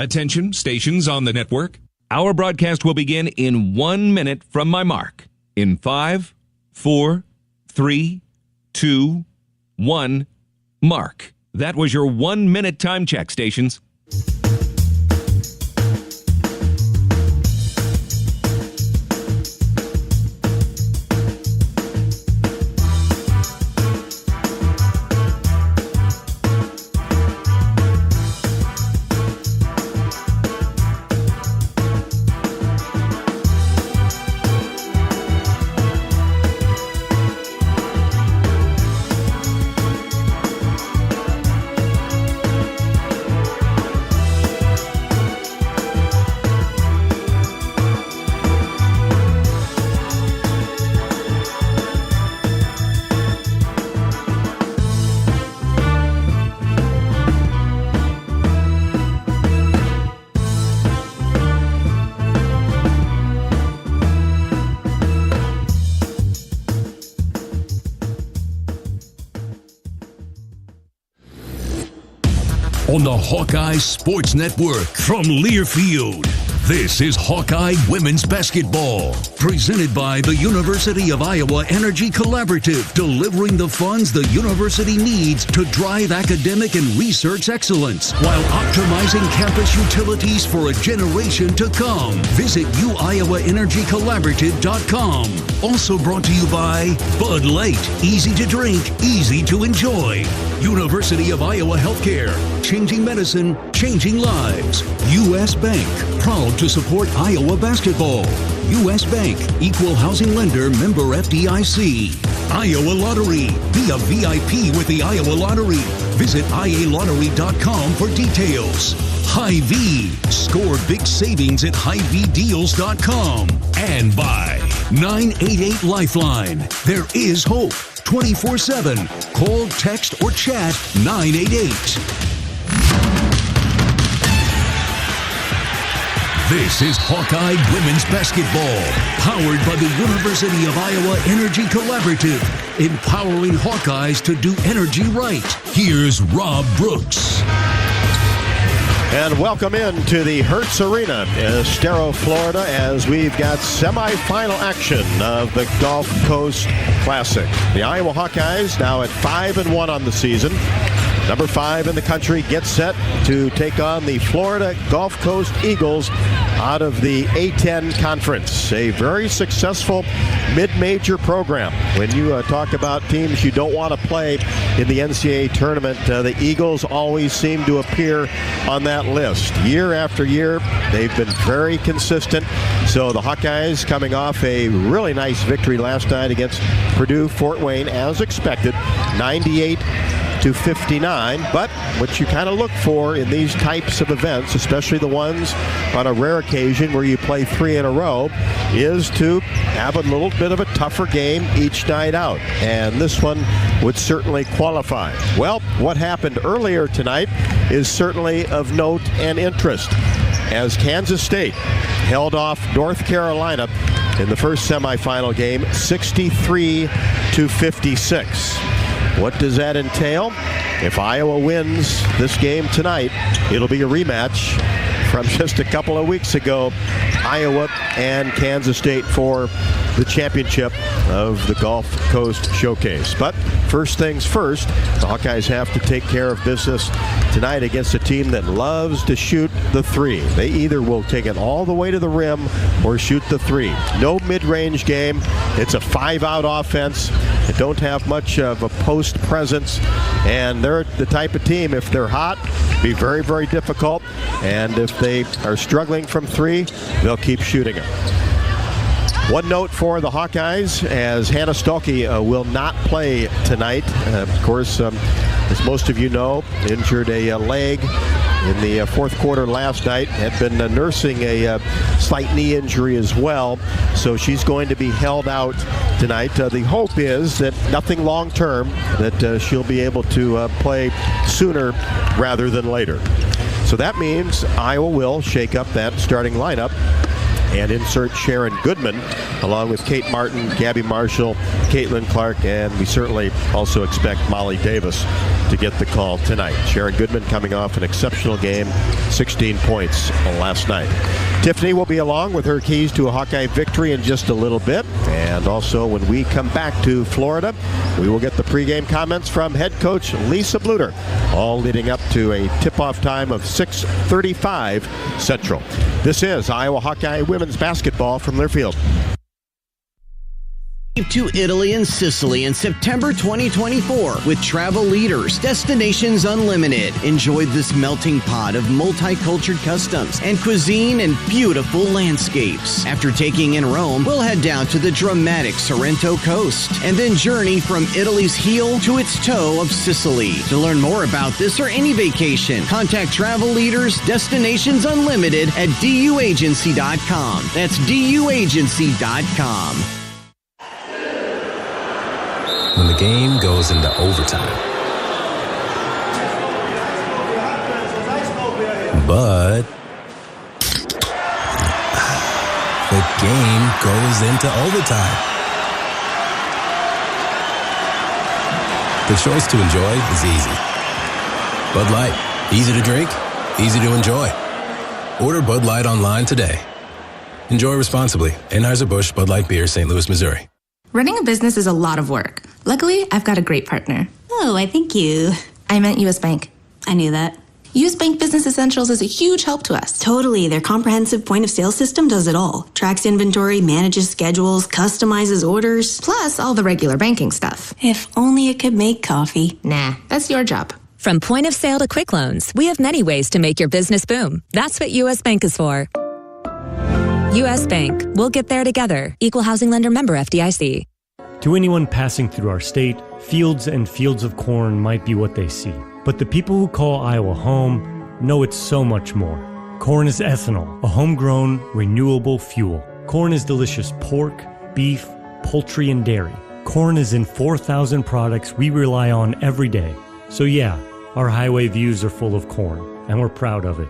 Attention, stations on the network. Our broadcast will begin in 1 minute from my mark. In 5, 4, 3, 2, 1, mark. That was your 1 minute time check, stations. On the Hawkeyes Sports Network from Learfield, this is Hawkeye Women's Basketball, presented by the University of Iowa Energy Collaborative, delivering the funds the university needs to drive academic and research excellence while optimizing campus utilities for a generation to come. Visit uiowaenergycollaborative.com. Also brought to you by Bud Light, easy to drink, easy to enjoy. University of Iowa Healthcare, changing medicine, changing lives. U.S. Bank, proud to support Iowa basketball. U.S. Bank, equal housing lender, member FDIC. Iowa Lottery, be a VIP with the Iowa Lottery. Visit ialottery.com for details. Hy-Vee, score big savings at HyVeeDeals.com. And by 988 Lifeline, there is hope. 24/7. Call, text, or chat 988. This is Hawkeye Women's Basketball, powered by the University of Iowa Energy Collaborative, empowering Hawkeyes to do energy right. Here's Rob Brooks. And welcome into the Hertz Arena in Estero, Florida, as we've got semifinal action of the Gulf Coast Classic. The Iowa Hawkeyes now at 5-1 on the season. Number 5 in the country gets set to take on the Florida Gulf Coast Eagles out of the A-10 Conference. A very successful mid-major program. When you talk about teams you don't want to play in the NCAA tournament, the Eagles always seem to appear on that list. Year after year, they've been very consistent. So the Hawkeyes coming off a really nice victory last night against Purdue Fort Wayne, as expected, 98-59, but what you kind of look for in these types of events, especially the ones on a rare occasion where you play 3 in a row, is to have a little bit of a tougher game each night out, and this one would certainly qualify. Well, what happened earlier tonight is certainly of note and interest, as Kansas State held off North Carolina in the first semifinal game 63-56. What does that entail? If Iowa wins this game tonight, it'll be a rematch from just a couple of weeks ago, Iowa and Kansas State for the championship of the Gulf Coast Showcase. But first things first, the Hawkeyes have to take care of business tonight against a team that loves to shoot the 3. They either will take it all the way to the rim or shoot the 3. No mid-range game. It's a 5-out offense. They don't have much of a post presence, and they're the type of team, if they're hot, be very, very difficult, and if they are struggling from 3, they'll keep shooting it. One note for the Hawkeyes, as Hannah Stuelke will not play tonight. Of course, as most of you know, injured a leg in the fourth quarter last night, had been nursing a slight knee injury as well, so she's going to be held out tonight. The hope is that nothing long-term, that she'll be able to play sooner rather than later. So that means Iowa will shake up that starting lineup and insert Sharon Goodman, along with Kate Martin, Gabby Marshall, Caitlin Clark, and we certainly also expect Molly Davis to get the call tonight. Sharon Goodman coming off an exceptional game, 16 points last night. Tiffany will be along with her keys to a Hawkeye victory in just a little bit. And also, when we come back to Florida, we will get the pregame comments from head coach Lisa Bluter, all leading up to a tip-off time of 6:35 Central. This is Iowa Hawkeye women's basketball from Learfield. To Italy and Sicily in September 2024 with Travel Leaders, Destinations Unlimited. Enjoy this melting pot of multicultural customs and cuisine and beautiful landscapes. After taking in Rome, we'll head down to the dramatic Sorrento coast and then journey from Italy's heel to its toe of Sicily. To learn more about this or any vacation, contact Travel Leaders, Destinations Unlimited at duagency.com. That's duagency.com. When the game goes into overtime. But the game goes into overtime. The choice to enjoy is easy. Bud Light, easy to drink, easy to enjoy. Order Bud Light online today. Enjoy responsibly. Anheuser-Busch Bud Light Beer, St. Louis, Missouri. Running a business is a lot of work. Luckily, I've got a great partner. Oh, I thank you. I meant U.S. Bank. I knew that. U.S. Bank Business Essentials is a huge help to us. Totally. Their comprehensive point-of-sale system does it all. Tracks inventory, manages schedules, customizes orders. Plus all the regular banking stuff. If only it could make coffee. Nah, that's your job. From point of sale to quick loans, we have many ways to make your business boom. That's what U.S. Bank is for. U.S. Bank. We'll get there together. Equal housing lender member FDIC. To anyone passing through our state, fields and fields of corn might be what they see. But the people who call Iowa home know it's so much more. Corn is ethanol, a homegrown, renewable fuel. Corn is delicious pork, beef, poultry, and dairy. Corn is in 4,000 products we rely on every day. So yeah, our highway views are full of corn, and we're proud of it.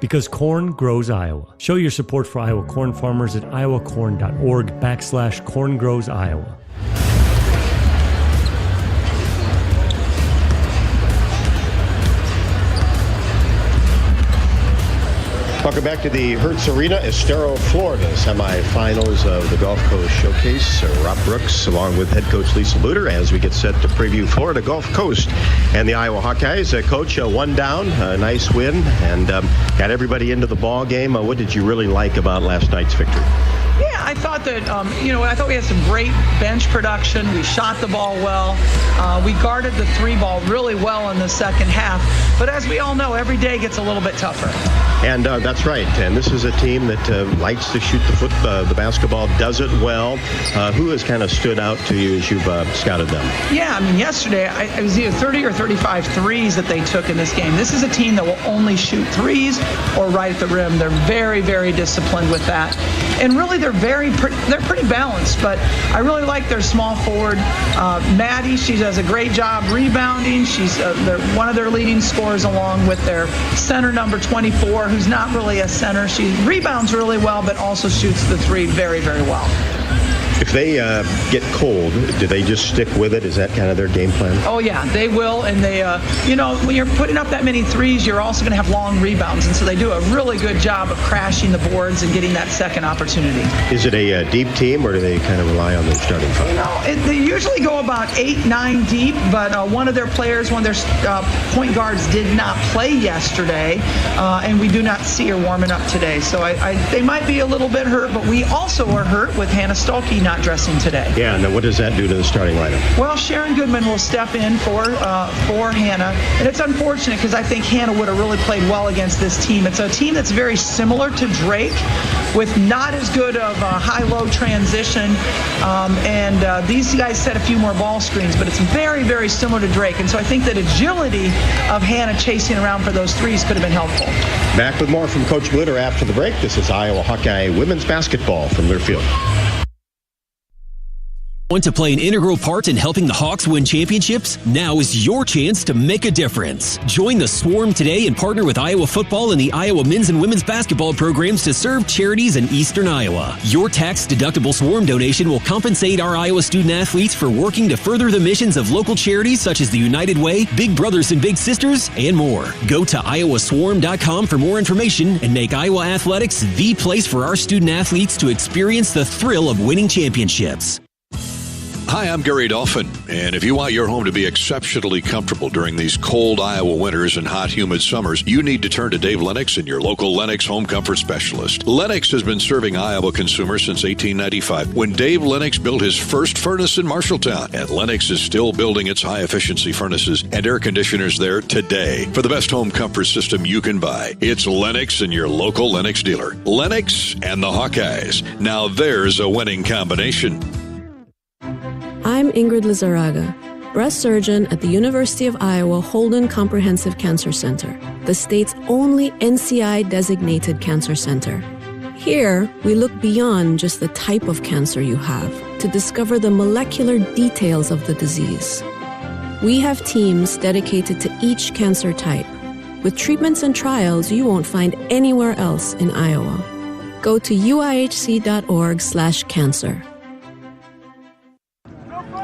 Because corn grows Iowa. Show your support for Iowa corn farmers at iowacorn.org/corngrowsiowa. Welcome back to the Hertz Arena, Estero, Florida, semifinals of the Gulf Coast Showcase. Rob Brooks, along with head coach Lisa Bluter, as we get set to preview Florida Gulf Coast and the Iowa Hawkeyes. Coach, one down, a nice win, and got everybody into the ball game. What did you really like about last night's victory? Yeah, I thought that, I thought we had some great bench production. We shot the ball well. We guarded the three ball really well in the second half. But as we all know, every day gets a little bit tougher. And that's right. And this is a team that likes to shoot the basketball, does it well. Who has kind of stood out to you as you've scouted them? Yeah, yesterday it was either 30 or 35 threes that they took in this game. This is a team that will only shoot threes or right at the rim. They're very, very disciplined with that. And really, they're pretty balanced, but I really like their small forward. Maddie, she does a great job rebounding. She's one of their leading scorers, along with their center number 24, who's not really a center. She rebounds really well, but also shoots the three very, very well. If they get cold, do they just stick with it? Is that kind of their game plan? Oh, yeah, they will. And they, when you're putting up that many threes, you're also going to have long rebounds. And so they do a really good job of crashing the boards and getting that second opportunity. Is it a deep team, or do they kind of rely on their starting five? They usually go about 8-9 deep, but one of their players, one of their point guards, did not play yesterday, and we do not see her warming up today. So they might be a little bit hurt, but we also are hurt with Hannah Stolke not dressing today. Yeah, and then what does that do to the starting lineup? Well, Sharon Goodman will step in for Hannah, and it's unfortunate because I think Hannah would have really played well against this team. It's a team that's very similar to Drake, with not as good of a high-low transition, and these guys set a few more ball screens, but it's very, very similar to Drake, and so I think that agility of Hannah chasing around for those threes could have been helpful. Back with more from Coach Bluter after the break. This is Iowa Hawkeye women's basketball from Learfield. Want to play an integral part in helping the Hawks win championships? Now is your chance to make a difference. Join the Swarm today and partner with Iowa football and the Iowa men's and women's basketball programs to serve charities in eastern Iowa. Your tax-deductible Swarm donation will compensate our Iowa student-athletes for working to further the missions of local charities such as the United Way, Big Brothers and Big Sisters, and more. Go to iowaswarm.com for more information and make Iowa athletics the place for our student-athletes to experience the thrill of winning championships. Hi, I'm Gary Dolphin, and if you want your home to be exceptionally comfortable during these cold Iowa winters and hot, humid summers, you need to turn to Dave Lennox and your local Lennox home comfort specialist. Lennox has been serving Iowa consumers since 1895, when Dave Lennox built his first furnace in Marshalltown, and Lennox is still building its high-efficiency furnaces and air conditioners there today. For the best home comfort system you can buy, it's Lennox and your local Lennox dealer. Lennox and the Hawkeyes. Now there's a winning combination. I'm Ingrid Lizarraga, breast surgeon at the University of Iowa Holden Comprehensive Cancer Center, the state's only NCI-designated cancer center. Here, we look beyond just the type of cancer you have to discover the molecular details of the disease. We have teams dedicated to each cancer type, with treatments and trials you won't find anywhere else in Iowa. Go to uihc.org/cancer.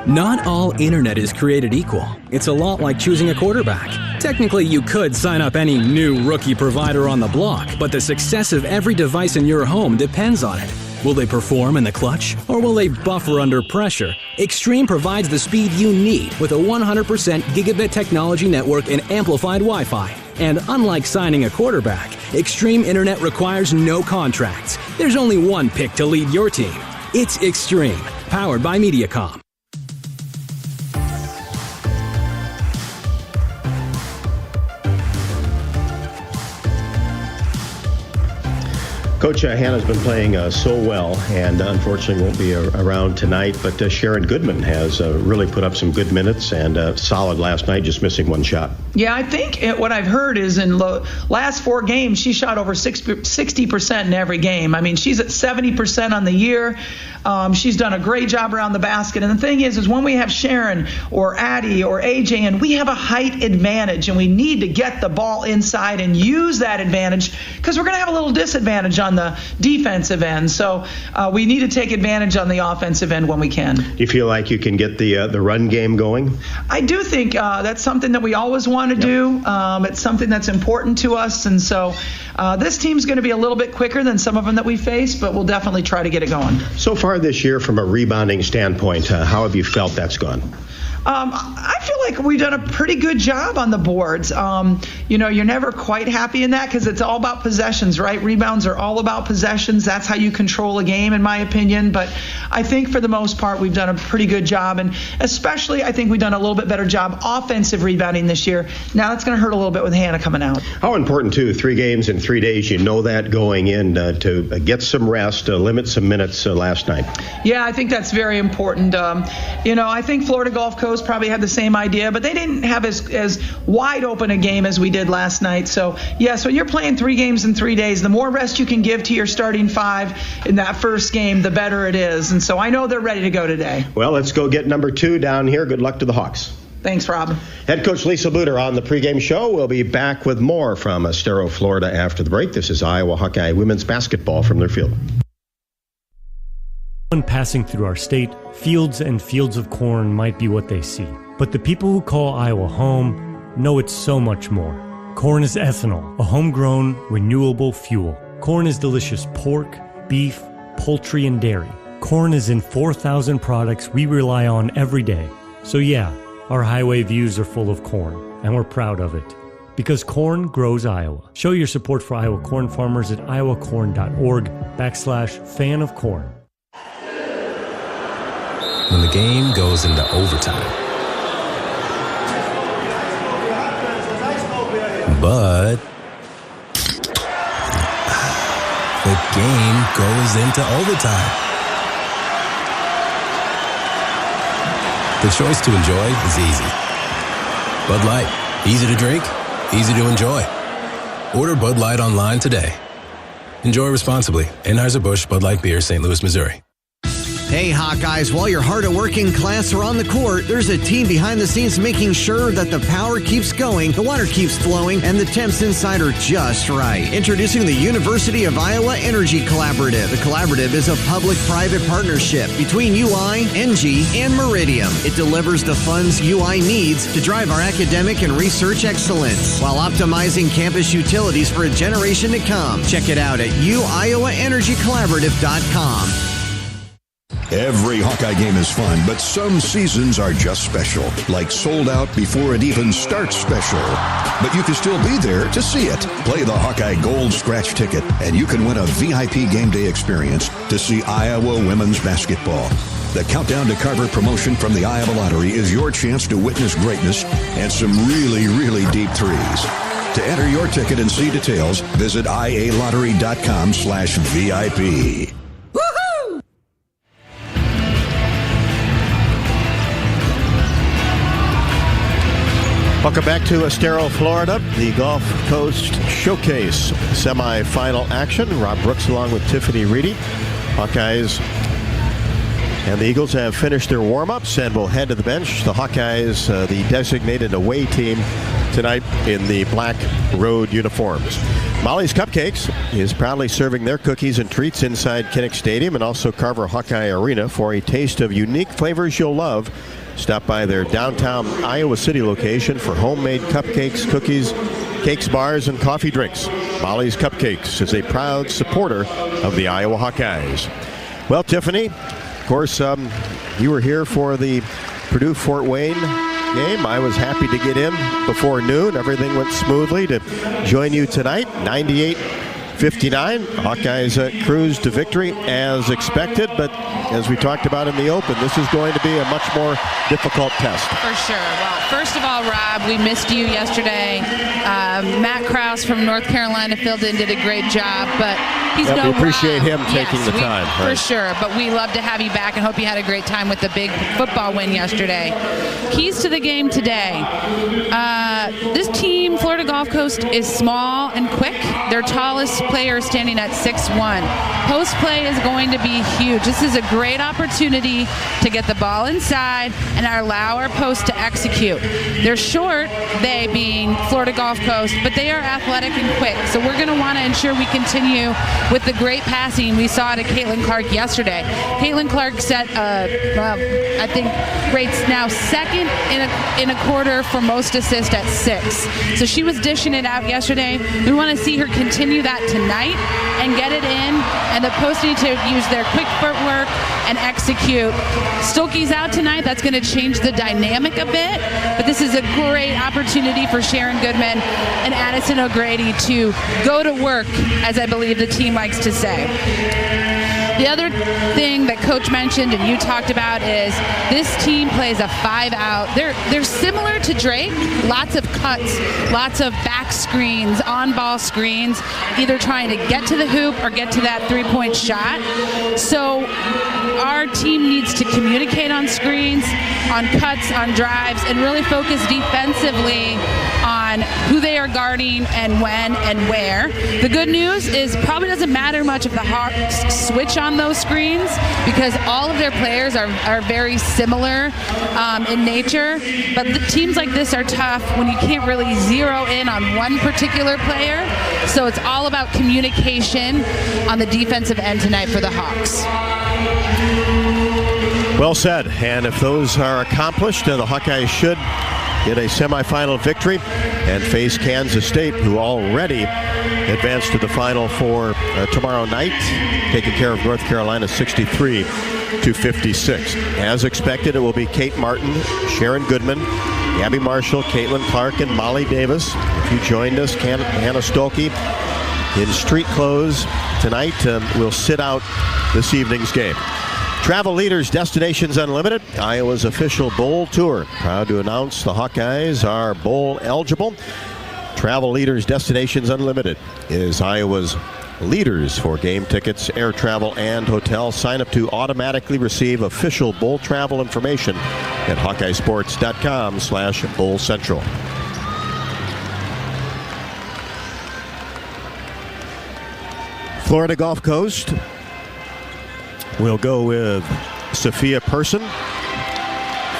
Not all internet is created equal. It's a lot like choosing a quarterback. Technically, you could sign up any new rookie provider on the block, but the success of every device in your home depends on it. Will they perform in the clutch, or will they buffer under pressure? Extreme provides the speed you need with a 100% gigabit technology network and amplified Wi-Fi. And unlike signing a quarterback, Extreme Internet requires no contracts. There's only one pick to lead your team. It's Extreme, powered by Mediacom. Coach Hannah's been playing so well and unfortunately won't be around tonight, but Sharon Goodman has really put up some good minutes and solid last night, just missing one shot. Yeah, I think what I've heard is in last 4 games, she shot over 60% in every game. I mean, she's at 70% on the year. She's done a great job around the basket. And the thing is when we have Sharon or Addie or AJ, and we have a height advantage, and we need to get the ball inside and use that advantage because we're going to have a little disadvantage on the defensive end. So we need to take advantage on the offensive end when we can. Do you feel like you can get the run game going? I do think that's something that we always want to do. It's something that's important to us. And so this team's going to be a little bit quicker than some of them that we face, but we'll definitely try to get it going. So far this year, from a rebounding standpoint, how have you felt that's gone? I feel like we've done a pretty good job on the boards. You're never quite happy in that because it's all about possessions, right? Rebounds are all about possessions. That's how you control a game, in my opinion. But I think for the most part, we've done a pretty good job. And especially, I think we've done a little bit better job offensive rebounding this year. Now it's going to hurt a little bit with Hannah coming out. How important, too, 3 games in 3 days, you know that going in to get some rest, limit some minutes last night. Yeah, I think that's very important. I think Florida Gulf Coast probably had the same idea, but they didn't have as wide open a game as we did last night. So, so you're playing 3 games in 3 days. The more rest you can give to your starting 5 in that first game, the better it is. And so I know they're ready to go today. Well, let's go get number 2 down here. Good luck to the Hawks. Thanks, Rob. Head coach Lisa Buter on the pregame show. We'll be back with more from Estero, Florida after the break. This is Iowa Hawkeye women's basketball from their field. When passing through our state, fields and fields of corn might be what they see. But the people who call Iowa home know it's so much more. Corn is ethanol, a homegrown, renewable fuel. Corn is delicious pork, beef, poultry, and dairy. Corn is in 4,000 products we rely on every day. So yeah, our highway views are full of corn, and we're proud of it. Because corn grows Iowa. Show your support for Iowa corn farmers at iowacorn.org/fan of corn. When the game goes into overtime. But the game goes into overtime. The choice to enjoy is easy. Bud Light, easy to drink, easy to enjoy. Order Bud Light online today. Enjoy responsibly. Anheuser-Busch Bud Light Beer, St. Louis, Missouri. Hey, Hawkeyes, while your hard working class are on the court, there's a team behind the scenes making sure that the power keeps going, the water keeps flowing, and the temps inside are just right. Introducing the University of Iowa Energy Collaborative. The collaborative is a public-private partnership between UI, NG, and Meridium. It delivers the funds UI needs to drive our academic and research excellence while optimizing campus utilities for a generation to come. Check it out at uiowaenergycollaborative.com. Every Hawkeye game is fun, but some seasons are just special, like sold out before it even starts special. But you can still be there to see it. Play the Hawkeye Gold Scratch ticket, and you can win a VIP game day experience to see Iowa women's basketball. The Countdown to Carver promotion from the Iowa Lottery is your chance to witness greatness and some really, really deep threes. To enter your ticket and see details, visit ialottery.com/VIP. Welcome back to Estero, Florida, the Gulf Coast Showcase semifinal action. Rob Brooks along with Tiffany Reedy. Hawkeyes and the Eagles have finished their warm-ups and will head to the bench. The Hawkeyes, the designated away team tonight in the black road uniforms. Molly's Cupcakes is proudly serving their cookies and treats inside Kinnick Stadium and also Carver Hawkeye Arena. For a taste of unique flavors you'll love, stop by their downtown Iowa City location for homemade cupcakes, cookies, cakes, bars, and coffee drinks. Molly's Cupcakes is a proud supporter of the Iowa Hawkeyes. Well, Tiffany, of course, you were here for the Purdue-Fort Wayne game. I was happy to get in before noon. Everything went smoothly to join you tonight. 98-59. Hawkeyes cruised to victory as expected, but as we talked about in the open, this is going to be a much more difficult test. For sure. Well, first of all, Rob, we missed you yesterday. Matt Krause from North Carolina filled in, did a great job, but he's no we appreciate Rob. him taking the time. For sure, but we love to have you back and hope you had a great time with the big football win yesterday. Keys to the game today. This team, Florida Gulf Coast, is small and quick. Their tallest player is standing at 6'1". Post play is going to be huge. This is a great opportunity to get the ball inside and allow our post to execute. They're short, they being Florida Gulf Coast, but they are athletic and quick. So we're going to want to ensure we continue with the great passing we saw to Caitlin Clark yesterday. Caitlin Clark set, I think, rates now second in a quarter for most assists at 6. So she was dishing it out yesterday. We want to see her continue that tonight and get it in, and the post need to use their quick footwork and execute. Stokey's out tonight. That's going to change the dynamic a bit, but this is a great opportunity for Sharon Goodman and Addison O'Grady to go to work, as I believe the team likes to say. The other thing that Coach mentioned and you talked about is this team plays a 5-out. They're similar to Drake. Lots of cuts, lots of back screens, on-ball screens, either trying to get to the hoop or get to that three-point shot. So our team needs to communicate on screens, on cuts, on drives, and really focus defensively on who they are guarding and when and where. The good news is probably doesn't matter much if the Hawks switch on those screens because all of their players are very similar in nature. But the teams like this are tough when you can't really zero in on one particular player. So it's all about communication on the defensive end tonight for the Hawks. Well said. And if those are accomplished, the Hawkeyes should get a semifinal victory and face Kansas State, who already advanced to the final for tomorrow night, taking care of North Carolina 63-56. As expected, it will be Kate Martin, Sharon Goodman, Gabby Marshall, Caitlin Clark, and Molly Davis. If you joined us, Hannah Stolke in street clothes tonight will sit out this evening's game. Travel Leaders Destinations Unlimited, Iowa's official bowl tour. Proud to announce the Hawkeyes are bowl eligible. Travel Leaders Destinations Unlimited is Iowa's leaders for game tickets, air travel, and hotel. Sign up to automatically receive official bowl travel information at HawkeyeSports.com/Bowl Central. Florida Gulf Coast will go with Sophia Person,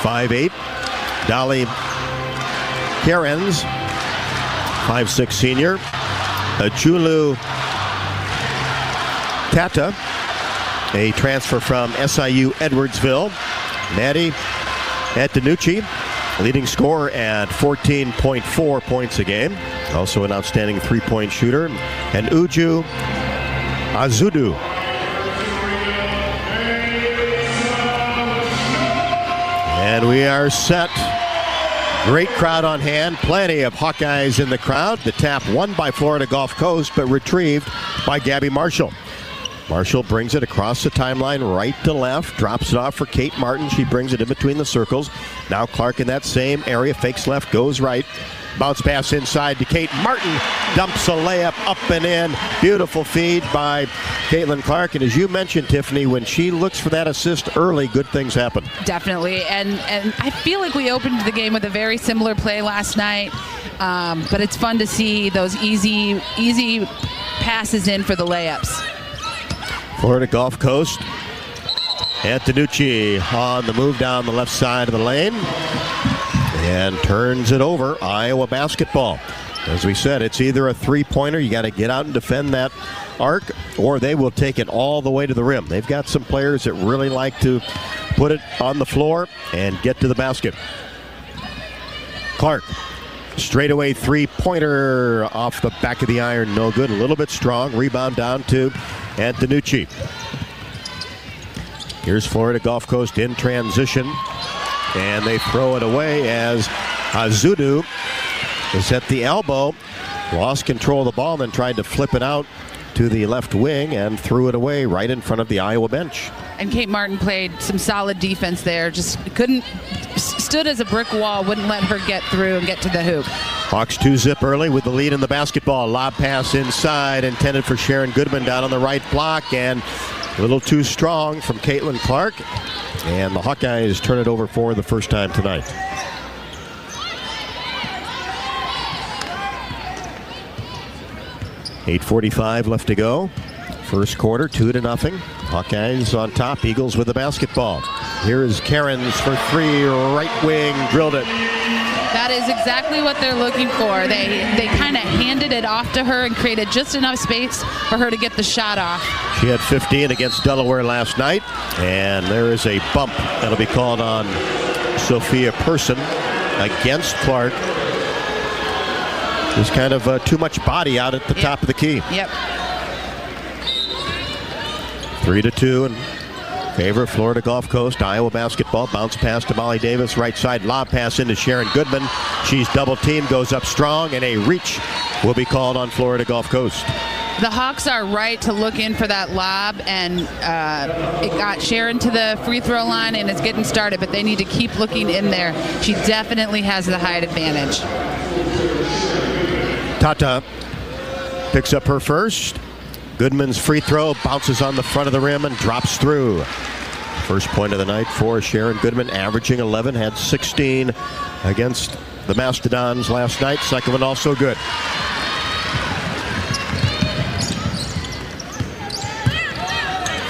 5'8". Dolly Karens, 5'6" senior. Ajulu Tata, a transfer from SIU Edwardsville. Maddie Antonucci, leading scorer at 14.4 points a game. Also an outstanding three-point shooter. And Uju Azudu. And we are set. Great crowd on hand. Plenty of Hawkeyes in the crowd. The tap won by Florida Gulf Coast, but retrieved by Gabby Marshall. Marshall brings it across the timeline, right to left, drops it off for Kate Martin. She brings it in between the circles. Now Clark in that same area, fakes left, goes right. Bounce pass inside to Kate Martin. Dumps a layup up and in. Beautiful feed by Caitlin Clark. And as you mentioned, Tiffany, when she looks for that assist early, good things happen. Definitely. And I feel like we opened the game with a very similar play last night. But it's fun to see those easy passes in for the layups. Florida Gulf Coast. Antonucci on the move down the left side of the lane. And turns it over. Iowa basketball. As we said, it's either a three-pointer, you got to get out and defend that arc, or they will take it all the way to the rim. They've got some players that really like to put it on the floor and get to the basket. Clark, straightaway three-pointer off the back of the iron, no good. A little bit strong. Rebound down to Antonucci. Here's Florida Gulf Coast in transition. And they throw it away as Azudu is at the elbow. Lost control of the ball and then tried to flip it out to the left wing and threw it away right in front of the Iowa bench. And Kate Martin played some solid defense there. Just stood as a brick wall, wouldn't let her get through and get to the hoop. Hawks 2-zip early with the lead in the basketball. Lob pass inside intended for Sharon Goodman down on the right block, and a little too strong from Caitlin Clark. And the Hawkeyes turn it over for the first time tonight. .8:45 left to go. First quarter, 2-0. Hawkeyes on top. Eagles with the basketball. Here is Karens for three. Right wing, drilled it. That is exactly what they're looking for. They kind of handed it off to her and created just enough space for her to get the shot off. She had 15 against Delaware last night, and there is a bump that'll be called on Sophia Person against Clark. There's kind of too much body out at the top of the key. Yep. 3-2 in favor of Florida Gulf Coast. Iowa basketball. Bounce pass to Molly Davis. Right side lob pass into Sharon Goodman. She's double teamed, goes up strong, and a reach will be called on Florida Gulf Coast. The Hawks are right to look in for that lob, and it got Sharon to the free throw line, and it's getting started, but they need to keep looking in there. She definitely has the height advantage. Tata picks up her first. Goodman's free throw bounces on the front of the rim and drops through. First point of the night for Sharon Goodman, averaging 11, had 16 against the Mastodons last night. Second one also good.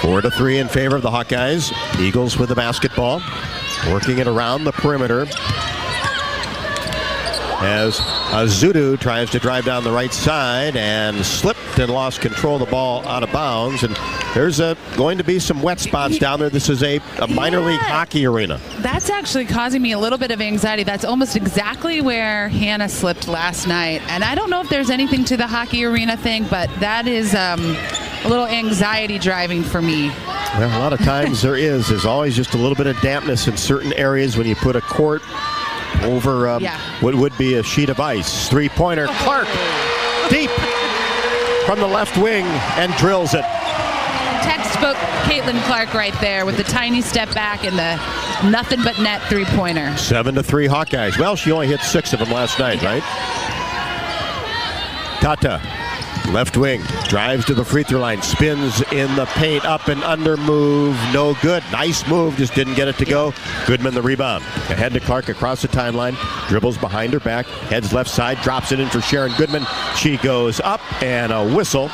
Four to 3 in favor of the Hawkeyes. Eagles with the basketball, working it around the perimeter as Azudu tries to drive down the right side and slipped and lost control of the ball out of bounds. And there's going to be some wet spots down there. This is a minor league hockey arena. That's actually causing me a little bit of anxiety. That's almost exactly where Hannah slipped last night. And I don't know if there's anything to the hockey arena thing, but that is a little anxiety driving for me. Well, a lot of times there's always just a little bit of dampness in certain areas when you put a court over what would be a sheet of ice. Three-pointer, Clark, deep from the left wing, and drills it. Textbook Caitlin Clark right there with the tiny step back and the nothing but net three-pointer. 7-3 Hawkeyes. Well, she only hit 6 of them last night, right? Tata, left wing, drives to the free throw line, spins in the paint, up and under move, no good. Nice move, just didn't get it to go. Goodman the rebound. Ahead to Clark across the timeline, dribbles behind her back, heads left side, drops it in for Sharon Goodman. She goes up, and a whistle.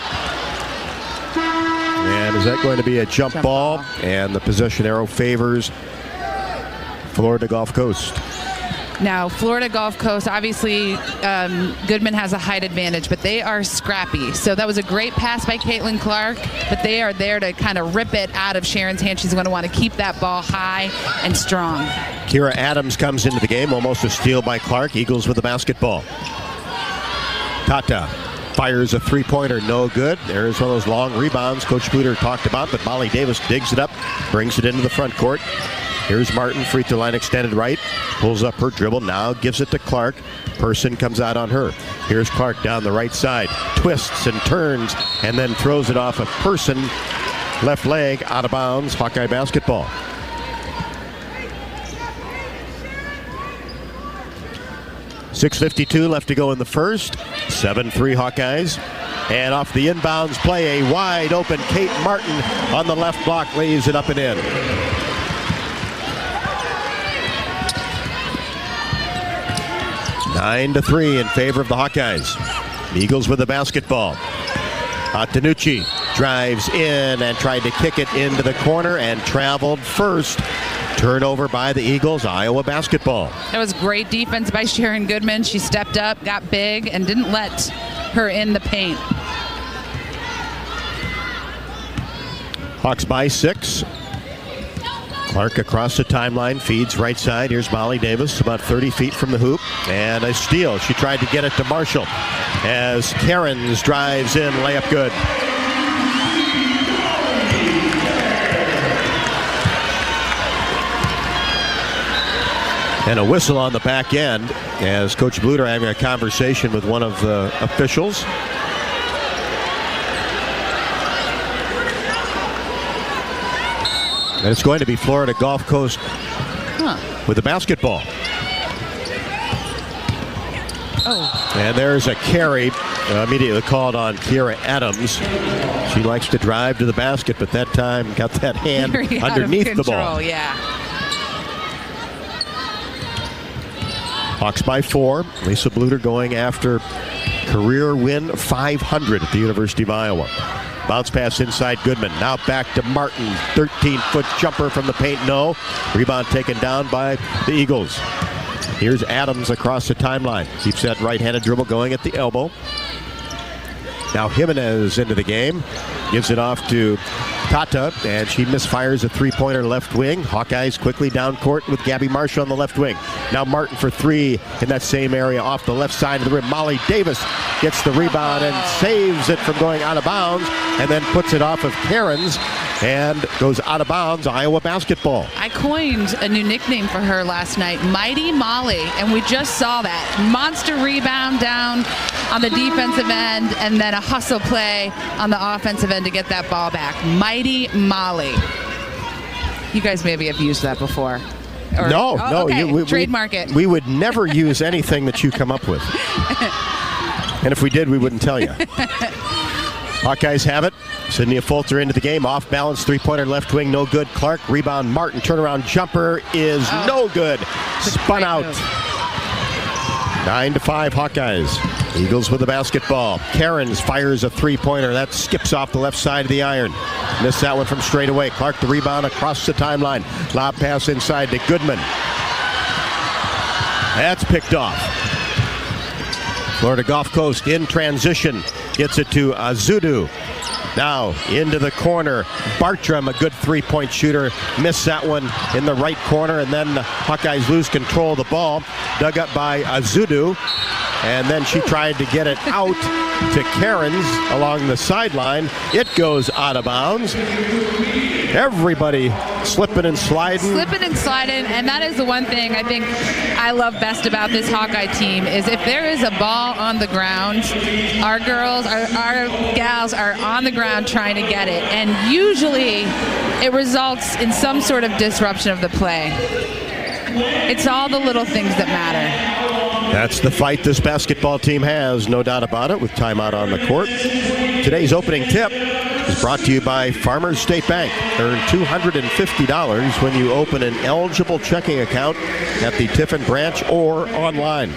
And is that going to be a jump ball? And the possession arrow favors Florida Gulf Coast. Now, Florida Gulf Coast, obviously, Goodman has a height advantage, but they are scrappy. So that was a great pass by Caitlin Clark, but they are there to kind of rip it out of Sharon's hand. She's going to want to keep that ball high and strong. Kira Adams comes into the game, almost a steal by Clark. Eagles with the basketball. Tata fires a three-pointer, no good. There's one of those long rebounds Coach Bluder talked about, but Molly Davis digs it up, brings it into the front court. Here's Martin, free throw line extended right. Pulls up her dribble, now gives it to Clark. Person comes out on her. Here's Clark down the right side. Twists and turns, and then throws it off a Person. Left leg, out of bounds, Hawkeye basketball. .6:52 left to go in the first. 7-3 Hawkeyes. And off the inbounds play, a wide open Kate Martin on the left block, lays it up and in. Nine to 3 in favor of the Hawkeyes. Eagles with the basketball. Tanucci drives in and tried to kick it into the corner and traveled first. Turnover by the Eagles, Iowa basketball. That was great defense by Sharon Goodman. She stepped up, got big, and didn't let her in the paint. Hawks by 6. Clark across the timeline, feeds right side. Here's Molly Davis, about 30 feet from the hoop. And a steal. She tried to get it to Marshall as Cairns drives in, layup good. And a whistle on the back end as Coach Bluder having a conversation with one of the officials. And it's going to be Florida Gulf Coast with the basketball. Oh. And there's a carry immediately called on Kira Adams. She likes to drive to the basket, but that time got that hand underneath the ball. Yeah. Hawks by 4. Lisa Bluder going after career win 500 at the University of Iowa. Bounce pass inside Goodman. Now back to Martin. 13-foot jumper from the paint. No. Rebound taken down by the Eagles. Here's Adams across the timeline. Keeps that right-handed dribble going at the elbow. Now Jimenez into the game. Gives it off to Tata, and she misfires a three-pointer left wing. Hawkeyes quickly down court with Gabby Marshall on the left wing. Now Martin for three in that same area off the left side of the rim. Molly Davis gets the rebound and saves it from going out of bounds, and then puts it off of Cairns and goes out of bounds. Iowa basketball. I coined a new nickname for her last night, Mighty Molly, and we just saw that. Monster rebound down on the defensive end, and then a hustle play on the offensive end to get that ball back. Mighty Molly. You guys maybe have used that before. Or, no. Okay. Trademark it. We would never use anything that you come up with. And if we did, we wouldn't tell you. Hawkeyes have it. Sydney Fulter into the game. Off balance, three-pointer left wing, no good. Clark, rebound, Martin, turnaround jumper is no good. Spun out. 9-5 Hawkeyes. Eagles with the basketball. Cairns fires a three-pointer. That skips off the left side of the iron. Missed that one from straight away. Clark the rebound across the timeline. Lob pass inside to Goodman. That's picked off. Florida Gulf Coast in transition. Gets it to Azudu. Now into the corner. Bartram, a good three-point shooter. Missed that one in the right corner, and then the Hawkeyes lose control of the ball. Dug up by Azudu. And then she tried to get it out to Cairns along the sideline. It goes out of bounds. Everybody slipping and sliding. And that is the one thing I think I love best about this Hawkeye team is if there is a ball on the ground, our girls, our gals are on the ground trying to get it. And usually it results in some sort of disruption of the play. It's all the little things that matter. That's the fight this basketball team has, no doubt about it, with timeout on the court. Today's opening tip, is brought to you by Farmers State Bank. Earn $250 when you open an eligible checking account at the Tiffin branch or online.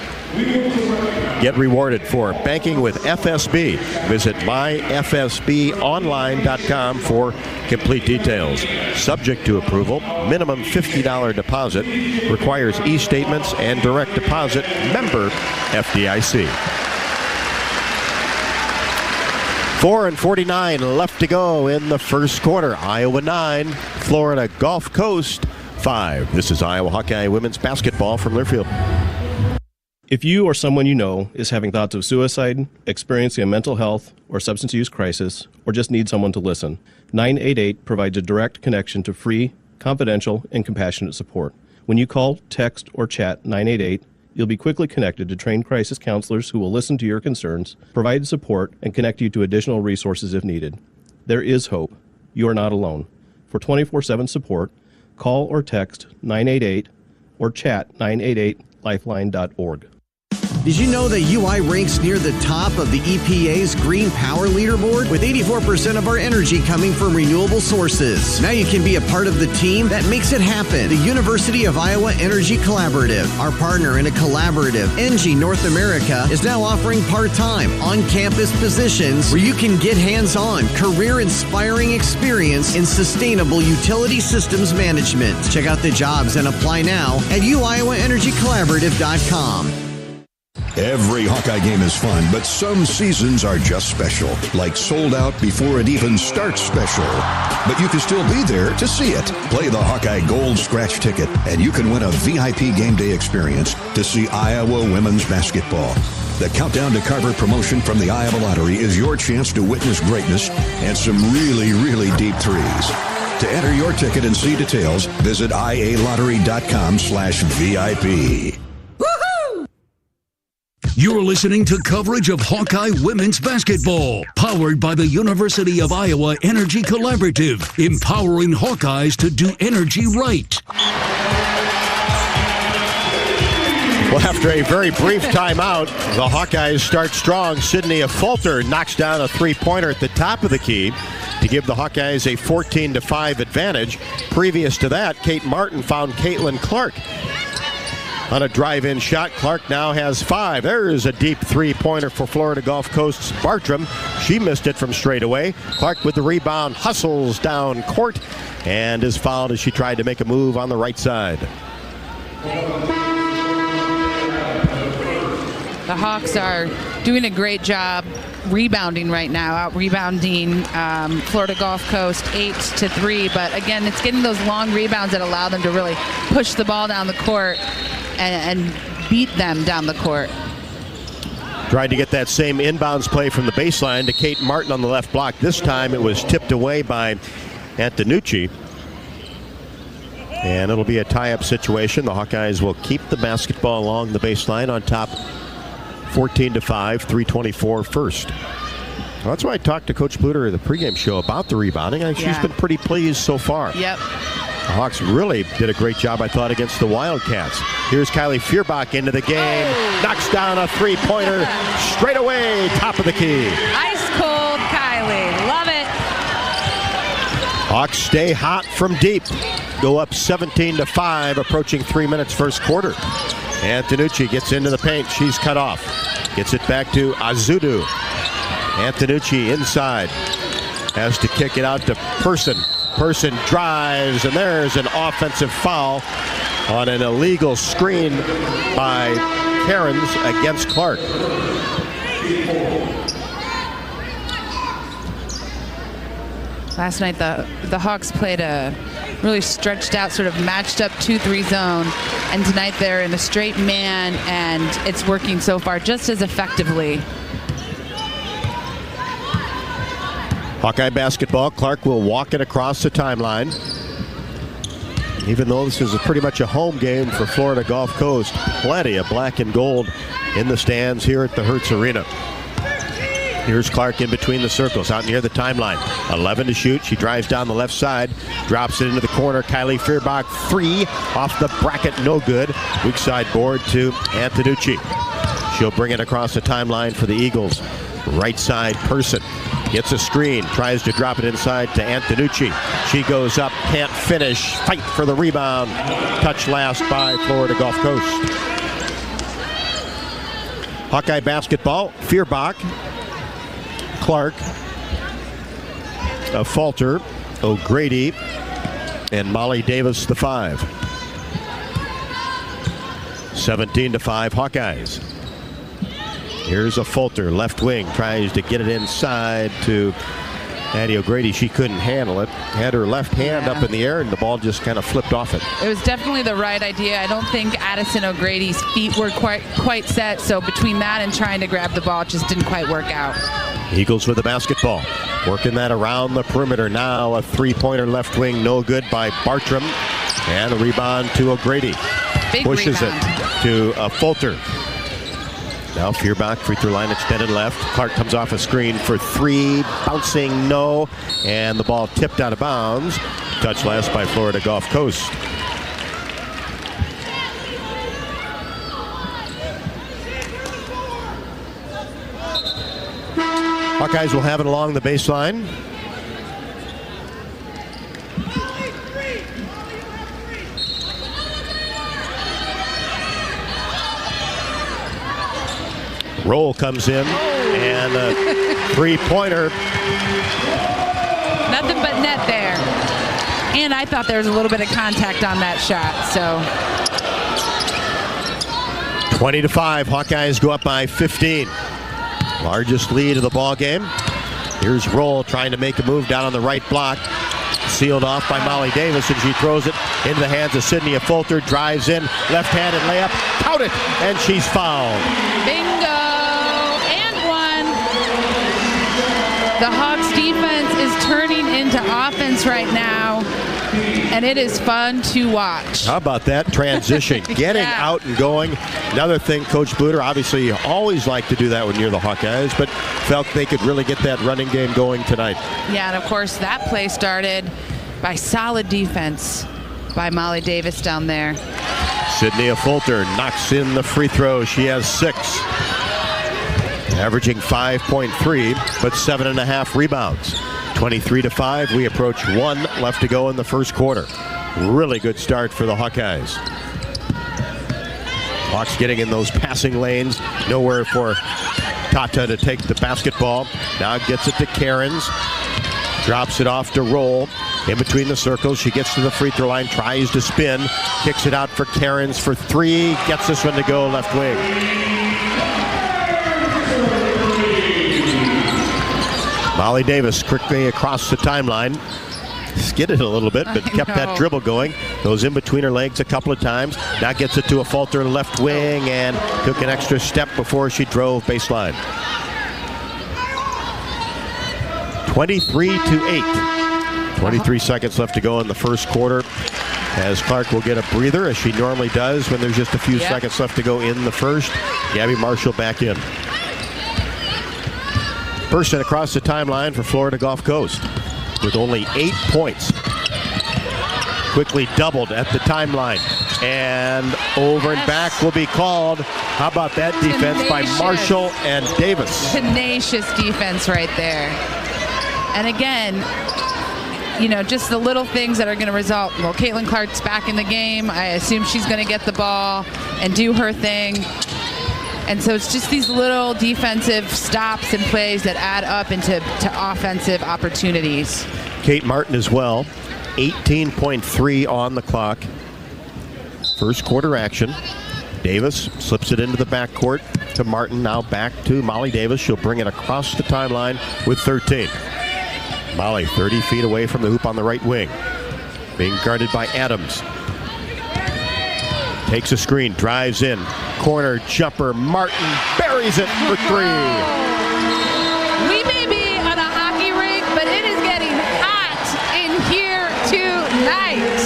Get rewarded for banking with FSB. Visit myfsbonline.com for complete details. Subject to approval, minimum $50 deposit, requires e-statements and direct deposit. Member FDIC. 4:49 left to go in the first quarter. Iowa 9, Florida Gulf Coast 5. This is Iowa Hawkeye women's basketball from Learfield. If you or someone you know is having thoughts of suicide, experiencing a mental health or substance use crisis, or just need someone to listen, 988 provides a direct connection to free, confidential, and compassionate support. When you call, text, or chat 988, you'll be quickly connected to trained crisis counselors who will listen to your concerns, provide support, and connect you to additional resources if needed. There is hope. You are not alone. For 24/7 support, call or text 988 or chat 988lifeline.org. Did you know that UI ranks near the top of the EPA's Green Power Leaderboard, with 84% of our energy coming from renewable sources? Now you can be a part of the team that makes it happen. The University of Iowa Energy Collaborative, our partner in a collaborative, ENGIE North America, is now offering part-time, on-campus positions where you can get hands-on, career-inspiring experience in sustainable utility systems management. Check out the jobs and apply now at uiowaenergycollaborative.com. Every Hawkeye game is fun, but some seasons are just special, like sold out before it even starts special. But you can still be there to see it. Play the Hawkeye Gold Scratch ticket, and you can win a VIP game day experience to see Iowa women's basketball. The Countdown to Carver promotion from the Iowa Lottery is your chance to witness greatness and some really, really deep threes. To enter your ticket and see details, visit ialottery.com/VIP. You're listening to coverage of Hawkeye women's basketball, powered by the University of Iowa Energy Collaborative, empowering Hawkeyes to do energy right. Well, after a very brief timeout, the Hawkeyes start strong. Sydney Fulter knocks down a three-pointer at the top of the key to give the Hawkeyes a 14-5 advantage. Previous to that, Kate Martin found Caitlin Clark on a drive-in shot. Clark now has 5. There's a deep three-pointer for Florida Gulf Coast's Bartram. She missed it from straight away. Clark with the rebound, hustles down court, and is fouled as she tried to make a move on the right side. The Hawks are doing a great job rebounding right now, out-rebounding Florida Gulf Coast 8-3. But again, it's getting those long rebounds that allow them to really push the ball down the court and beat them down the court. Tried to get that same inbounds play from the baseline to Kate Martin on the left block. This time it was tipped away by Antonucci. And it'll be a tie-up situation. The Hawkeyes will keep the basketball along the baseline on top 14-5, 3:24 first. Well, that's why I talked to Coach Bleyer at the pregame show about the rebounding. She's been pretty pleased so far. Yep. The Hawks really did a great job, I thought, against the Wildcats. Here's Kylie Feuerbach into the game. Knocks down a three-pointer straight away, top of the key. Ice cold Kylie. Love it. Hawks stay hot from deep. Go up 17-5, approaching 3 minutes first quarter. Antonucci gets into the paint. She's cut off. Gets it back to Azudu. Antonucci inside. Has to kick it out to Person. Person drives, and there's an offensive foul on an illegal screen by Cairns against Clark. Last night, the Hawks played a really stretched out, sort of matched up 2-3 zone. And tonight they're in a straight man, and it's working so far just as effectively. Hawkeye basketball. Clark will walk it across the timeline. Even though this is pretty much a home game for Florida Gulf Coast, plenty of black and gold in the stands here at the Hertz Arena. Here's Clark in between the circles, out near the timeline. 11 to shoot. She drives down the left side, drops it into the corner. Kylie Feuerbach, 3 off the bracket, no good. Weak side board to Antonucci. She'll bring it across the timeline for the Eagles. Right side Person. Gets a screen, tries to drop it inside to Antonucci. She goes up, can't finish. Fight for the rebound. Touch last by Florida Gulf Coast. Hawkeye basketball, Feuerbach, Clark, Falter, O'Grady, and Molly Davis, the 5. 17-5 Hawkeyes. Here's a Falter, left wing, tries to get it inside to Addie O'Grady. She couldn't handle it. Had her left hand up in the air, and the ball just kind of flipped off it. It was definitely the right idea. I don't think Addison O'Grady's feet were quite set, so between that and trying to grab the ball, it just didn't quite work out. Eagles with the basketball. Working that around the perimeter now. A three-pointer left wing, no good by Bartram. And a rebound to O'Grady. Big pushes rebound. It to Falter. Now Feuerbach, free throw line extended left. Clark comes off a screen for 3. Bouncing, no. And the ball tipped out of bounds. Touch last by Florida Gulf Coast. Hawkeyes will have it along the baseline. Roll comes in, and a three-pointer. Nothing but net there. And I thought there was a little bit of contact on that shot, so. 20-5, Hawkeyes go up by 15. Largest lead of the ball game. Here's Roll trying to make a move down on the right block. Sealed off by Molly Davis, and she throws it into the hands of Sydney Falter. Drives in, left-handed layup. Count it, and she's fouled. Bingo! The Hawks defense is turning into offense right now, and it is fun to watch. How about that transition? Getting out and going. Another thing, Coach Bluter, obviously you always like to do that when you're the Hawkeyes, but felt they could really get that running game going tonight. Yeah, and of course that play started by solid defense by Molly Davis down there. Sydney Falter knocks in the free throw. She has 6. Averaging 5.3, but 7.5 rebounds. 23-5. We approach 1 left to go in the first quarter. Really good start for the Hawkeyes. Hawks getting in those passing lanes. Nowhere for Tata to take the basketball. Now gets it to Cairns. Drops it off to Roll. In between the circles, she gets to the free throw line, tries to spin, kicks it out for Cairns for 3. Gets this one to go left wing. Molly Davis quickly across the timeline. Skidded a little bit, but kept that dribble going. Goes in between her legs a couple of times. Now gets it to a Falter left wing and took an extra step before she drove baseline. 23-8. 23 seconds left to go in the first quarter. As Clark will get a breather, as she normally does when there's just a few seconds left to go in the first. Gabby Marshall back in. Person across the timeline for Florida Gulf Coast with only 8 points. Quickly doubled at the timeline. And over and back will be called. How about that defense by Marshall and Davis? Tenacious defense right there. And again, you know, just the little things that are going to result. Well, Caitlin Clark's back in the game. I assume she's going to get the ball and do her thing. And so it's just these little defensive stops and plays that add up into offensive opportunities. Kate Martin as well. 18.3 on the clock. First quarter action. Davis slips it into the backcourt to Martin. Now back to Molly Davis. She'll bring it across the timeline with 13. Molly 30 feet away from the hoop on the right wing. Being guarded by Adams. Takes a screen, drives in. Corner jumper, Martin buries it for 3. We may be on a hockey rink, but it is getting hot in here tonight.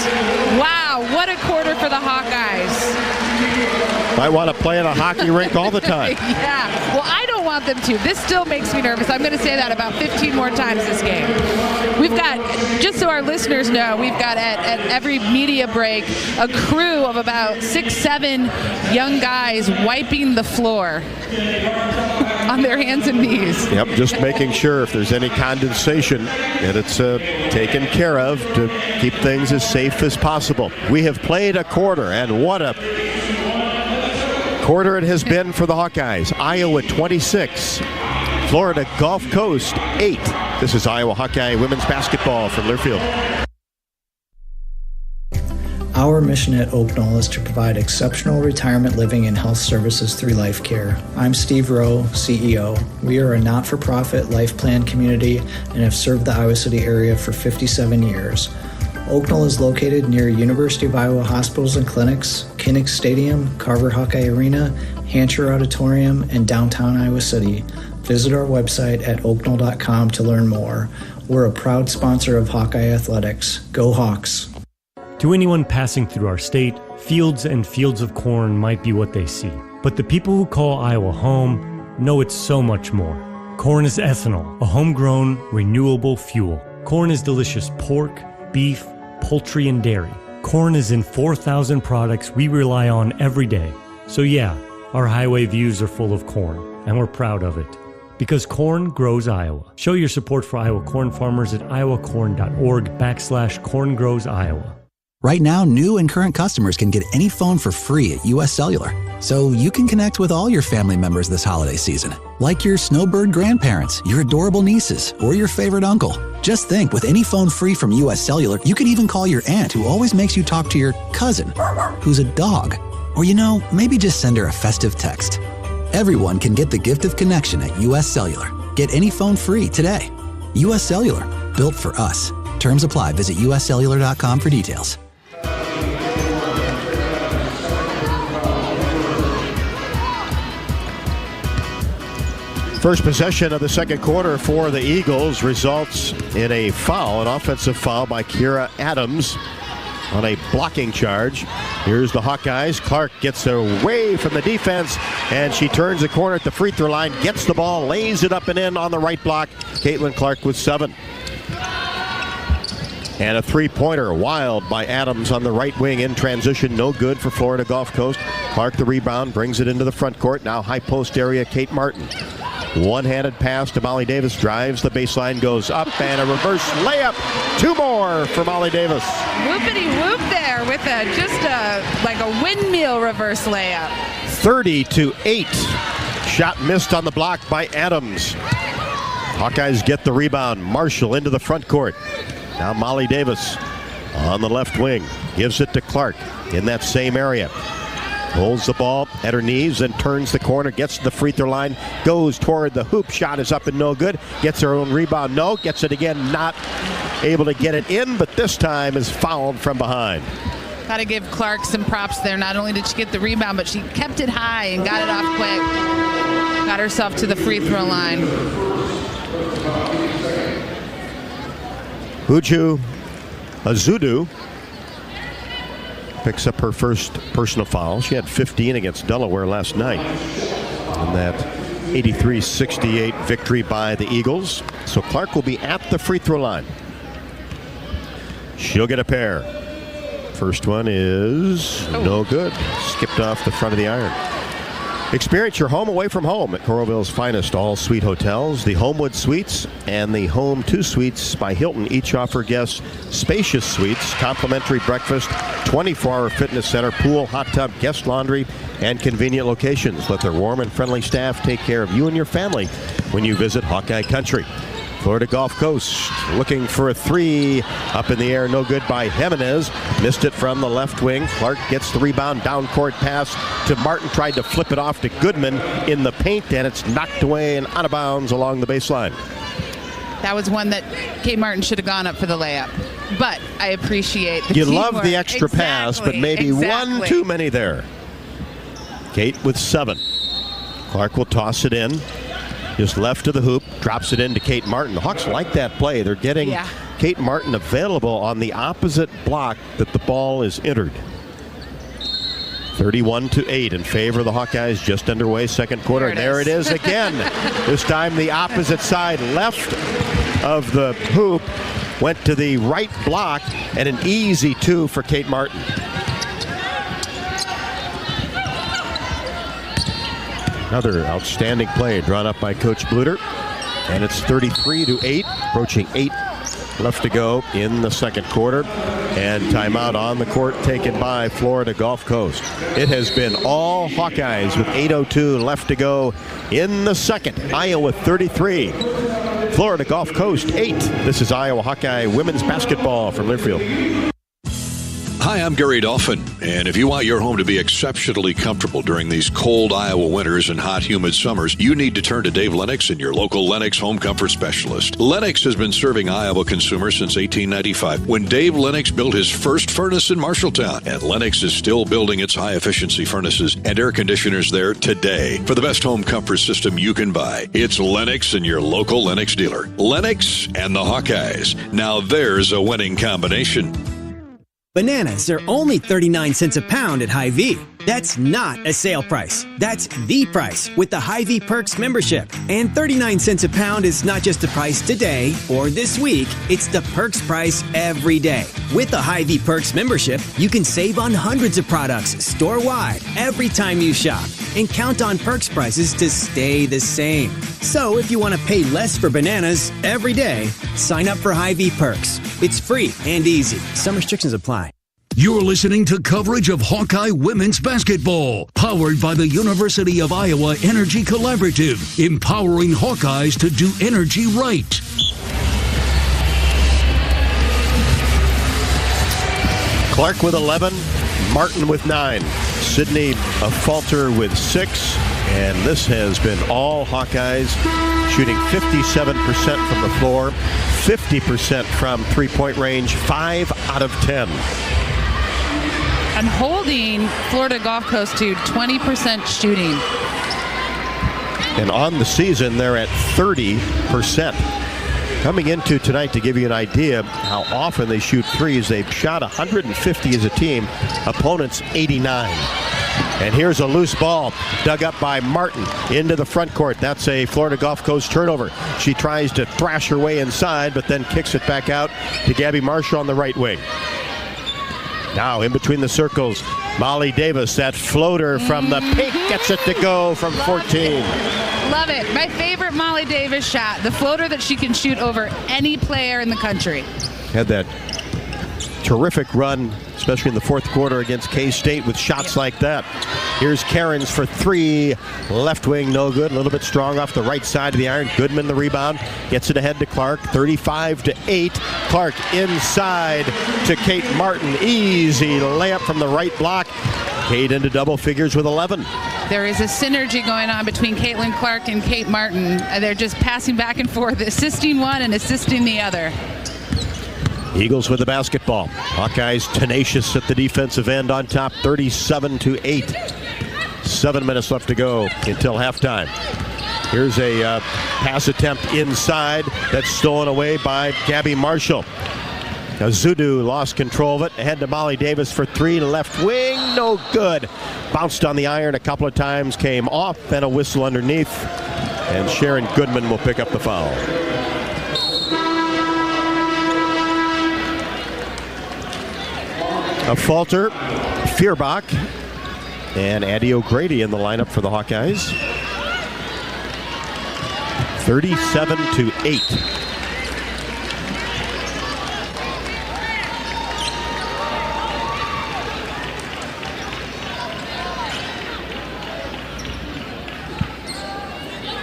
Wow, what a quarter for the Hawkeyes. I want to play in a hockey rink all the time. Yeah, well, I don't want want them to. This still makes me nervous. I'm going to say that about 15 more times this game. We've got, just so our listeners know, we've got at every media break a crew of about 6-7 young guys wiping the floor on their hands and knees. Yep, just making sure if there's any condensation that it's taken care of to keep things as safe as possible. We have played a quarter, and what a quarter it has been for the Hawkeyes. Iowa 26, Florida Gulf Coast 8. This is Iowa Hawkeye women's basketball from Learfield. Our mission at Oak Knoll is to provide exceptional retirement living and health services through life care. I'm Steve Rowe, CEO. We are a not-for-profit life plan community and have served the Iowa City area for 57 years. Oak Knoll is located near University of Iowa hospitals and clinics, Kinnick Stadium, Carver Hawkeye Arena, Hancher Auditorium, and downtown Iowa City. Visit our website at oakknoll.com to learn more. We're a proud sponsor of Hawkeye Athletics. Go Hawks! To anyone passing through our state, fields and fields of corn might be what they see. But the people who call Iowa home know it's so much more. Corn is ethanol, a homegrown, renewable fuel. Corn is delicious pork, beef, poultry, and dairy. Corn is in 4,000 products we rely on every day. So yeah, our highway views are full of corn, and we're proud of it. Because corn grows Iowa. Show your support for Iowa corn farmers at iowacorn.org/corngrowsiowa. Right now, new and current customers can get any phone for free at U.S. Cellular. So you can connect with all your family members this holiday season, like your snowbird grandparents, your adorable nieces, or your favorite uncle. Just think, with any phone free from U.S. Cellular, you can even call your aunt who always makes you talk to your cousin, who's a dog. Or maybe just send her a festive text. Everyone can get the gift of connection at U.S. Cellular. Get any phone free today. U.S. Cellular, built for us. Terms apply. Visit uscellular.com for details. First possession of the second quarter for the Eagles results in a foul, an offensive foul by Kira Adams on a blocking charge. Here's the Hawkeyes. Clark gets away from the defense, and she turns the corner at the free throw line, gets the ball, lays it up and in on the right block. Caitlin Clark with 7. And a three-pointer, wild by Adams on the right wing in transition. No good for Florida Gulf Coast. Clark the rebound, brings it into the front court. Now high post area, Kate Martin. One-handed pass to Molly Davis, drives the baseline, goes up, and a reverse layup. 2 more for Molly Davis. Whoopity-whoop there with like a windmill reverse layup. 30-8. Shot missed on the block by Adams. Hawkeyes get the rebound. Marshall into the front court. Now Molly Davis on the left wing. Gives it to Clark in that same area. Holds the ball at her knees and turns the corner, gets to the free throw line, goes toward the hoop, shot is up and no good, gets her own rebound, no, gets it again, not able to get it in, but this time is fouled from behind. Got to give Clark some props there. Not only did she get the rebound, but she kept it high and got it off quick. Got herself to the free throw line. Uju Azudu picks up her first personal foul. She had 15 against Delaware last night in that 83-68 victory by the Eagles. So Clark will be at the free throw line. She'll get a pair. First one is no good. Skipped off the front of the iron. Experience your home away from home at Coralville's finest all-suite hotels. The Homewood Suites and the Home 2 Suites by Hilton each offer guests spacious suites, complimentary breakfast, 24-hour fitness center, pool, hot tub, guest laundry, and convenient locations. Let their warm and friendly staff take care of you and your family when you visit Hawkeye Country. Florida Gulf Coast looking for a 3. Up in the air, no good by Jimenez. Missed it from the left wing. Clark gets the rebound, down court pass to Martin. Tried to flip it off to Goodman in the paint, and it's knocked away and out of bounds along the baseline. That was one that Kate Martin should have gone up for the layup. But I appreciate the You teamwork. love the extra pass, but maybe one too many there. Kate with 7. Clark will toss it in. Just left of the hoop, drops it into Kate Martin. The Hawks like that play. They're getting Kate Martin available on the opposite block that the ball is entered. 31-8 in favor of the Hawkeyes, just underway, second quarter. And there it is again. This time the opposite side, left of the hoop, went to the right block, and an easy 2 for Kate Martin. Another outstanding play drawn up by Coach Bluter. And it's 33-8, approaching 8 left to go in the second quarter. And timeout on the court taken by Florida Gulf Coast. It has been all Hawkeyes with 8:02 left to go in the second. Iowa 33, Florida Gulf Coast 8. This is Iowa Hawkeye women's basketball from Learfield. Hi, I'm Gary Dolphin, and if you want your home to be exceptionally comfortable during these cold Iowa winters and hot, humid summers, you need to turn to Dave Lennox and your local Lennox home comfort specialist. Lennox has been serving Iowa consumers since 1895, when Dave Lennox built his first furnace in Marshalltown, and Lennox is still building its high-efficiency furnaces and air conditioners there today. For the best home comfort system you can buy, it's Lennox and your local Lennox dealer. Lennox and the Hawkeyes. Now there's a winning combination. Bananas are only 39 cents a pound at Hy-Vee. That's not a sale price. That's the price with the Hy-Vee Perks membership. And 39 cents a pound is not just the price today or this week. It's the Perks price every day. With the Hy-Vee Perks membership, you can save on hundreds of products store-wide every time you shop. And count on Perks prices to stay the same. So if you want to pay less for bananas every day, sign up for Hy-Vee Perks. It's free and easy. Some restrictions apply. You're listening to coverage of Hawkeye women's basketball, powered by the University of Iowa Energy Collaborative, empowering Hawkeyes to do energy right. Clark with 11, Martin with 9, Sydney a falter with 6, and this has been all Hawkeyes, shooting 57% from the floor, 50% from three-point range, 5 out of 10. And holding Florida Gulf Coast to 20% shooting. And on the season, they're at 30%. Coming into tonight, to give you an idea how often they shoot threes, they've shot 150 as a team, opponents 89. And here's a loose ball dug up by Martin into the front court. That's a Florida Gulf Coast turnover. She tries to thrash her way inside, but then kicks it back out to Gabby Marshall on the right wing. Now in between the circles, Molly Davis, that floater from the paint, gets it to go from 14. Love it. My favorite Molly Davis shot, the floater that she can shoot over any player in the country. Had that terrific run, especially in the fourth quarter against K-State with shots like that. Here's Cairns for 3, left wing, no good, a little bit strong off the right side of the iron. Goodman the rebound, gets it ahead to Clark, 35-8. Clark inside to Kate Martin, easy layup from the right block. Kate into double figures with 11. There is a synergy going on between Caitlin Clark and Kate Martin. They're just passing back and forth, assisting one and assisting the other. Eagles with the basketball. Hawkeyes tenacious at the defensive end on top, 37-8. 7 minutes left to go until halftime. Here's a pass attempt inside that's stolen away by Gabby Marshall. Azudu lost control of it, ahead to Molly Davis for 3, left wing, no good. Bounced on the iron a couple of times, came off, and a whistle underneath. And Sharon Goodman will pick up the foul. A falter, Fierbach, and Addie O'Grady in the lineup for the Hawkeyes. 37-8.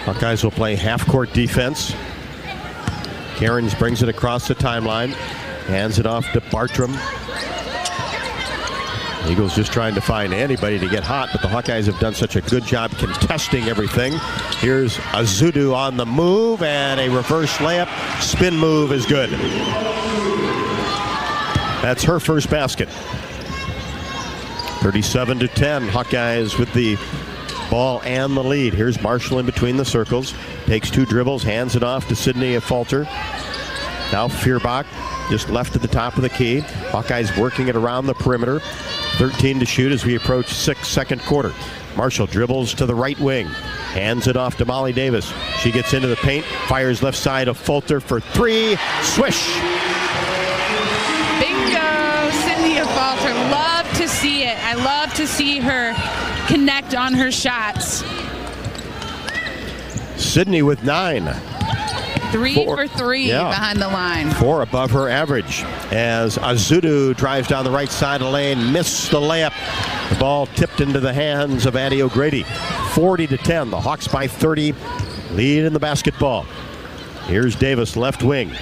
Hawkeyes will play half-court defense. Cairns brings it across the timeline, hands it off to Bartram. Eagles just trying to find anybody to get hot, but the Hawkeyes have done such a good job contesting everything. Here's Azudu on the move, and a reverse layup. Spin move is good. That's her first basket. 37-10, Hawkeyes with the ball and the lead. Here's Marshall in between the circles. Takes 2 dribbles, hands it off to Sydney Falter. Now Fierbach just left at the top of the key. Hawkeyes working it around the perimeter. 13 to shoot as we approach second quarter. Marshall dribbles to the right wing. Hands it off to Molly Davis. She gets into the paint. Fires left side of Fulter for three. Swish! Bingo! Cynthia Fulter. Love to see it. I love to see her connect on her shots. Sydney with 9. 3 for 3 behind the line. 4 above her average as Azudu drives down the right side of the lane, missed the layup. The ball tipped into the hands of Addie O'Grady. 40-10. The Hawks by 30 lead in the basketball. Here's Davis, left wing.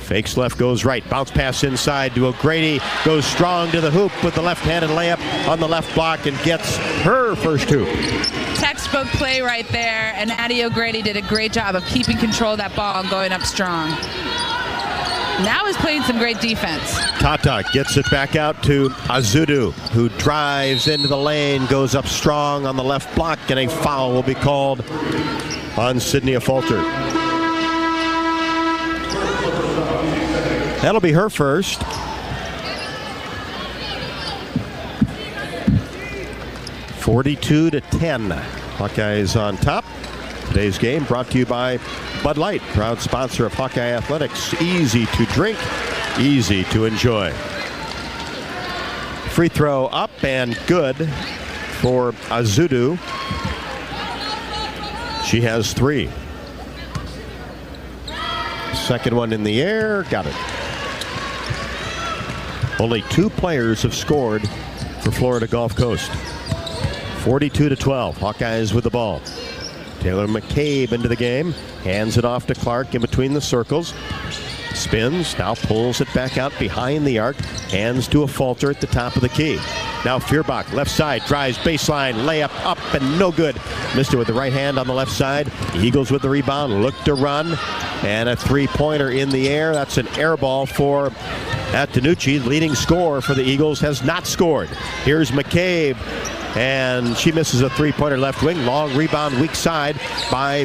Fakes left, goes right. Bounce pass inside to O'Grady. Goes strong to the hoop with the left-handed layup on the left block and gets her first hoop. Textbook play right there, and Addie O'Grady did a great job of keeping control of that ball and going up strong. Now is playing some great defense. Tata gets it back out to Azudu, who drives into the lane, goes up strong on the left block, and a foul will be called on Sydney Fulter. That'll be her first. (42-10). Hawkeyes on top. Today's game brought to you by Bud Light, proud sponsor of Hawkeye Athletics. Easy to drink, easy to enjoy. Free throw up and good for Azudu. She has 3. Second one in the air, got it. Only 2 players have scored for Florida Gulf Coast. 42-12. Hawkeyes with the ball. Taylor McCabe into the game. Hands it off to Clark in between the circles. Spins. Now pulls it back out behind the arc. Hands to a Fulter at the top of the key. Now Feuerbach, left side, drives baseline, layup up and no good. Missed it with the right hand on the left side. The Eagles with the rebound, look to run. And a three-pointer in the air. That's an air ball for Antonucci. Leading scorer for the Eagles has not scored. Here's McCabe. And she misses a three-pointer left wing. Long rebound, weak side by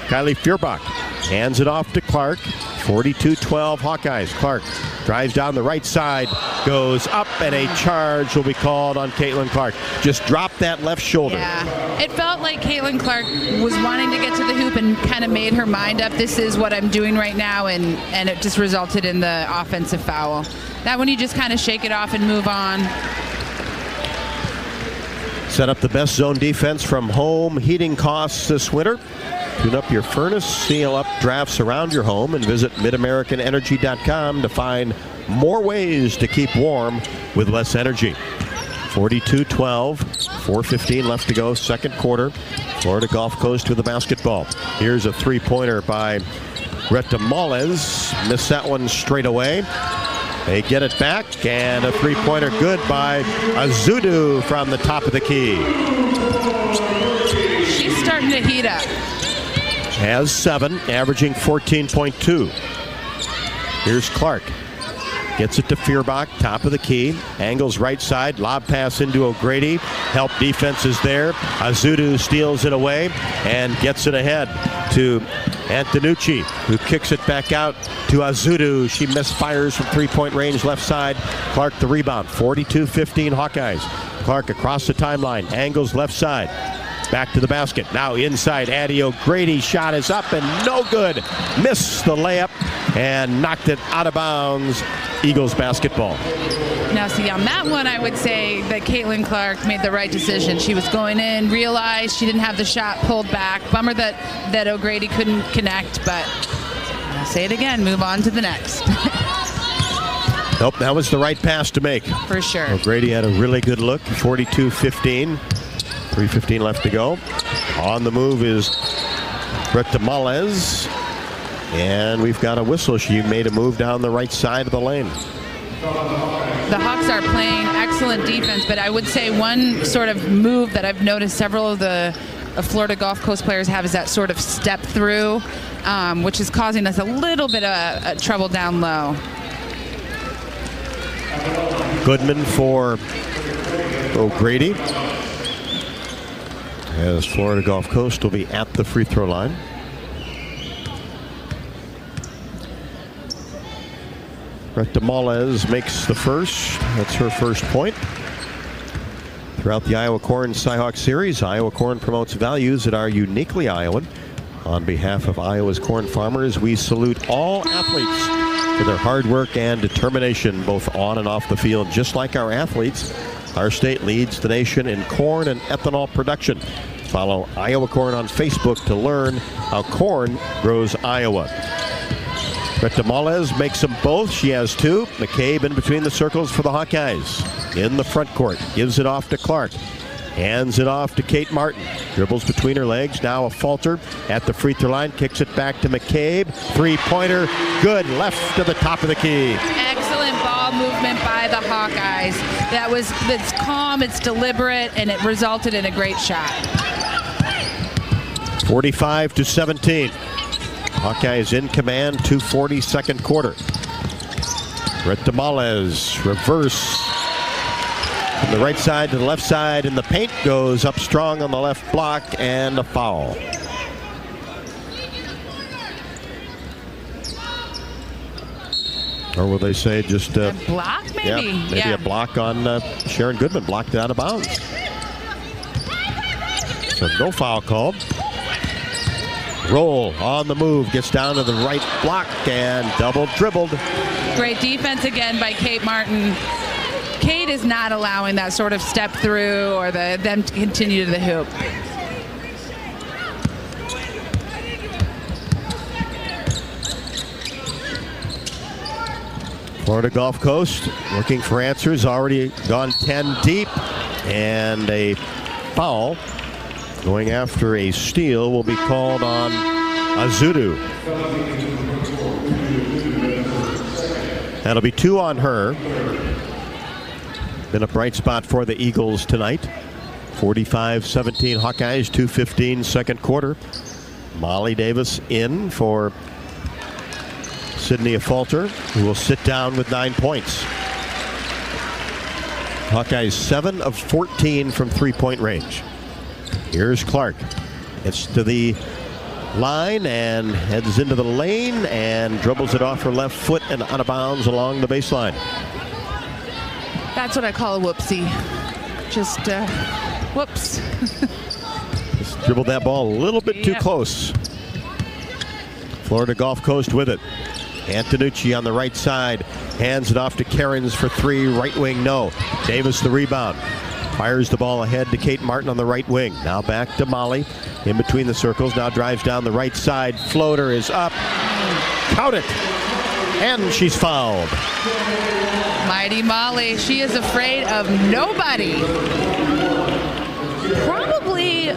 Kylie Feuerbach. Hands it off to Clark. 42-12 Hawkeyes. Clark drives down the right side, goes up, and a charge will be called on Caitlin Clark. Just dropped that left shoulder. Yeah, it felt like Caitlin Clark was wanting to get to the hoop and kind of made her mind up. This is what I'm doing right now, and it just resulted in the offensive foul. That one you just kind of shake it off and move on. Set up the best zone defense from home heating costs this winter. Tune up your furnace, seal up drafts around your home, and visit MidAmericanEnergy.com to find more ways to keep warm with less energy. 42-12, 4:15 left to go, second quarter. Florida Gulf Coast with the basketball. Here's a three-pointer by Greta Moles. Missed that one straight away. They get it back, and a three-pointer good by Azudu from the top of the key. She's starting to heat up. Has 7, averaging 14.2. Here's Clark. Gets it to Feuerbach, top of the key. Angles right side, lob pass into O'Grady. Help defense is there. Azudu steals it away and gets it ahead to Antonucci, who kicks it back out to Azudu. She misfires from three-point range left side. Clark the rebound. 42-15 Hawkeyes. Clark across the timeline, angles left side. Back to the basket. Now inside, Addie O'Grady. Shot is up and no good. Missed the layup and knocked it out of bounds. Eagles basketball. Now, see, on that one, I would say that Caitlin Clark made the right decision. She was going in, realized she didn't have the shot, pulled back. Bummer that O'Grady couldn't connect, but I'll say it again, move on to the next. Nope, that was the right pass to make. For sure. O'Grady had a really good look. 42-15. 3:15 left to go. On the move is Greta Moles. And we've got a whistle. She made a move down the right side of the lane. The Hawks are playing excellent defense, but I would say one sort of move that I've noticed several of the Florida Gulf Coast players have is that sort of step through, which is causing us a little bit of trouble down low. Goodman for O'Grady. As Florida Gulf Coast will be at the free throw line. Retta Males makes the first. That's her first point. Throughout the Iowa Corn Cyhawk Series, Iowa Corn promotes values that are uniquely Iowan. On behalf of Iowa's corn farmers, we salute all athletes for their hard work and determination, both on and off the field. Just like our athletes, our state leads the nation in corn and ethanol production. Follow Iowa Corn on Facebook to learn how corn grows Iowa. Retta Males makes them both. She has two. McCabe in between the circles for the Hawkeyes. In the front court. Gives it off to Clark. Hands it off to Kate Martin. Dribbles between her legs. Now a falter at the free throw line. Kicks it back to McCabe. Three-pointer. Good. Left to the top of the key. Excellent ball movement by the Hawkeyes. It's calm, it's deliberate, and it resulted in a great shot. 45-17. Hawkeyes in command, 2:40 second quarter. Retta Males, reverse. From the right side to the left side, and the paint goes up strong on the left block, and a foul. Or will they say just a block, maybe? Yeah, maybe a block on Sharon Goodman, blocked out of bounds. So no foul called. Roll on the move, gets down to the right block and double dribbled. Great defense again by Kate Martin. Kate is not allowing that sort of step through or them to continue to the hoop. Florida Gulf Coast looking for answers, already gone 10 deep, and a foul going after a steal will be called on Azudu. That'll be 2 on her. Been a bright spot for the Eagles tonight. 45-17 Hawkeyes, 2:15 second quarter. Molly Davis in for Sydney Falter, who will sit down with 9 points. Hawkeyes 7 of 14 from three-point range. Here's Clark. It's to the line and heads into the lane and dribbles it off her left foot and out of bounds along the baseline. That's what I call a whoopsie. Just whoops. Just dribbled that ball a little bit too close. Florida Gulf Coast with it. Antonucci on the right side. Hands it off to Cairns for 3. Right wing, no. Davis the rebound. Fires the ball ahead to Kate Martin on the right wing. Now back to Molly in between the circles. Now drives down the right side. Floater is up. Count it. And she's fouled. Mighty Molly. She is afraid of nobody. Probably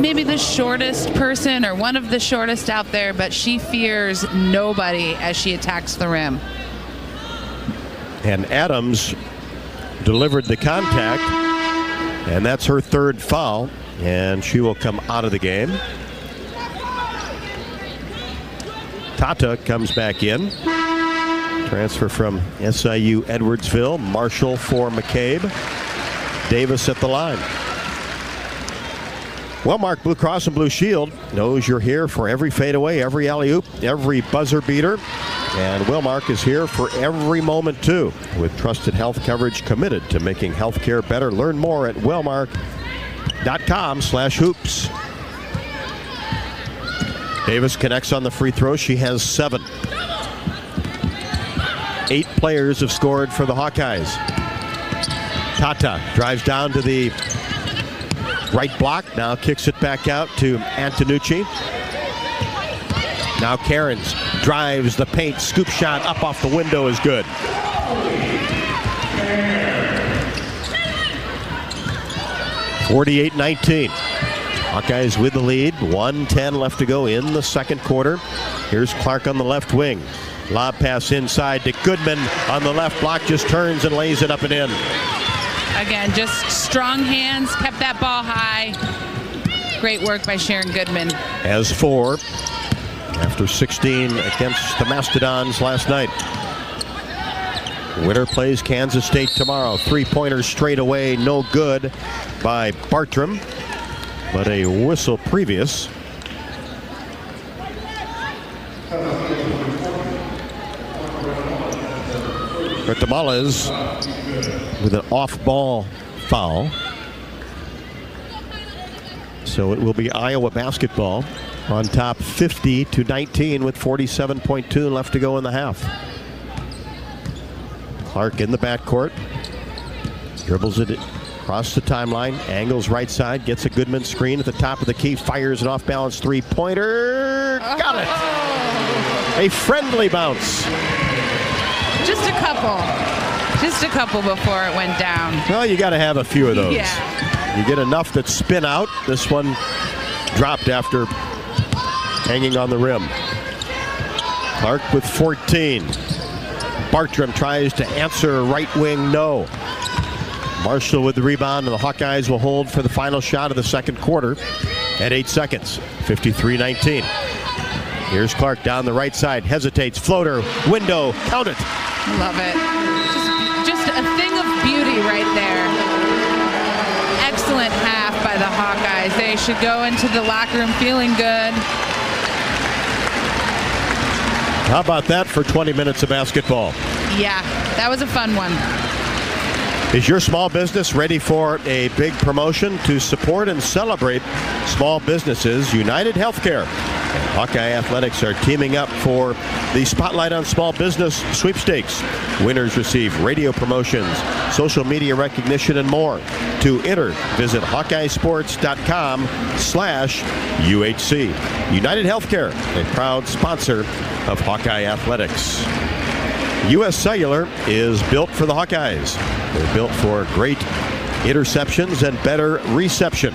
maybe the shortest person or one of the shortest out there, but she fears nobody as she attacks the rim. And Adams delivered the contact, and that's her third foul, and she will come out of the game. Tata comes back in. Transfer from SIU Edwardsville. Marshall for McCabe. Davis at the line. Wellmark Blue Cross and Blue Shield knows you're here for every fadeaway, every alley-oop, every buzzer beater. And Wellmark is here for every moment, too, with trusted health coverage committed to making healthcare better. Learn more at wellmark.com/hoops. Davis connects on the free throw. She has 7. 8 players have scored for the Hawkeyes. Tata drives down to the right block. Now kicks it back out to Antonucci. Now Cairns drives the paint. Scoop shot up off the window is good. (48-19). Hawkeyes with the lead. 1:10 left to go in the second quarter. Here's Clark on the left wing. Lob pass inside to Goodman on the left block. Just turns and lays it up and in. Again, just strong hands. Kept that ball high. Great work by Sharon Goodman. Has 4 after 16 against the Mastodons last night. Winner plays Kansas State tomorrow. 3-pointers straight away, no good by Bartram, but a whistle previous. Guatemala's with an off-ball foul. So it will be Iowa basketball on top 50-19 with 47.2 left to go in the half. Clark in the backcourt. Dribbles it across the timeline. Angles right side. Gets a Goodman screen at the top of the key. Fires an off-balance three-pointer. Got it. A friendly bounce. Just a couple. Just a couple before it went down. Well, you got to have a few of those. Yeah. You get enough that spin out. This one dropped after hanging on the rim. Clark with 14. Bartram tries to answer right wing, no. Marshall with the rebound, and the Hawkeyes will hold for the final shot of the second quarter at 8 seconds. 53-19. Here's Clark down the right side, hesitates, floater, window, count it. Love it. Just a thing of beauty right there. Excellent half by the Hawkeyes. They should go into the locker room feeling good. How about that for 20 minutes of basketball? Yeah, that was a fun one. Is your small business ready for a big promotion? To support and celebrate small businesses, United Healthcare and Hawkeye Athletics are teaming up for the Spotlight on Small Business Sweepstakes. Winners receive radio promotions, social media recognition, and more. To enter, visit HawkeyeSports.com/UHC. United Healthcare, a proud sponsor of Hawkeye Athletics. U.S. Cellular is built for the Hawkeyes. They're built for great interceptions and better reception.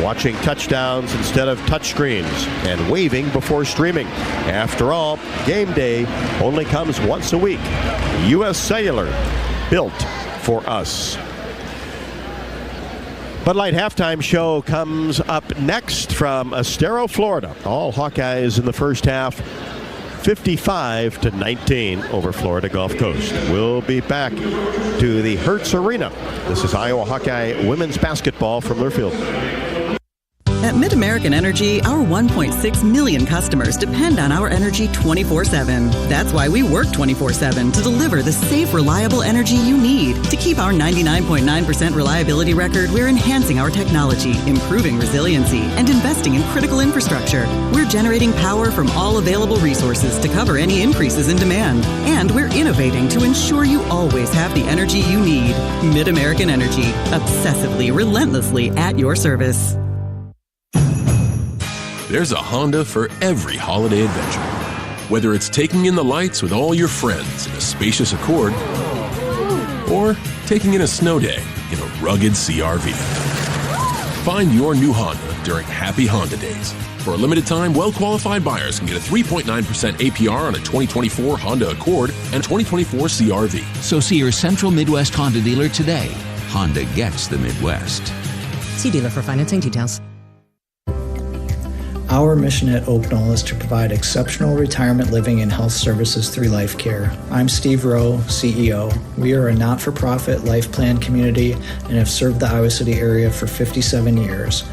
Watching touchdowns instead of touchscreens and waving before streaming. After all, game day only comes once a week. U.S. Cellular, built for us. Bud Light halftime show comes up next from Estero, Florida. All Hawkeyes in the first half. 55-19 over Florida Gulf Coast. We'll be back to the Hertz Arena. This is Iowa Hawkeye women's basketball from Learfield. At Mid-American Energy, our 1.6 million customers depend on our energy 24/7. That's why we work 24/7 to deliver the safe, reliable energy you need. To keep our 99.9% reliability record, we're enhancing our technology, improving resiliency, and investing in critical infrastructure. We're generating power from all available resources to cover any increases in demand. And we're innovating to ensure you always have the energy you need. Mid-American Energy, obsessively, relentlessly at your service. There's a Honda for every holiday adventure. Whether it's taking in the lights with all your friends in a spacious Accord, or taking in a snow day in a rugged CR-V. Find your new Honda during Happy Honda Days. For a limited time, well-qualified buyers can get a 3.9% APR on a 2024 Honda Accord and 2024 CR-V. So see your Central Midwest Honda dealer today. Honda gets the Midwest. See dealer for financing details. Our mission at Oak Knoll is to provide exceptional retirement living and health services through life care. I'm Steve Rowe, CEO. We are a not-for-profit life plan community and have served the Iowa City area for 57 years.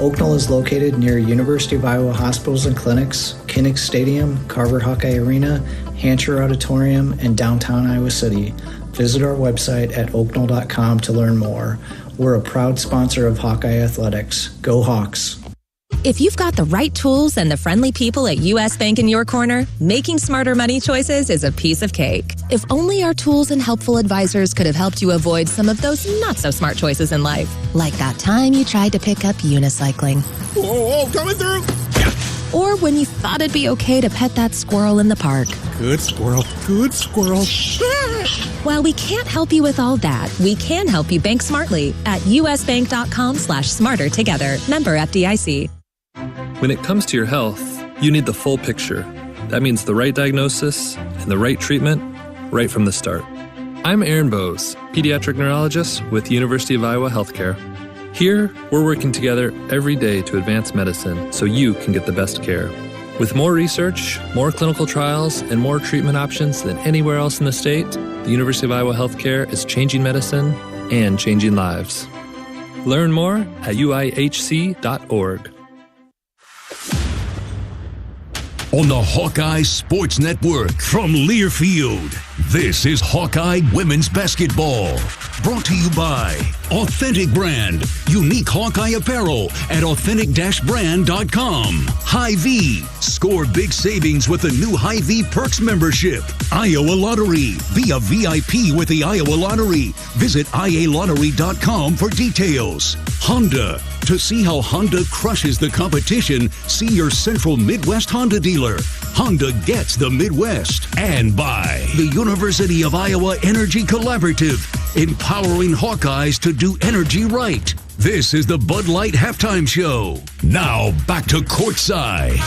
Oak Knoll is located near University of Iowa hospitals and clinics, Kinnick Stadium, Carver Hawkeye Arena, Hancher Auditorium, and downtown Iowa City. Visit our website at oakknoll.com to learn more. We're a proud sponsor of Hawkeye Athletics. Go Hawks! If you've got the right tools and the friendly people at U.S. Bank in your corner, making smarter money choices is a piece of cake. If only our tools and helpful advisors could have helped you avoid some of those not-so-smart choices in life. Like that time you tried to pick up unicycling. Whoa, coming through! Or when you thought it'd be okay to pet that squirrel in the park. Good squirrel, good squirrel. While we can't help you with all that, we can help you bank smartly at usbank.com/smarter together. Member FDIC. When it comes to your health, you need the full picture. That means the right diagnosis and the right treatment right from the start. I'm Aaron Bowes, pediatric neurologist with University of Iowa Healthcare. Here, we're working together every day to advance medicine so you can get the best care. With more research, more clinical trials, and more treatment options than anywhere else in the state, the University of Iowa Healthcare is changing medicine and changing lives. Learn more at uihc.org. on the Hawkeye Sports Network from Learfield. This is Hawkeye Women's Basketball. Brought to you by Authentic Brand. Unique Hawkeye apparel at authentic-brand.com. Hy-Vee. Score big savings with the new Hy-Vee Perks membership. Iowa Lottery. Be a VIP with the Iowa Lottery. Visit ialottery.com for details. Honda. To see how Honda crushes the competition, see your Central Midwest Honda dealer. Honda gets the Midwest. And by the University of Iowa Energy Collaborative, empowering Hawkeyes to do energy right. This is the Bud Light Halftime Show. Now back to courtside.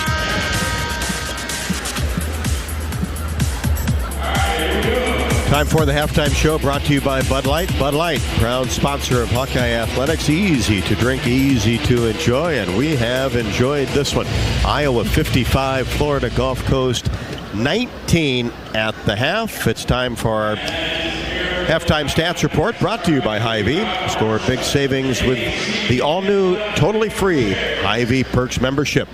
Time for the halftime show, brought to you by Bud Light. Bud Light, proud sponsor of Hawkeye Athletics. Easy to drink, easy to enjoy, and we have enjoyed this one. Iowa 55, Florida Gulf Coast 19 at the half. It's time for our halftime stats report, brought to you by Hy-Vee. Score big savings with the all-new, totally free Hy-Vee Perks membership.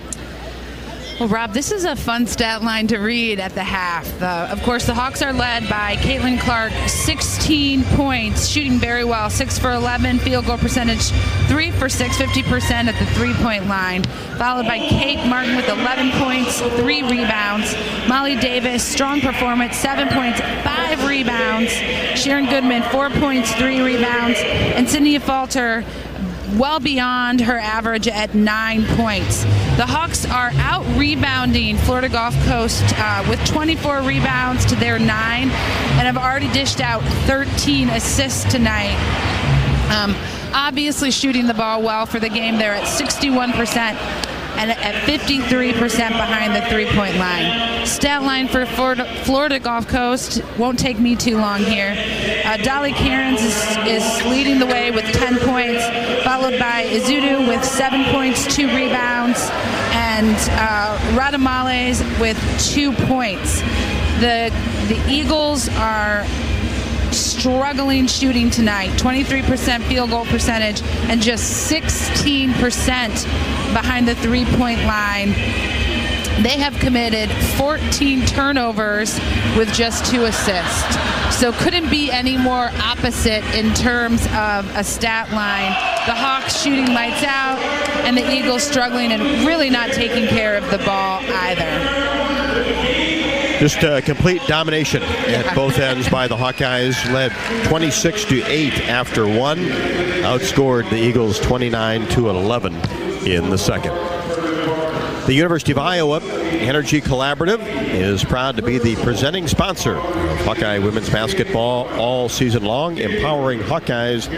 Well, Rob, this is a fun stat line to read at the half. Of course, the Hawks are led by Caitlin Clark, 16 points, shooting very well, 6 for 11, field goal percentage, 3 for 6, 50% at the three-point line. Followed by Kate Martin with 11 points, 3 rebounds. Molly Davis, strong performance, 7 points, 5 rebounds. Sharon Goodman, 4 points, 3 rebounds. And Sydney Falter, well beyond her average at 9 points. The Hawks are out-rebounding Florida Gulf Coast with 24 rebounds to their 9 and have already dished out 13 assists tonight. Obviously shooting the ball well for the game. They're at 61% and at 53% behind the three-point line. Stat line for Florida Gulf Coast won't take me too long here. Dolly Cairns is leading the way with 10 points, followed by Izudu with 7 points, 2 rebounds, and Radamales with 2 points. The Eagles are struggling shooting tonight, 23% field goal percentage and just 16% behind the three-point line. They have committed 14 turnovers with just 2 assists. So couldn't be any more opposite in terms of a stat line. The Hawks shooting lights out and the Eagles struggling and really not taking care of the ball either. Just complete domination at both ends by the Hawkeyes, led 26-8 after 1, outscored the Eagles 29-11 in the second. The University of Iowa Energy Collaborative is proud to be the presenting sponsor of Hawkeye women's basketball all season long, empowering Hawkeyes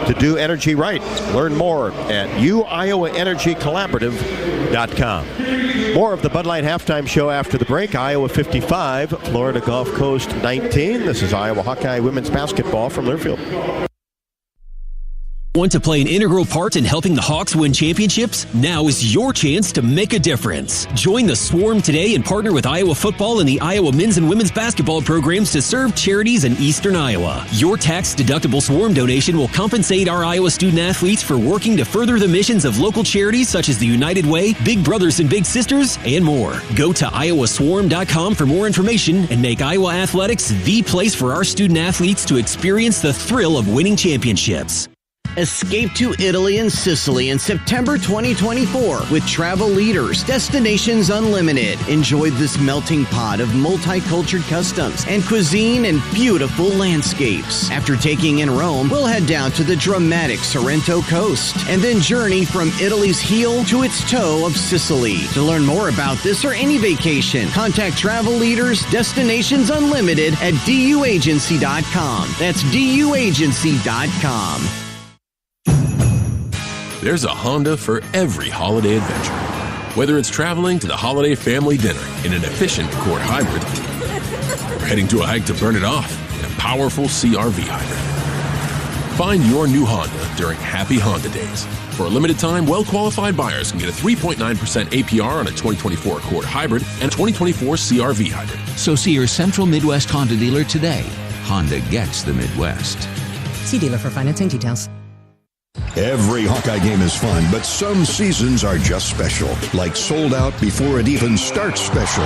to do energy right. Learn more at uiowaenergycollaborative.com. More of the Bud Light Halftime Show after the break. Iowa 55, Florida Gulf Coast 19. This is Iowa Hawkeye women's basketball from Learfield. Want to play an integral part in helping the Hawks win championships? Now is your chance to make a difference. Join the Swarm today and partner with Iowa football and the Iowa men's and women's basketball programs to serve charities in eastern Iowa. Your tax-deductible Swarm donation will compensate our Iowa student athletes for working to further the missions of local charities such as the United Way, Big Brothers and Big Sisters, and more. Go to iowaswarm.com for more information and make Iowa athletics the place for our student athletes to experience the thrill of winning championships. Escape to Italy and Sicily in September 2024 with Travel Leaders, Destinations Unlimited. Enjoy this melting pot of multicultural customs and cuisine and beautiful landscapes. After taking in Rome, we'll head down to the dramatic Sorrento coast and then journey from Italy's heel to its toe of Sicily. To learn more about this or any vacation, contact Travel Leaders, Destinations Unlimited at duagency.com. That's duagency.com. There's a Honda for every holiday adventure. Whether it's traveling to the holiday family dinner in an efficient Accord hybrid, or heading to a hike to burn it off in a powerful CR-V hybrid. Find your new Honda during Happy Honda Days. For a limited time, well-qualified buyers can get a 3.9% APR on a 2024 Accord hybrid and a 2024 CR-V hybrid. So see your Central Midwest Honda dealer today. Honda gets the Midwest. See dealer for financing details. Every Hawkeye game is fun, but some seasons are just special, like sold out before it even starts special.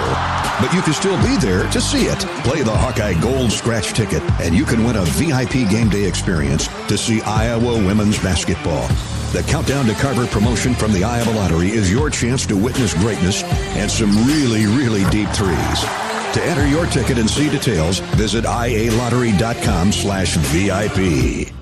But you can still be there to see it. Play the Hawkeye Gold Scratch ticket, and you can win a VIP game day experience to see Iowa women's basketball. The Countdown to Carver promotion from the Iowa Lottery is your chance to witness greatness and some really, really deep threes. To enter your ticket and see details, visit ialottery.com/VIP.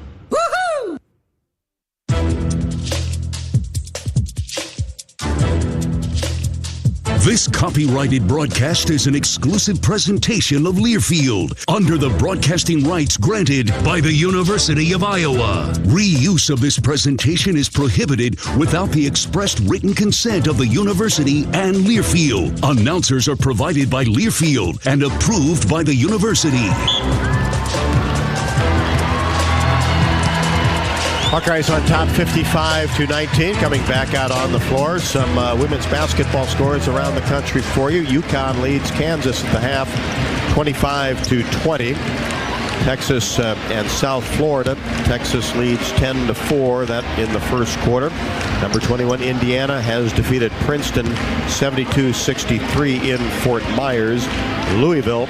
This copyrighted broadcast is an exclusive presentation of Learfield under the broadcasting rights granted by the University of Iowa. Reuse of this presentation is prohibited without the expressed written consent of the university and Learfield. Announcers are provided by Learfield and approved by the university. Hawkeyes on top 55-19, coming back out on the floor. Some women's basketball scores around the country for you. UConn leads Kansas at the half 25-20. Texas and South Florida. Texas leads 10-4, that in the first quarter. Number 21 Indiana has defeated Princeton 72-63 in Fort Myers. Louisville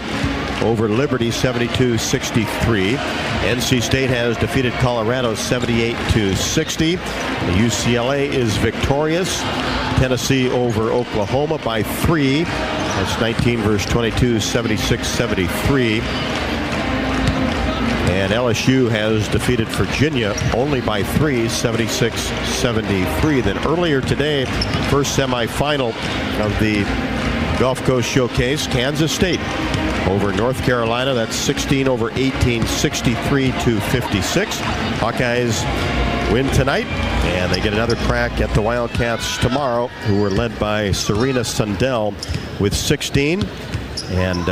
over Liberty 72-63. NC State has defeated Colorado 78-60. UCLA is victorious. Tennessee over Oklahoma by 3. That's 19-22, 76-73. And LSU has defeated Virginia only by 3, 76-73. Then earlier today, first semifinal of the Gulf Coast Showcase, Kansas State over North Carolina. That's 16-18, 63-56. Hawkeyes win tonight, and they get another crack at the Wildcats tomorrow, who were led by Serena Sundell with 16. And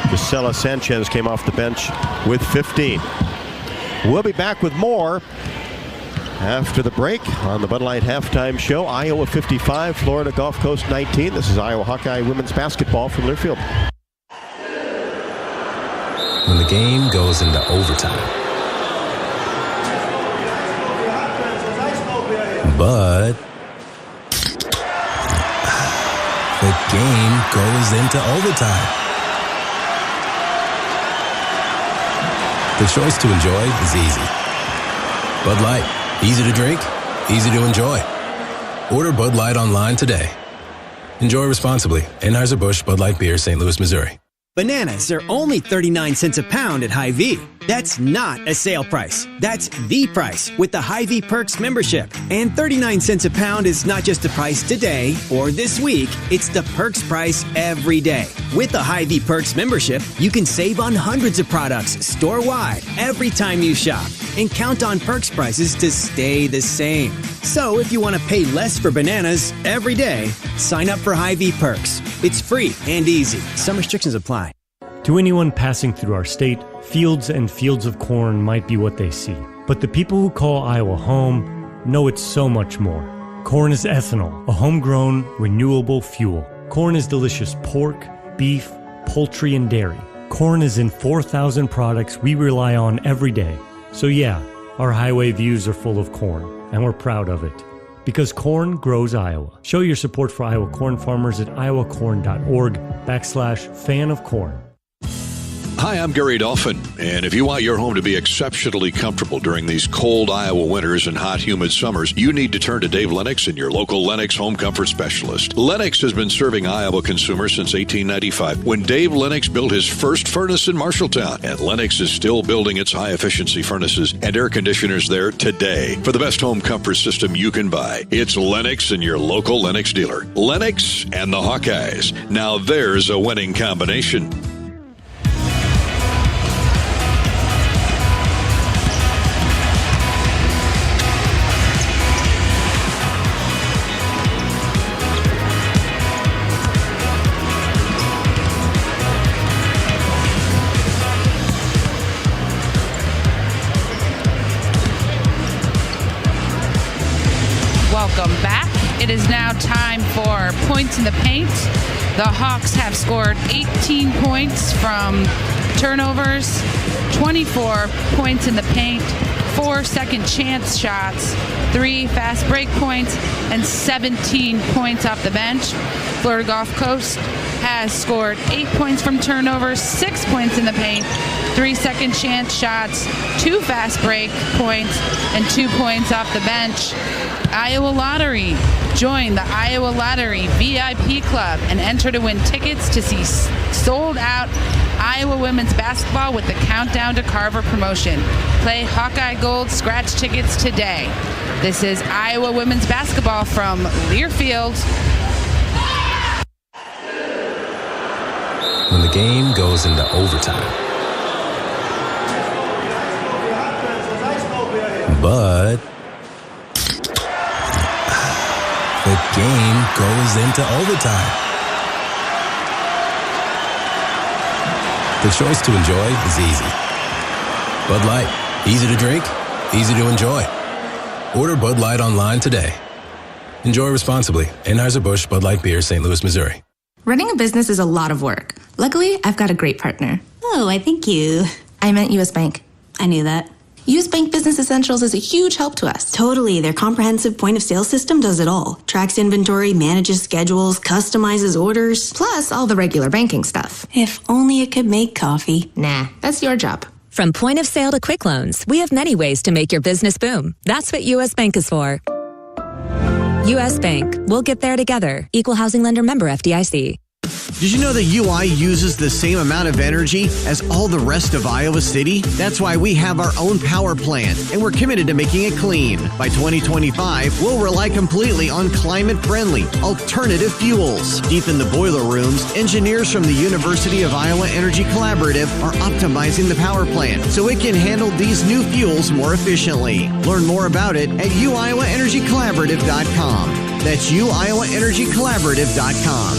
Gisela Sanchez came off the bench with 15. We'll be back with more after the break on the Bud Light Halftime Show. Iowa 55, Florida Gulf Coast 19. This is Iowa Hawkeye women's basketball from Learfield. When the game goes into overtime. But the game goes into overtime. The choice to enjoy is easy. Bud Light. Easy to drink, easy to enjoy. Order Bud Light online today. Enjoy responsibly. Anheuser-Busch Bud Light Beer, St. Louis, Missouri. Bananas are only 39 cents a pound at Hy-Vee. That's not a sale price. That's the price with the Hy-Vee Perks membership. And 39 cents a pound is not just the price today or this week. It's the Perks price every day. With the Hy-Vee Perks membership, you can save on hundreds of products store-wide every time you shop. And count on Perks prices to stay the same. So if you want to pay less for bananas every day, sign up for Hy-Vee Perks. It's free and easy. Some restrictions apply. To anyone passing through our state, fields and fields of corn might be what they see. But the people who call Iowa home know it's so much more. Corn is ethanol, a homegrown, renewable fuel. Corn is delicious pork, beef, poultry, and dairy. Corn is in 4,000 products we rely on every day. So yeah, our highway views are full of corn, and we're proud of it. Because corn grows Iowa. Show your support for Iowa corn farmers at iowacorn.org/fan of corn. Hi, I'm Gary Dolphin, and if you want your home to be exceptionally comfortable during these cold Iowa winters and hot, humid summers, you need to turn to Dave Lennox and your local Lennox home comfort specialist. Lennox has been serving Iowa consumers since 1895, when Dave Lennox built his first furnace in Marshalltown, and Lennox is still building its high-efficiency furnaces and air conditioners there today. For the best home comfort system you can buy, it's Lennox and your local Lennox dealer. Lennox and the Hawkeyes. Now there's a winning combination. Welcome back. It is now time for points in the paint. The Hawks have scored 18 points from turnovers, 24 points in the paint, 4 second chance shots, 3 fast break points, and 17 points off the bench. Florida Gulf Coast has scored 8 points from turnovers, 6 points in the paint, 3 second chance shots, 2 fast break points, and 2 points off the bench. Iowa Lottery. Join the Iowa Lottery VIP Club and enter to win tickets to see sold-out Iowa women's basketball with the Countdown to Carver promotion. Play Hawkeye Gold scratch tickets today. This is Iowa women's basketball from Learfield. When the game goes into overtime. But the game goes into overtime. The choice to enjoy is easy. Bud Light. Easy to drink, easy to enjoy. Order Bud Light online today. Enjoy responsibly. Anheuser-Busch Bud Light Beer, St. Louis, Missouri. Running a business is a lot of work. Luckily, I've got a great partner. Oh, I thank you. I meant U.S. Bank. I knew that. U.S. Bank Business Essentials is a huge help to us. Totally. Their comprehensive point-of-sale system does it all. Tracks inventory, manages schedules, customizes orders. Plus, all the regular banking stuff. If only it could make coffee. Nah, that's your job. From point of sale to quick loans, we have many ways to make your business boom. That's what U.S. Bank is for. U.S. Bank. We'll get there together. Equal housing lender, member FDIC. Did you know that UI uses the same amount of energy as all the rest of Iowa City? That's why we have our own power plant, and we're committed to making it clean. By 2025, we'll rely completely on climate-friendly, alternative fuels. Deep in the boiler rooms, engineers from the University of Iowa Energy Collaborative are optimizing the power plant so it can handle these new fuels more efficiently. Learn more about it at uiowaenergycollaborative.com. That's uiowaenergycollaborative.com.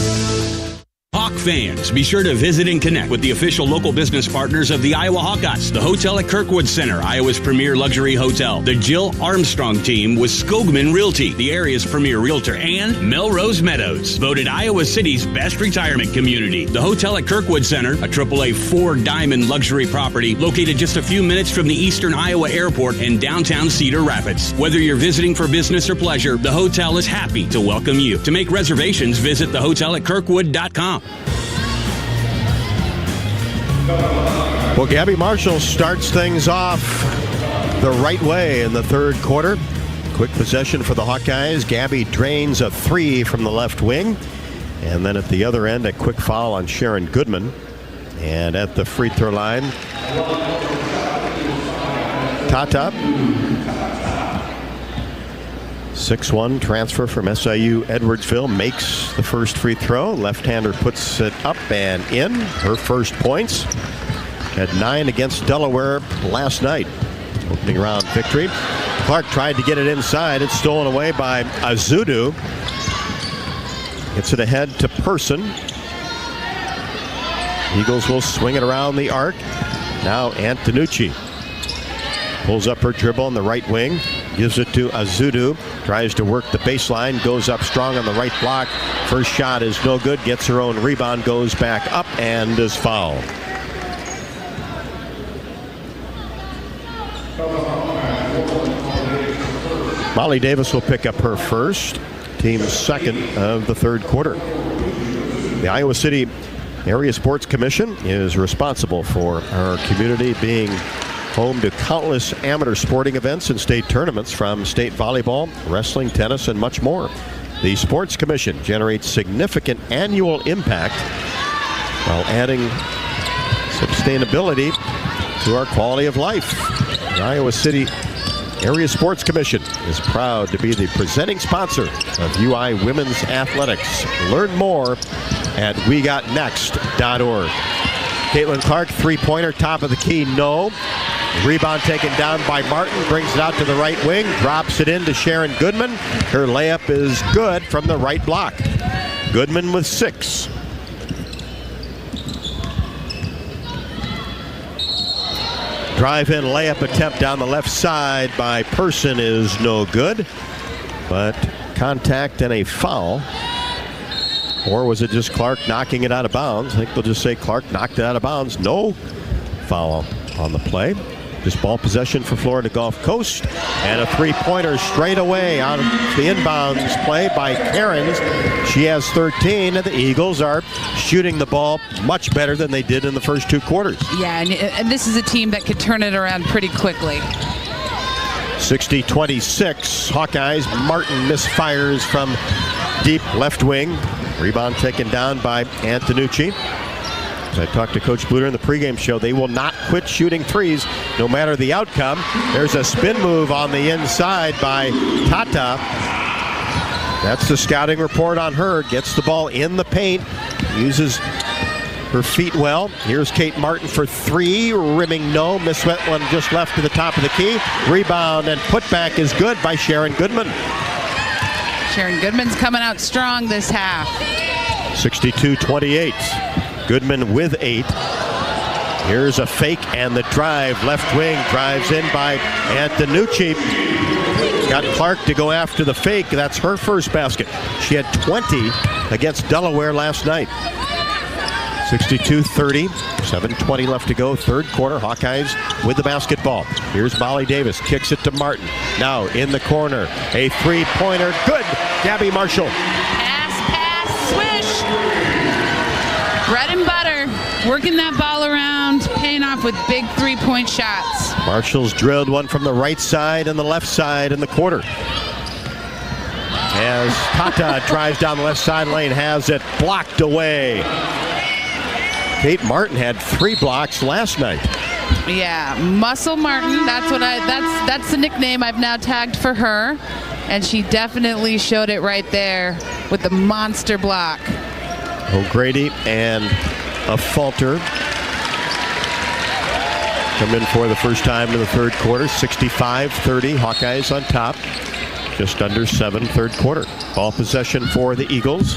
Hawk fans, be sure to visit and connect with the official local business partners of the Iowa Hawkeyes. The hotel at Kirkwood Center, Iowa's premier luxury hotel. The Jill Armstrong team with Skogman Realty, the area's premier realtor. And Melrose Meadows, voted Iowa City's best retirement community. The hotel at Kirkwood Center, a AAA 4-diamond luxury property located just a few minutes from the Eastern Iowa Airport in downtown Cedar Rapids. Whether you're visiting for business or pleasure, the hotel is happy to welcome you. To make reservations, visit thehotelatKirkwood.com. Well, Gabby Marshall starts things off the right way in the third quarter. Quick possession for the Hawkeyes. Gabby drains a 3 from the left wing. And then at the other end, a quick foul on Sharon Goodman. And at the free throw line, Tata. 6'1" transfer from SIU Edwardsville makes the first free throw. Left-hander puts it up and in. Her first points. Had 9 against Delaware last night. Opening round victory. Clark tried to get it inside. It's stolen away by Azudu. Gets it ahead to Person. Eagles will swing it around the arc. Now Antonucci pulls up her dribble on the right wing. Gives it to Azudu. Tries to work the baseline. Goes up strong on the right block. First shot is no good. Gets her own rebound. Goes back up and is fouled. Molly Davis will pick up her first. Team's second of the third quarter. The Iowa City Area Sports Commission is responsible for our community being home to countless amateur sporting events and state tournaments, from state volleyball, wrestling, tennis, and much more. The Sports Commission generates significant annual impact while adding sustainability to our quality of life. The Iowa City Area Sports Commission is proud to be the presenting sponsor of UI Women's Athletics. Learn more at wegotnext.org. Caitlin Clark, three-pointer, top of the key, no. Rebound taken down by Martin, brings it out to the right wing, drops it in to Sharon Goodman. Her layup is good from the right block. Goodman with 6. Drive-in layup attempt down the left side by Person is no good, but contact and a foul. Or was it just Clark knocking it out of bounds? I think they'll just say Clark knocked it out of bounds. No foul on the play. Just ball possession for Florida Gulf Coast. And a three-pointer straight away out of the inbounds play by Cairns. She has 13, and the Eagles are shooting the ball much better than they did in the first 2 quarters. Yeah, and this is a team that could turn it around pretty quickly. 60-26, Hawkeyes. Martin misfires from deep left wing. Rebound taken down by Antonucci. As I talked to Coach Bluter in the pregame show, they will not quit shooting threes no matter the outcome. There's a spin move on the inside by Tata. That's the scouting report on her. Gets the ball in the paint, uses her feet well. Here's Kate Martin for 3, rimming no. Miswet one just left to the top of the key. Rebound and putback is good by Sharon Goodman. Sharon Goodman's coming out strong this half. 62-28. Goodman with 8. Here's a fake and the drive. Left wing drives in by Antonucci. Got Clark to go after the fake. That's her first basket. She had 20 against Delaware last night. 62-30. 7:20 left to go. Third quarter. Hawkeyes with the basketball. Here's Molly Davis. Kicks it to Martin. Now in the corner. A three-pointer. Good. Gabby Marshall. Pass, swish. Bread and butter. Working that ball around. Paying off with big three-point shots. Marshall's drilled one from the right side and the left side in the quarter. As Tata drives down the left side lane, has it blocked away. Kate Martin had 3 blocks last night. Yeah, Muscle Martin. That's the nickname I've now tagged for her, and she definitely showed it right there with the monster block. O'Grady and a falter come in for the first time in the third quarter. 65-30. Hawkeyes on top. Just under 7 third quarter. Ball possession for the Eagles.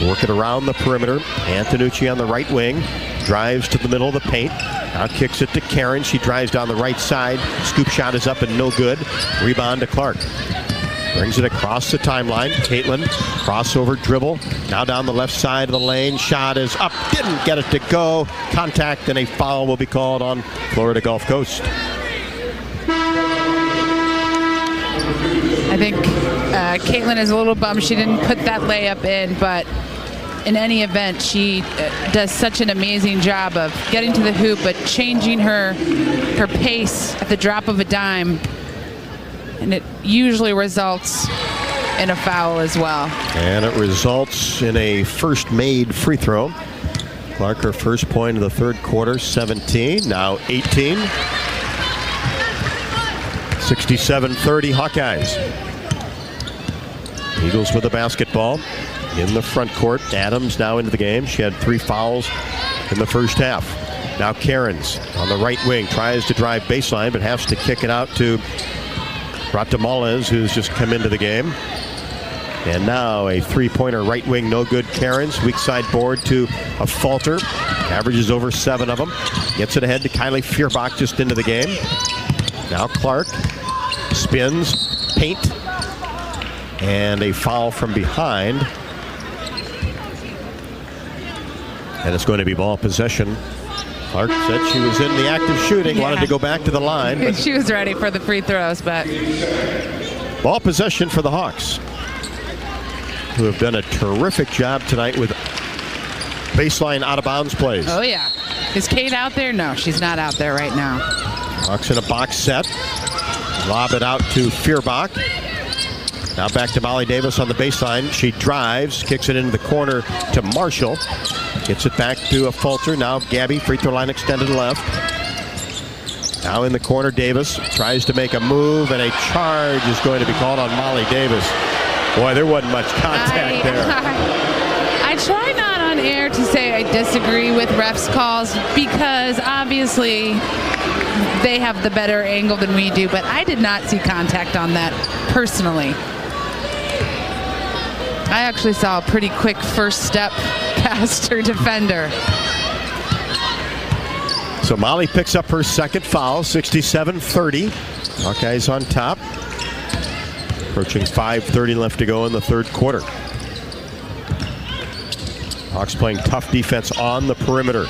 Working around the perimeter. Antonucci on the right wing. Drives to the middle of the paint. Now kicks it to Karen. She drives down the right side. Scoop shot is up and no good. Rebound to Clark. Brings it across the timeline. Caitlin, crossover dribble. Now down the left side of the lane. Shot is up. Didn't get it to go. Contact and a foul will be called on Florida Gulf Coast. I think Caitlin is a little bummed she didn't put that layup in, but in any event, she does such an amazing job of getting to the hoop, but changing her pace at the drop of a dime, and it usually results in a foul as well. And it results in a first made free throw. Clark, her first point of the third quarter, 17, now 18. 67-30 Hawkeyes. Eagles with the basketball in the front court. Adams now into the game. She had 3 fouls in the first half. Now Cairns on the right wing tries to drive baseline, but has to kick it out to Ratamales, who's just come into the game. And now a three-pointer right wing, no good. Cairns, weak side board to a falter. Averages over 7 of them. Gets it ahead to Kylie Fierbach just into the game. Now Clark spins, paint, and a foul from behind. And it's going to be ball possession. Clark said she was in the act of shooting, wanted to go back to the line. But she was ready for the free throws, but... Ball possession for the Hawks, who have done a terrific job tonight with baseline out-of-bounds plays. Oh, yeah. Is Kate out there? No, she's not out there right now. Hawks in a box set. Lob it out to Fierbach. Now back to Molly Davis on the baseline. She drives, kicks it into the corner to Marshall. Gets it back to a falter. Now Gabby, free throw line extended left. Now in the corner, Davis tries to make a move, and a charge is going to be called on Molly Davis. Boy, there wasn't much contact there. I try not on air to say I disagree with refs' calls, because obviously they have the better angle than we do, but I did not see contact on that personally. I actually saw a pretty quick first step past her defender. So Molly picks up her second foul, 67-30. Hawkeyes on top. Approaching 5:30 left to go in the third quarter. Hawks playing tough defense on the perimeter.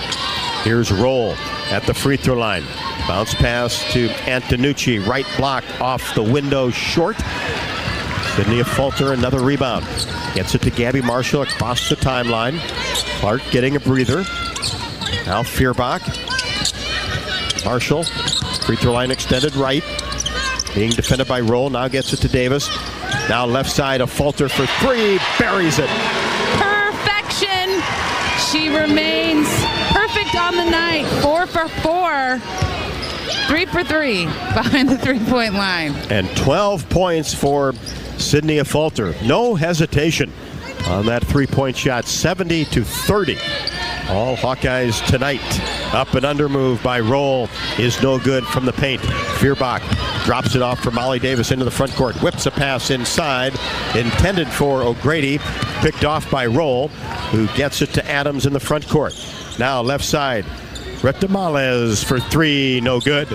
Here's Roll. at the free throw line. Bounce pass to Antonucci. Right block off the window short. Sydney Falter, another rebound. Gets it to Gabby Marshall across the timeline. Clark getting a breather. Now Feuerbach. Marshall, free throw line extended right. Being defended by Roll. Now gets it to Davis. Now left side of Falter for three. Buries it. Perfection. She remains perfect on the night. 4 for 4. 3 for 3 behind the three-point line. And 12 points for Sydney Falter. No hesitation on that three-point shot. 70-30. All Hawkeyes tonight. Up and under move by Roll is no good from the paint. Feuerbach drops it off for Molly Davis into the front court. Whips a pass inside. Intended for O'Grady. Picked off by Roll, who gets it to Adams in the front court. Now left side. Retamales for three. No good.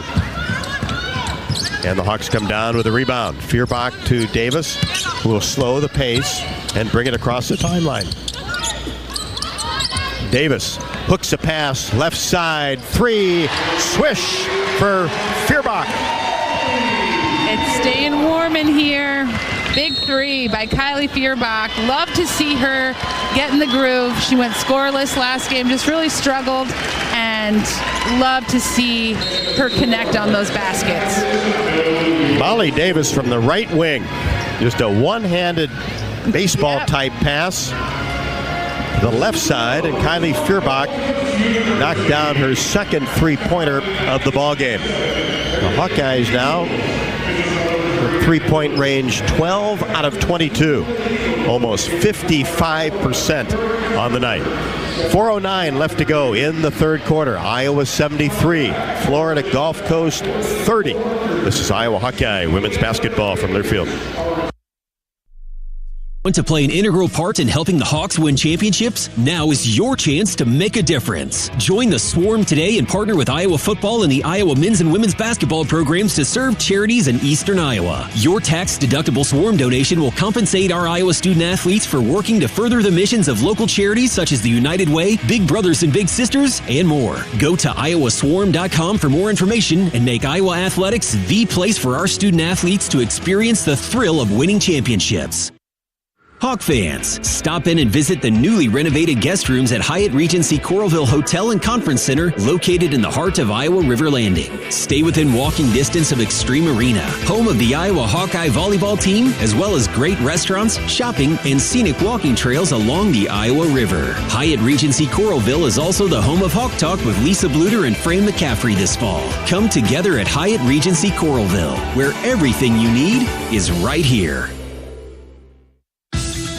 And the Hawks come down with a rebound. Feuerbach to Davis, who will slow the pace and bring it across the timeline. Davis hooks a pass, left side, three, swish for Feuerbach. It's staying warm in here. Big three by Kylie Feuerbach. Love to see her get in the groove. She went scoreless last game, just really struggled, and love to see her connect on those baskets. Molly Davis from the right wing. Just a one-handed baseball-type pass. The left side, and Kylie Feuerbach knocked down her second three-pointer of the ball game. The Hawkeyes now, three-point range 12 out of 22, almost 55% on the night. 4:09 left to go in the third quarter. Iowa 73, Florida Gulf Coast 30. This is Iowa Hawkeye women's basketball from Learfield. Want to play an integral part in helping the Hawks win championships? Now is your chance to make a difference. Join the Swarm today and partner with Iowa football and the Iowa men's and women's basketball programs to serve charities in eastern Iowa. Your tax-deductible Swarm donation will compensate our Iowa student athletes for working to further the missions of local charities such as the United Way, Big Brothers and Big Sisters, and more. Go to iowaswarm.com for more information and make Iowa athletics the place for our student athletes to experience the thrill of winning championships. Hawk fans, stop in and visit the newly renovated guest rooms at Hyatt Regency Coralville Hotel and Conference Center, located in the heart of Iowa River Landing. Stay within walking distance of Extreme Arena, home of the Iowa Hawkeye volleyball team, as well as great restaurants, shopping, and scenic walking trails along the Iowa River. Hyatt Regency Coralville is also the home of Hawk Talk with Lisa Bluter and Frame McCaffrey this fall. Come together at Hyatt Regency Coralville, where everything you need is right here.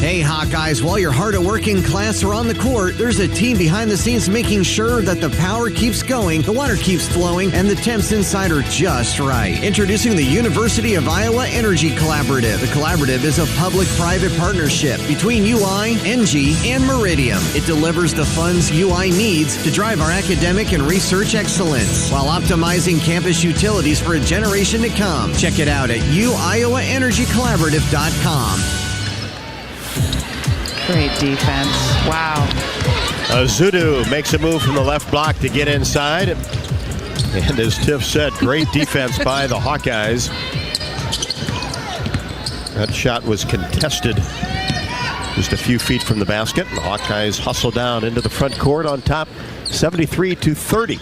Hey Hawkeyes, while your hard-working class are on the court, there's a team behind the scenes making sure that the power keeps going, the water keeps flowing, and the temps inside are just right. Introducing the University of Iowa Energy Collaborative. The collaborative is a public-private partnership between UI, NG, and Meridium. It delivers the funds UI needs to drive our academic and research excellence while optimizing campus utilities for a generation to come. Check it out at uiowaenergycollaborative.com. Great defense. Wow. Azudu makes a move from the left block to get inside. And as Tiff said, great defense by the Hawkeyes. That shot was contested just a few feet from the basket. The Hawkeyes hustle down into the front court on top, 73-30.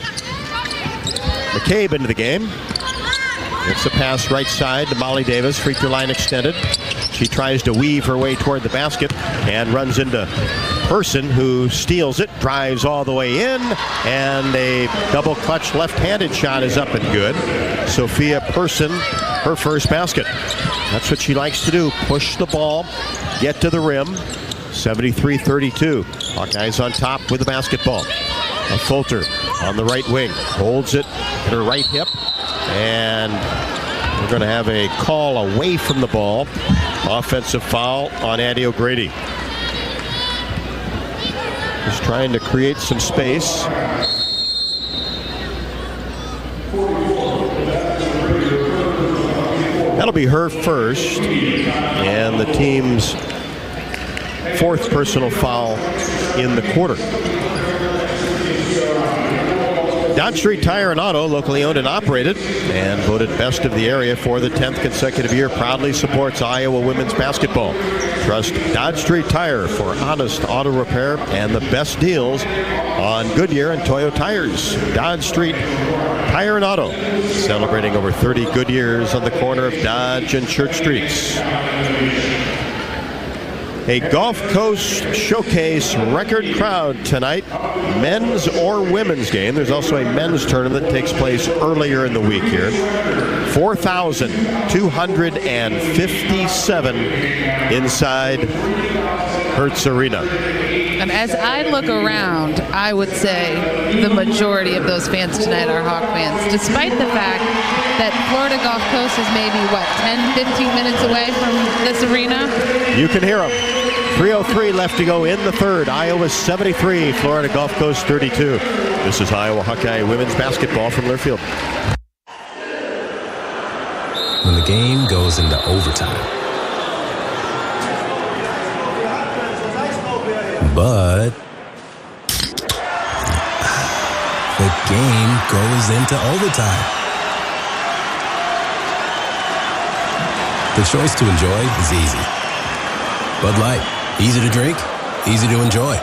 McCabe into the game. It's a pass right side to Molly Davis. Free throw line extended. She tries to weave her way toward the basket and runs into Person, who steals it, drives all the way in, and a double clutch left-handed shot is up and good. Sophia Person, her first basket. That's what she likes to do, push the ball, get to the rim. 73-32. Hawkeyes on top with the basketball. A Fulter on the right wing, holds it in her right hip, and we're going to have a call away from the ball. Offensive foul on Addie O'Grady. Just trying to create some space. That'll be her first, and the team's fourth personal foul in the quarter. Dodge Street Tire and Auto, locally owned and operated, and voted best of the area for the 10th consecutive year, proudly supports Iowa women's basketball. Trust Dodge Street Tire for honest auto repair and the best deals on Goodyear and Toyo tires. Dodge Street Tire and Auto, celebrating over 30 good years on the corner of Dodge and Church Streets. A Gulf Coast Showcase record crowd tonight, men's or women's game. There's also a men's tournament that takes place earlier in the week here. 4,257 inside Hertz Arena. And as I look around, I would say the majority of those fans tonight are Hawk fans, despite the fact that Florida Gulf Coast is maybe, 10, 15 minutes away from this arena? You can hear them. 3:03 left to go in the third. Iowa 73, Florida Gulf Coast 32. This is Iowa Hawkeye women's basketball from Learfield. When the game goes into overtime. But the game goes into overtime. The choice to enjoy is easy. Bud Light. Easy to drink, easy to enjoy.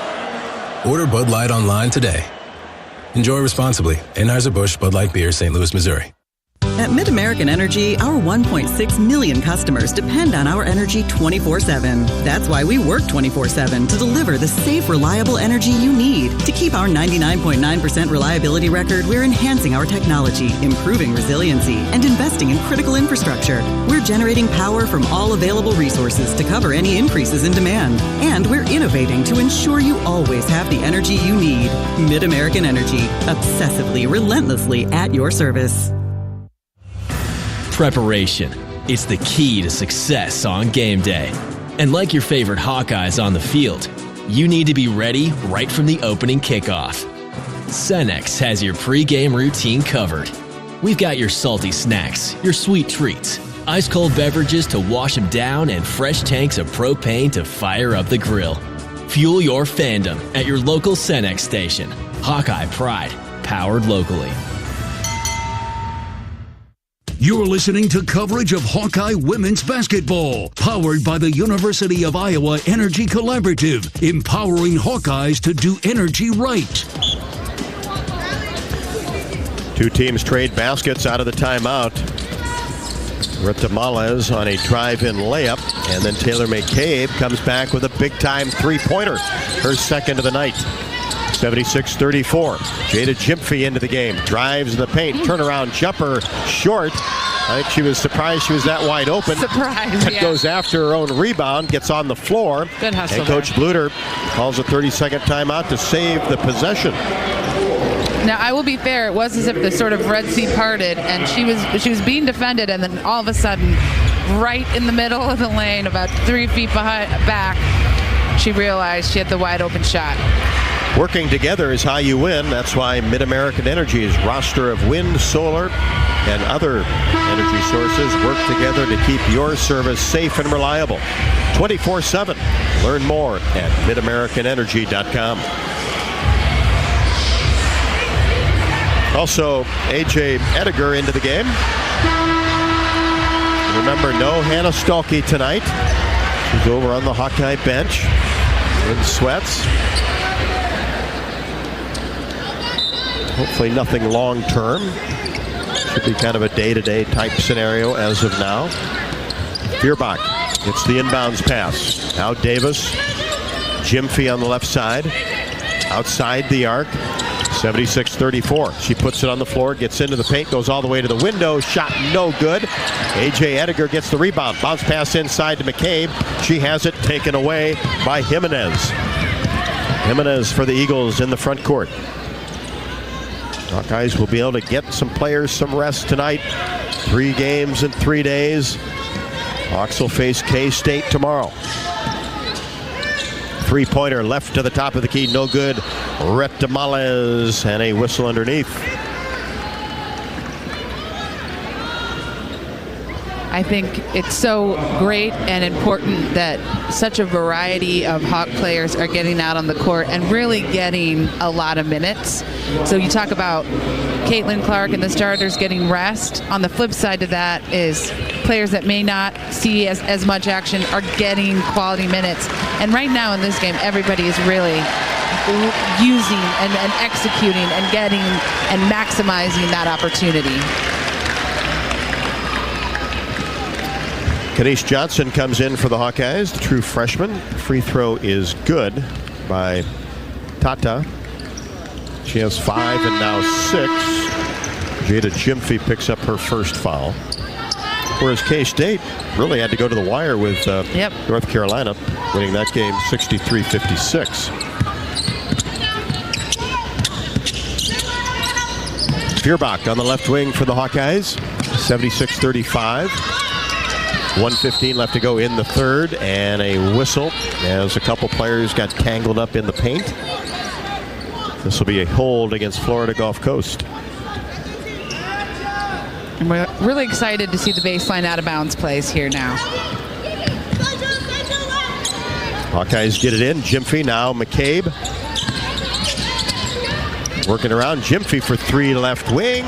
Order Bud Light online today. Enjoy responsibly. Anheuser-Busch Bud Light Beer, St. Louis, Missouri. At MidAmerican Energy, our 1.6 million customers depend on our energy 24/7. That's why we work 24/7 to deliver the safe, reliable energy you need. To keep our 99.9% reliability record, we're enhancing our technology, improving resiliency, and investing in critical infrastructure. We're generating power from all available resources to cover any increases in demand. And we're innovating to ensure you always have the energy you need. MidAmerican Energy, obsessively, relentlessly at your service. Preparation. It's the key to success on game day. And like your favorite Hawkeyes on the field, you need to be ready right from the opening kickoff. Cenex has your pregame routine covered. We've got your salty snacks, your sweet treats, ice-cold beverages to wash them down, and fresh tanks of propane to fire up the grill. Fuel your fandom at your local Cenex station. Hawkeye Pride, powered locally. You're listening to coverage of Hawkeye women's basketball, powered by the University of Iowa Energy Collaborative, empowering Hawkeyes to do energy right. Two teams trade baskets out of the timeout. Rita Malez on a drive-in layup, and then Taylor McCabe comes back with a big-time three-pointer, her second of the night. 76-34. Jada Jimphy into the game. Drives in the paint. Turnaround jumper. Short. I think she was surprised she was that wide open. Surprised, yeah. Goes after her own rebound. Gets on the floor. Good hustle. And Coach Bluter calls a 30-second timeout to save the possession. Now, I will be fair. It was as if the sort of Red Sea parted, and she was being defended, and then all of a sudden, right in the middle of the lane, about 3 feet back, she realized she had the wide open shot. Working together is how you win. That's why MidAmerican Energy's roster of wind, solar, and other energy sources work together to keep your service safe and reliable. 24/7. Learn more at MidAmericanEnergy.com. Also, A.J. Ediger into the game. Remember, no Hannah Stolke tonight. She's over on the Hawkeye bench in sweats. Hopefully nothing long-term. Should be kind of a day-to-day type scenario as of now. Bierbach gets the inbounds pass. Now Davis. Jimphy on the left side. Outside the arc. 76-34. She puts it on the floor, gets into the paint, goes all the way to the window. Shot no good. A.J. Ediger gets the rebound. Bounce pass inside to McCabe. She has it taken away by Jimenez. Jimenez for the Eagles in the front court. Hawkeyes will be able to get some players some rest tonight. 3 games in 3 days. Hawks will face K-State tomorrow. Three-pointer left to the top of the key, no good. Rita Malez, and a whistle underneath. I think it's so great and important that such a variety of Hawk players are getting out on the court and really getting a lot of minutes. So you talk about Caitlin Clark and the starters getting rest. On the flip side of that is players that may not see as much action are getting quality minutes. And right now in this game, everybody is really using and executing and getting and maximizing that opportunity. Kanice Johnson comes in for the Hawkeyes, the true freshman. Free throw is good by Tata. She has 5 and now 6. Jada Gyamfi picks up her first foul. Whereas K-State really had to go to the wire with North Carolina, winning that game 63-56. Feuerbach on the left wing for the Hawkeyes, 76-35. 1:15 left to go in the third, and a whistle as a couple players got tangled up in the paint. This will be a hold against Florida Gulf Coast. And we're really excited to see the baseline out of bounds plays here now. Hawkeyes get it in. Gyamfi now McCabe. Working around. Gyamfi for 3 left wing.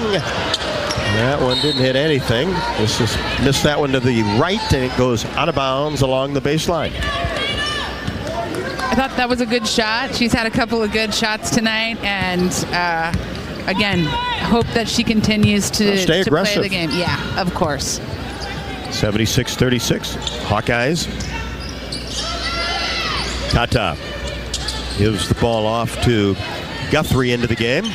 That one didn't hit anything. This is missed that one to the right, and it goes out of bounds along the baseline. I thought that was a good shot. She's had a couple of good shots tonight, and again, hope that she continues to stay aggressive. Play the game. Yeah, of course. 76-36. Hawkeyes. Tata gives the ball off to Guthrie into the game.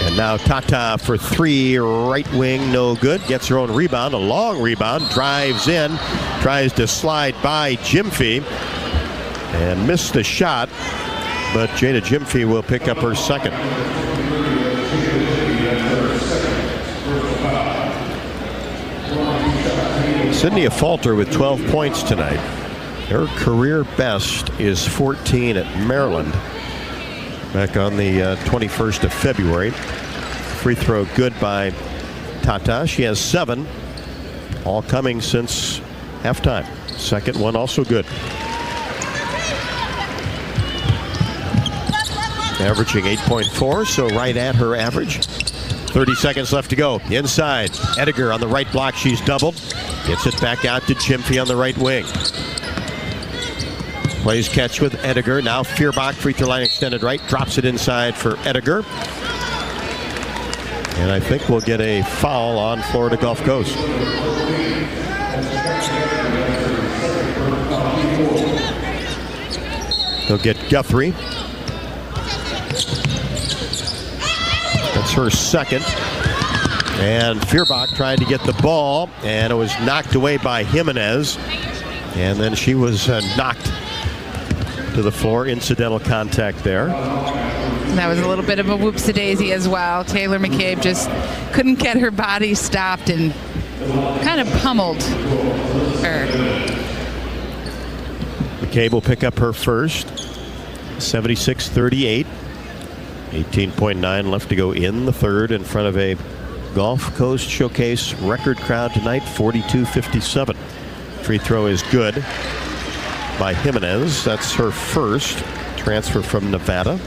And now Tata for 3, right wing, no good. Gets her own rebound, a long rebound, drives in, tries to slide by Gyamfi, and missed the shot, but Jada Gyamfi will pick up her second. Sydney Falter with 12 points tonight. Her career best is 14 at Maryland back on the 21st of February. Free throw good by Tata. She has 7, all coming since halftime. Second one also good. Averaging 8.4, so right at her average. 30 seconds left to go. Inside, Ediger on the right block. She's doubled. Gets it back out to Gyamfi on the right wing. Plays catch with Ediger. Now Feuerbach, free throw line extended right. Drops it inside for Ediger. And I think we'll get a foul on Florida Gulf Coast. They'll get Guthrie. That's her second. And Feuerbach tried to get the ball, and it was knocked away by Jimenez. And then she was knocked to the floor. Incidental contact there. That was a little bit of a whoopsie-daisy as well. Taylor McCabe just couldn't get her body stopped and kind of pummeled her. McCabe will pick up her first. 76-38. 18.9 left to go in the third in front of a Gulf Coast Showcase record crowd tonight, 42-57. Free throw is good by Jimenez. That's her first. Transfer from Nevada.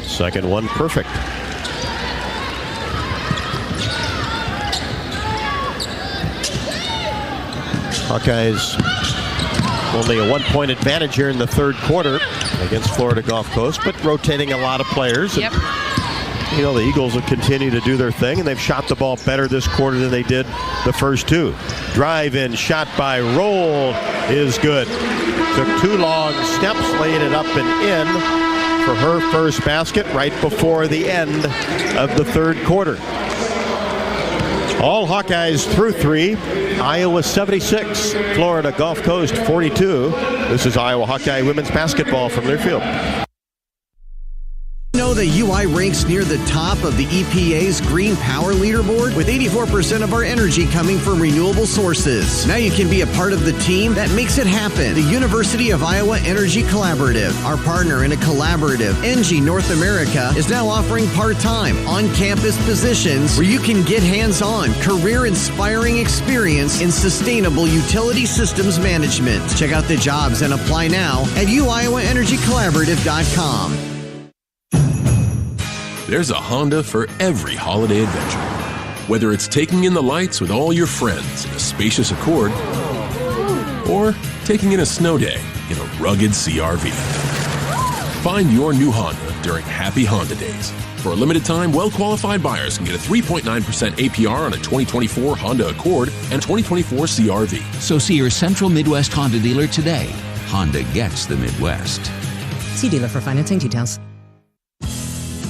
Second one perfect. Hawkeyes only a 1-point advantage here in the third quarter against Florida Gulf Coast, but rotating a lot of players. Yep. And, you know, the Eagles will continue to do their thing, and they've shot the ball better this quarter than they did the first two. Drive in, shot by Roll is good. Took 2 long steps, laid it up and in for her first basket right before the end of the third quarter. All Hawkeyes through 3. Iowa 76, Florida Gulf Coast 42. This is Iowa Hawkeye women's basketball from Learfield. know that UI ranks near the top of the EPA's Green Power Leaderboard with 84% of our energy coming from renewable sources. Now you can be a part of the team that makes it happen. The University of Iowa Energy Collaborative, our partner in a collaborative, ENGIE North America, is now offering part-time, on-campus positions where you can get hands-on, career-inspiring experience in sustainable utility systems management. Check out the jobs and apply now at uiowaenergycollaborative.com. There's a Honda for every holiday adventure. Whether it's taking in the lights with all your friends in a spacious Accord or taking in a snow day in a rugged CR-V. Find your new Honda during Happy Honda Days. For a limited time, well-qualified buyers can get a 3.9% APR on a 2024 Honda Accord and 2024 CR-V. So see your Central Midwest Honda dealer today. Honda gets the Midwest. See dealer for financing details.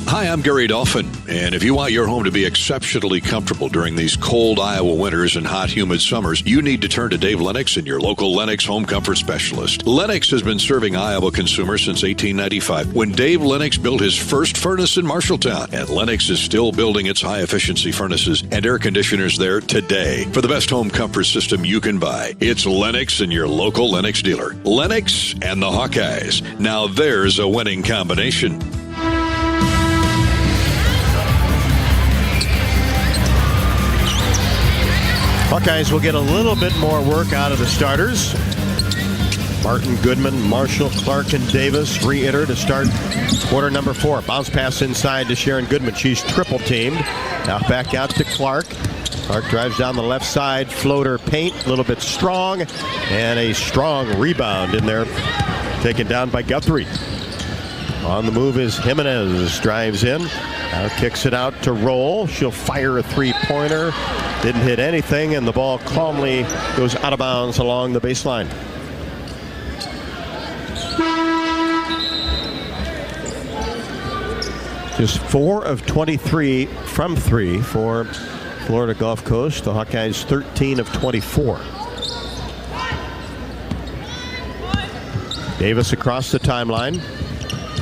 Hi, I'm Gary Dolphin, and if you want your home to be exceptionally comfortable during these cold Iowa winters and hot, humid summers, you need to turn to Dave Lennox and your local Lennox home comfort specialist. Lennox has been serving Iowa consumers since 1895, when Dave Lennox built his first furnace in Marshalltown, and Lennox is still building its high-efficiency furnaces and air conditioners there today. For the best home comfort system you can buy, it's Lennox and your local Lennox dealer. Lennox and the Hawkeyes. Now there's a winning combination. Hawkeyes will get a little bit more work out of the starters. Martin, Goodman, Marshall, Clark, and Davis re-enter to start quarter number 4. Bounce pass inside to Sharon Goodman. She's triple teamed. Now back out to Clark. Clark drives down the left side. Floater paint, a little bit strong. And a strong rebound in there. Taken down by Guthrie. On the move is Jimenez. Drives in. Now kicks it out to Roll. She'll fire a three-pointer. Didn't hit anything, and the ball calmly goes out of bounds along the baseline. Just 4 of 23 from 3 for Florida Gulf Coast. The Hawkeyes 13 of 24. Davis across the timeline.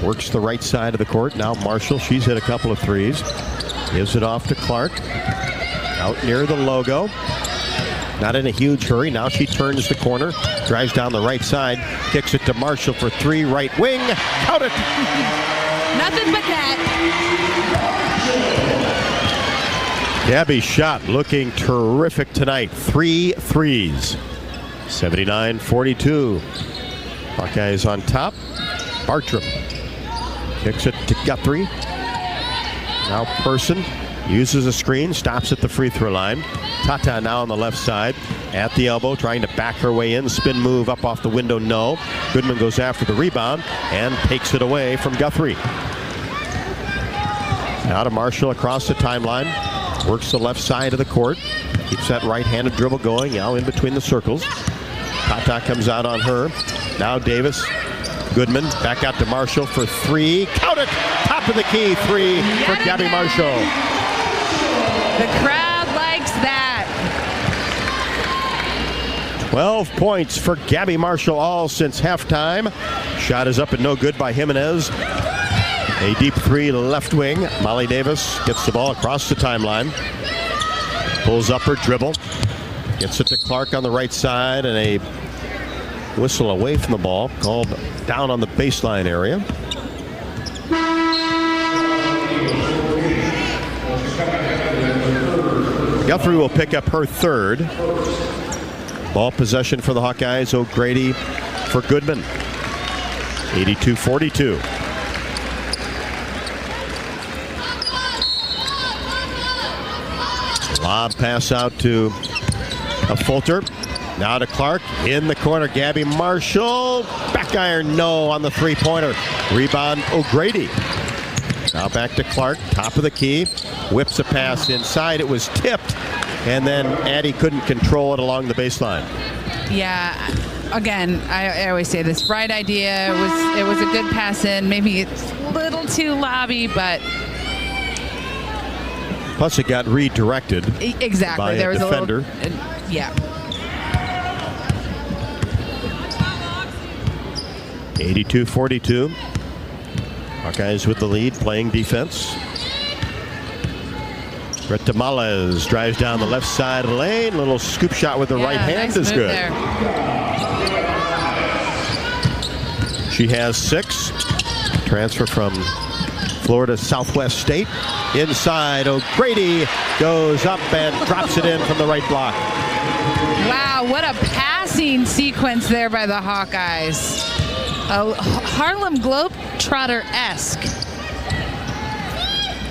Works the right side of the court. Now Marshall, she's hit a couple of threes. Gives it off to Clark. Out near the logo. Not in a huge hurry. Now she turns the corner. Drives down the right side. Kicks it to Marshall for 3. Right wing. Count it. Nothing but that. Gabby's shot looking terrific tonight. 3 threes. 79-42. Hawkeyes on top. Bartram kicks it to Guthrie. Now Person uses a screen, stops at the free throw line. Tata now on the left side at the elbow, trying to back her way in. Spin move up off the window, no. Goodman goes after the rebound and takes it away from Guthrie. Now to Marshall across the timeline. Works the left side of the court. Keeps that right-handed dribble going, now in between the circles. Tata comes out on her. Now Davis. Goodman back out to Marshall for 3. Count it! Top of the key 3 for Gabby Marshall. The crowd likes that. 12 points for Gabby Marshall all since halftime. Shot is up and no good by Jimenez. A deep 3 left wing. Molly Davis gets the ball across the timeline. Pulls up her dribble. Gets it to Clark on the right side, and a whistle away from the ball called down on the baseline area. Guthrie will pick up her 3rd. Ball possession for the Hawkeyes. O'Grady for Goodman. 82-42. Lob pass out to Fulter. Now to Clark in the corner. Gabby Marshall. Back iron, no on the 3-pointer. Rebound O'Grady. Now back to Clark. Top of the key. Whips a pass inside. It was tipped. And then Addie couldn't control it along the baseline. Yeah. Again, I always say this. Right idea. It was a good pass in. Maybe it's a little too lobby, but. Plus it got redirected. Exactly. By there was defender. A little. Yeah. 82-42. Hawkeyes with the lead, playing defense. Retamales drives down the left side of the lane. Little scoop shot with the right hand is good. There. She has 6. Transfer from Florida Southwest State. Inside, O'Grady goes up and drops it in from the right block. Wow, what a passing sequence there by the Hawkeyes. A Harlem Globetrotter-esque.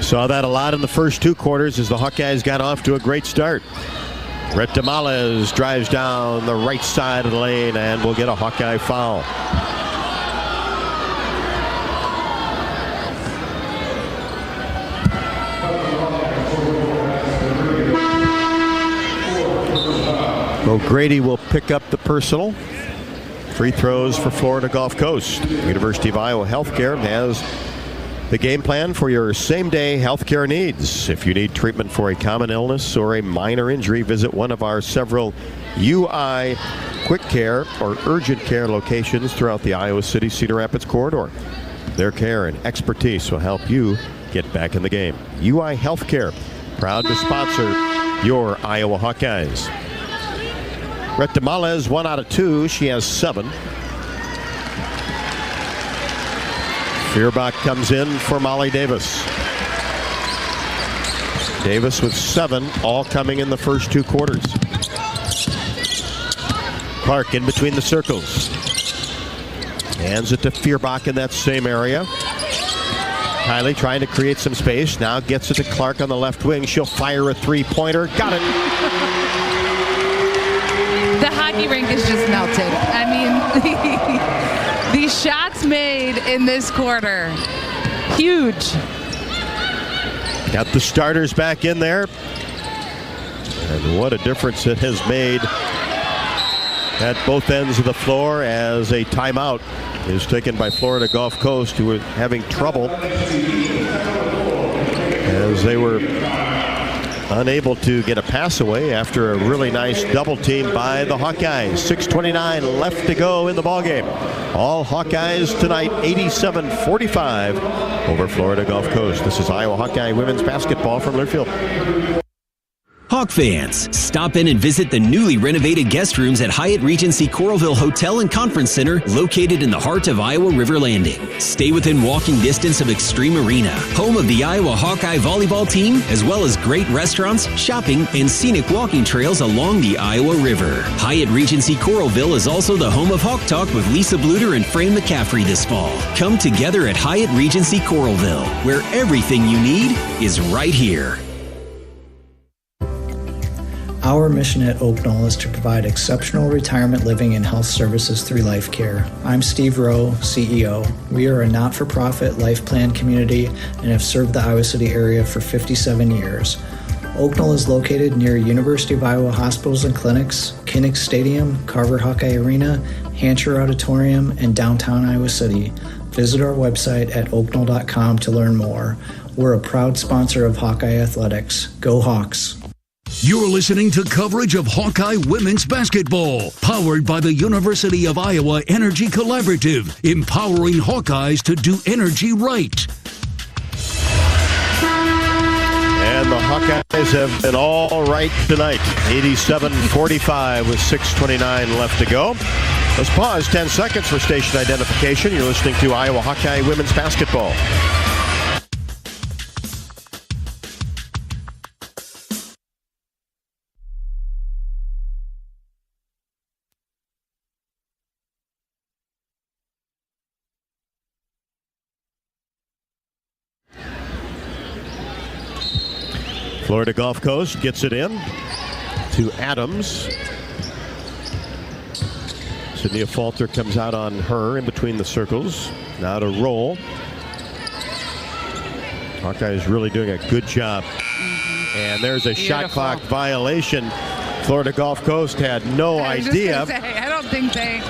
Saw that a lot in the first 2 quarters as the Hawkeyes got off to a great start. Retamales drives down the right side of the lane and will get a Hawkeye foul. O'Grady will pick up the personal. Free throws for Florida Gulf Coast. University of Iowa Healthcare has the game plan for your same-day healthcare needs. If you need treatment for a common illness or a minor injury, visit one of our several UI quick care or urgent care locations throughout the Iowa City Cedar Rapids corridor. Their care and expertise will help you get back in the game. UI Healthcare, proud to sponsor your Iowa Hawkeyes. Retamales 1 out of 2. She has 7. Feuerbach comes in for Molly Davis. Davis with 7, all coming in the first 2 quarters. Clark in between the circles. Hands it to Feuerbach in that same area. Kylie trying to create some space. Now gets it to Clark on the left wing. She'll fire a 3-pointer. Got it. The hockey rink is just melted. I mean, these shots made in this quarter, huge. Got the starters back in there. And what a difference it has made at both ends of the floor as a timeout is taken by Florida Gulf Coast, who were having trouble as they were unable to get a pass away after a really nice double team by the Hawkeyes. 6:29 left to go in the ballgame. All Hawkeyes tonight, 87-45 over Florida Gulf Coast. This is Iowa Hawkeye women's basketball from Learfield. Hawk fans, stop in and visit the newly renovated guest rooms at Hyatt Regency Coralville Hotel and Conference Center, located in the heart of Iowa River Landing. Stay within walking distance of Extreme Arena, home of the Iowa Hawkeye volleyball team, as well as great restaurants, shopping, and scenic walking trails along the Iowa River. Hyatt Regency Coralville is also the home of Hawk Talk with Lisa Bluter and Fran McCaffrey this fall. Come together at Hyatt Regency Coralville, where everything you need is right here. Our mission at Oak Knoll is to provide exceptional retirement living and health services through life care. I'm Steve Rowe, CEO. We are a not-for-profit life plan community and have served the Iowa City area for 57 years. Oak Knoll is located near University of Iowa hospitals and clinics, Kinnick Stadium, Carver Hawkeye Arena, Hancher Auditorium, and downtown Iowa City. Visit our website at oakknoll.com to learn more. We're a proud sponsor of Hawkeye Athletics. Go Hawks! You're listening to coverage of Hawkeye women's basketball, powered by the University of Iowa Energy Collaborative, empowering Hawkeyes to do energy right. And the Hawkeyes have been all right tonight. 87-45 with 6:29 left to go. Let's pause 10 seconds for station identification. You're listening to Iowa Hawkeye women's basketball. Florida Gulf Coast gets it in to Adams. Sydney Falter comes out on her in between the circles. Now to roll. Hawkeye is really doing a good job. And there's a shot clock violation. Florida Gulf Coast had no idea. I don't think they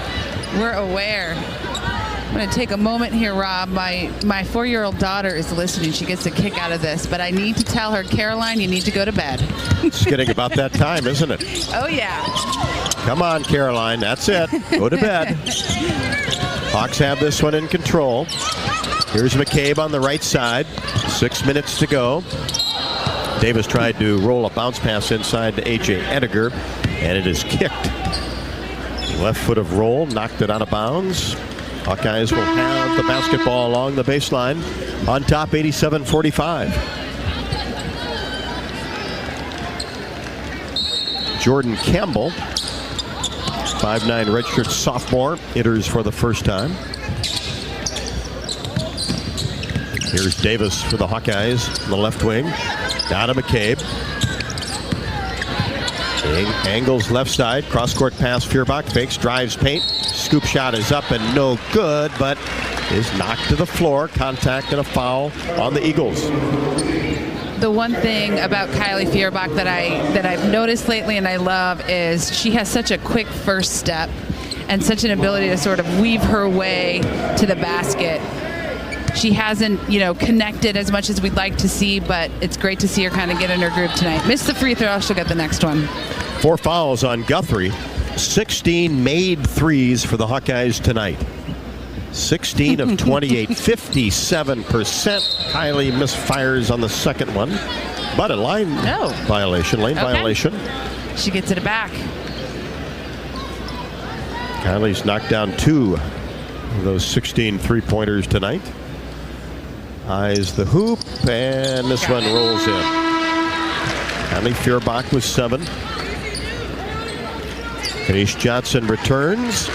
were aware. I'm going to take a moment here, Rob. My 4-year-old daughter is listening. She gets a kick out of this, but I need to tell her, Caroline, you need to go to bed. It's getting about that time, isn't it? Oh, yeah. Come on, Caroline. That's it. Go to bed. Hawks have this one in control. Here's McCabe on the right side. 6 minutes to go. Davis tried to roll a bounce pass inside to A.J. Ediger, and it is kicked. Left foot of roll, knocked it out of bounds. Hawkeyes will have the basketball along the baseline on top, 87-45. Jordan Campbell, 5'9" redshirt sophomore, enters for the first time. Here's Davis for the Hawkeyes on the left wing. Down to McCabe. Angles left side. Cross-court pass. Feuerbach fakes, drives paint. Scoop shot is up and no good, but is knocked to the floor. Contact and a foul on the Eagles. The one thing about Kylie Feuerbach that I've noticed lately and I love is she has such a quick first step and such an ability to sort of weave her way to the basket. She hasn't, connected as much as we'd like to see, but it's great to see her kind of get in her groove tonight. Missed the free throw, she'll get the next one. 4 fouls on Guthrie. 16 made threes for the Hawkeyes tonight. 16 of 28, 57%. Kylie misfires on the second one, but a lane violation. She gets it back. Kylie's knocked down 2 of those 16 three-pointers tonight. Eyes the hoop, and this one rolls in. Kylie Feuerbach with 7. Kanish Johnson returns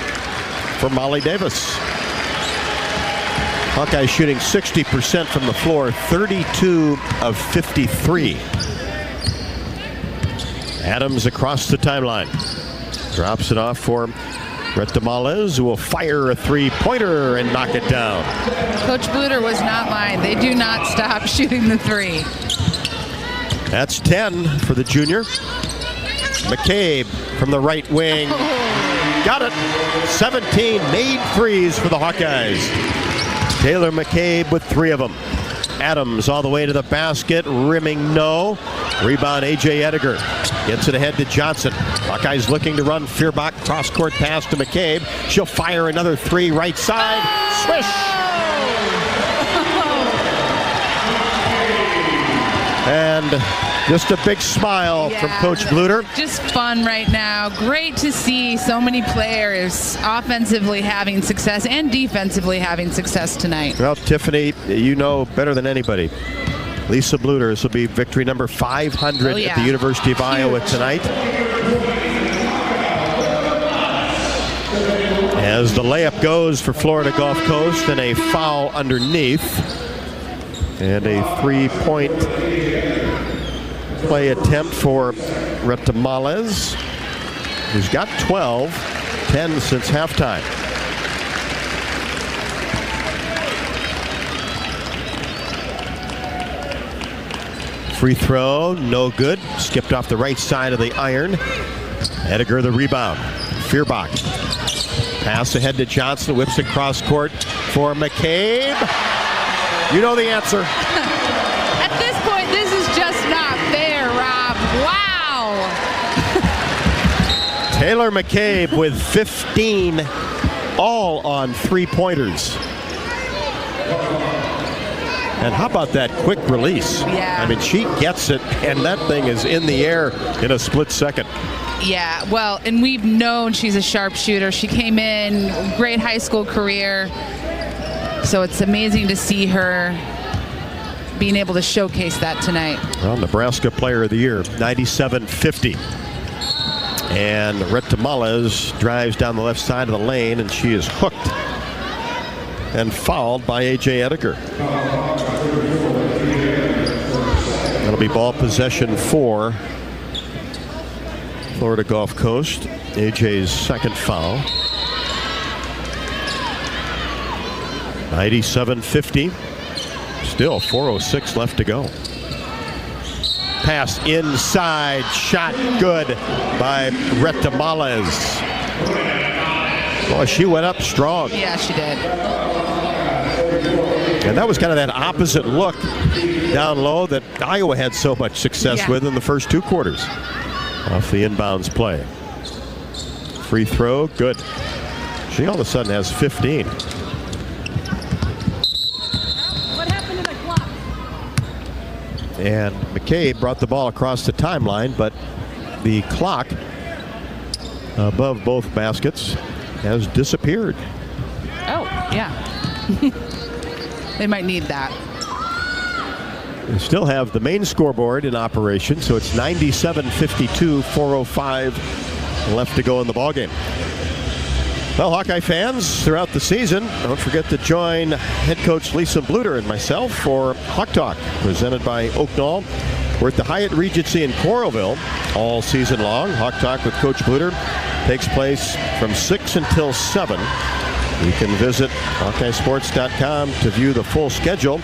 for Molly Davis. Hawkeye shooting 60% from the floor, 32 of 53. Adams across the timeline. Drops it off for Brett DeMales, who will fire a three-pointer and knock it down. Coach Bluter was not lying. They do not stop shooting the three. That's 10 for the junior. McCabe from the right wing. Got it. 17 made threes for the Hawkeyes. Taylor McCabe with 3 of them. Adams all the way to the basket, rimming no. Rebound A.J. Ediger. Gets it ahead to Johnson. Hawkeyes looking to run. Feuerbach cross-court pass to McCabe. She'll fire another 3 right side. Swish! And just a big smile from Coach Bluter. Just fun right now. Great to see so many players offensively having success and defensively having success tonight. Well, Tiffany, you know better than anybody. Lisa Bluter, this will be victory number 500 at the University of Iowa tonight. As the layup goes for Florida Gulf Coast, and a foul underneath. And a 3-point play attempt for Brett DeMales, who's got 12, 10 since halftime. Free throw, no good. Skipped off the right side of the iron. Ediger the rebound. Feuerbach. Pass ahead to Johnson. Whips it cross court for McCabe. You know the answer. At this point, this is just not fair, Rob. Wow. Taylor McCabe with 15, all on 3-pointers. And how about that quick release? Yeah. I mean, she gets it, and that thing is in the air in a split second. Yeah, well, and we've known she's a sharpshooter. She came in, great high school career. So it's amazing to see her being able to showcase that tonight. Well, Nebraska Player of the Year, 97-50. And Brett DeMales drives down the left side of the lane, and she is hooked and fouled by A.J. Ediger. That'll be ball possession for Florida Gulf Coast. A.J.'s second foul. 97-50. Still 4:06 left to go. Pass inside. Shot good by Brett DeMales. Boy, she went up strong. Yeah, she did. And that was kind of that opposite look down low that Iowa had so much success with in the first 2 quarters. Off the inbounds play. Free throw, good. She all of a sudden has 15. And McCabe brought the ball across the timeline, but the clock above both baskets has disappeared. Oh, yeah. They might need that. We still have the main scoreboard in operation, so it's 97-52, 4:05 left to go in the ballgame. Well, Hawkeye fans, throughout the season, don't forget to join head coach Lisa Bluter and myself for Hawk Talk, presented by Oak Knoll. We're at the Hyatt Regency in Coralville all season long. Hawk Talk with Coach Bluter takes place from 6 until 7. You can visit HawkeyeSports.com to view the full schedule.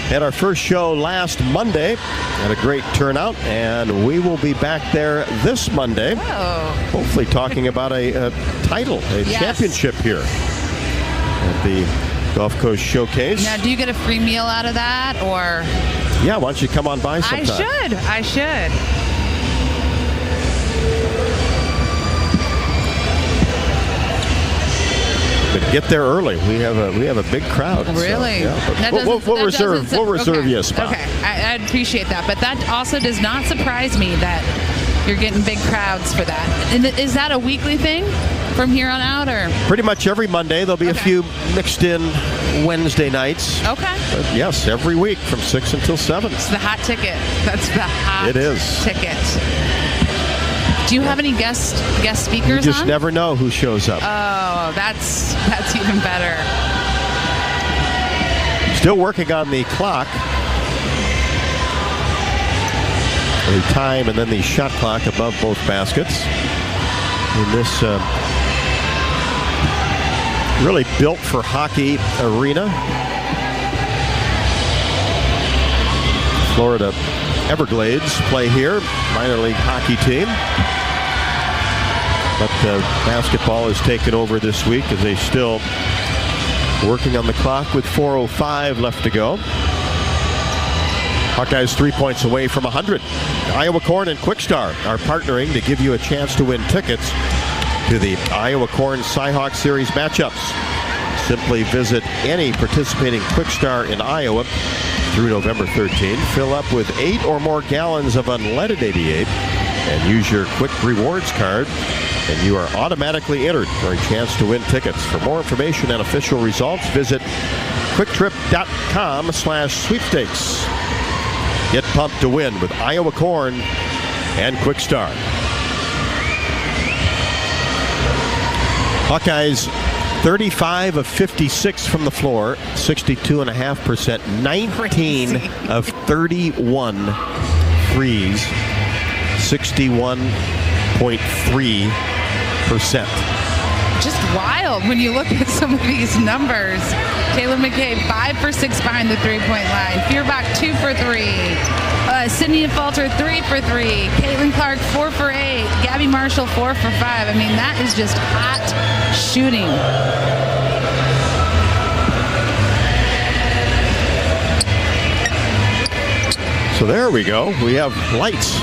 Had our first show last Monday. Had a great turnout, and we will be back there this Monday. Oh. Hopefully talking about a title, a championship here at the Gulf Coast Showcase. Now, do you get a free meal out of that, or? Yeah, why don't you come on by sometime? I should. But get there early. We have a big crowd. Really? So, yeah, we'll reserve you a spot. Okay, I'd appreciate that. But that also does not surprise me that you're getting big crowds for that. And is that a weekly thing from here on out, or? Pretty much every Monday. There'll be a few mixed in Wednesday nights. Okay. But yes, every week from 6 until 7. It's the hot ticket. That's the hot ticket. Do you have any guest speakers on? You just never know who shows up. Oh, that's even better. Still working on the clock. The time and then the shot clock above both baskets. In this really built for hockey arena. Florida Everglades play here, minor league hockey team. But basketball has taken over this week as they still working on the clock with 4:05 left to go. Hawkeyes 3 points away from 100. Iowa Corn and Quickstar are partnering to give you a chance to win tickets to the Iowa Corn Cyhawk Series matchups. Simply visit any participating Quickstar in Iowa through November 13th. Fill up with 8 or more gallons of unleaded 88 and use your Quick Rewards card, and you are automatically entered for a chance to win tickets. For more information and official results, visit quicktrip.com/sweepstakes. Get pumped to win with Iowa Corn and Quickstar. Hawkeyes 35 of 56 from the floor, 62.5%, 19 of 31 threes, 61.3%. Just wild when you look at some of these numbers. Taylor McCabe 5 for 6 behind the three-point line. Feuerbach 2 for 3. Sydney Falter 3 for 3. Caitlin Clark 4 for 8. Gabby Marshall 4 for 5. I mean, that is just hot shooting. So there we go. We have lights.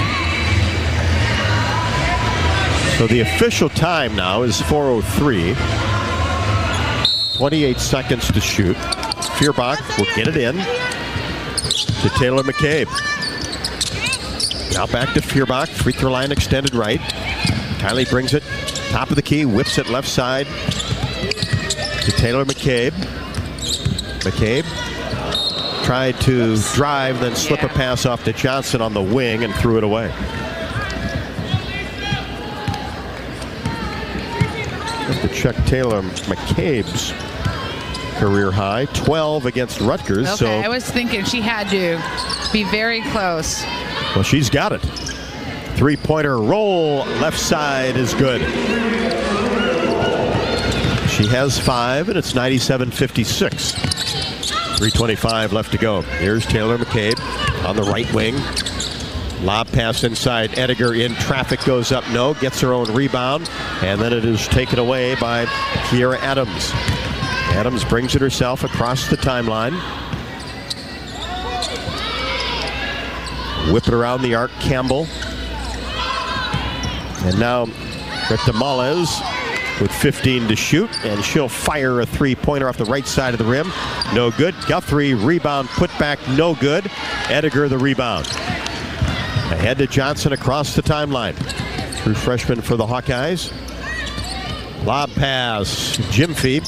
So the official time now is 4:03. 28 seconds to shoot. Feuerbach will get it in to Taylor McCabe. Now back to Feuerbach. Free throw line extended right. Kylie brings it. Top of the key. Whips it left side to Taylor McCabe. McCabe tried to drive, then slip a pass off to Johnson on the wing and threw it away. Have to check Taylor McCabe's career high, 12 against Rutgers. Okay, so I was thinking she had to be very close. Well, she's got it. Three-pointer roll, left side is good. She has 5, and it's 97-56. 3:25 left to go. Here's Taylor McCabe on the right wing. Lob pass inside. Ediger in traffic, goes up, no. Gets her own rebound, and then it is taken away by Kiera Adams. Adams brings it herself across the timeline. Whip it around the arc, Campbell. And now Rita Males with 15 to shoot, and she'll fire a three-pointer off the right side of the rim. No good. Guthrie, rebound, put back, no good. Ediger, the rebound. Ahead to Johnson across the timeline. True freshman for the Hawkeyes. Lob pass. Jimfy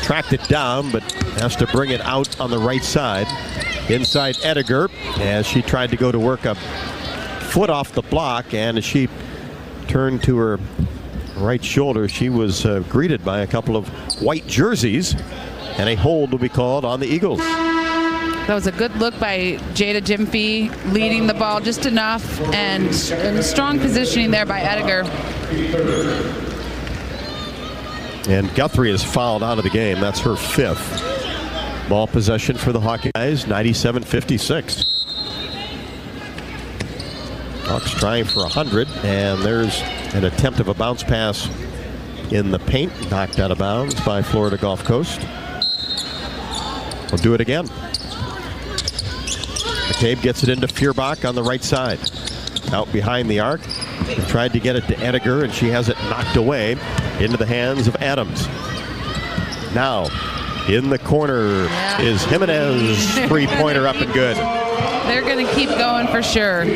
tracked it down, but has to bring it out on the right side. Inside Ediger, as she tried to go to work a foot off the block, and as she turned to her right shoulder, she was greeted by a couple of white jerseys, and a hold will be called on the Eagles. That was a good look by Jada Jimfy, leading the ball just enough, and strong positioning there by Ediger. And Guthrie is fouled out of the game. That's her 5th. Ball possession for the Hawkeyes, 97-56. Hawks trying for 100, and there's an attempt of a bounce pass in the paint, knocked out of bounds by Florida Gulf Coast. We'll do it again. McCabe gets it into Feuerbach on the right side. Out behind the arc. They tried to get it to Ediger, and she has it knocked away into the hands of Adams. Now, in the corner is Jimenez. Three-pointer up and good. They're going to keep going for sure.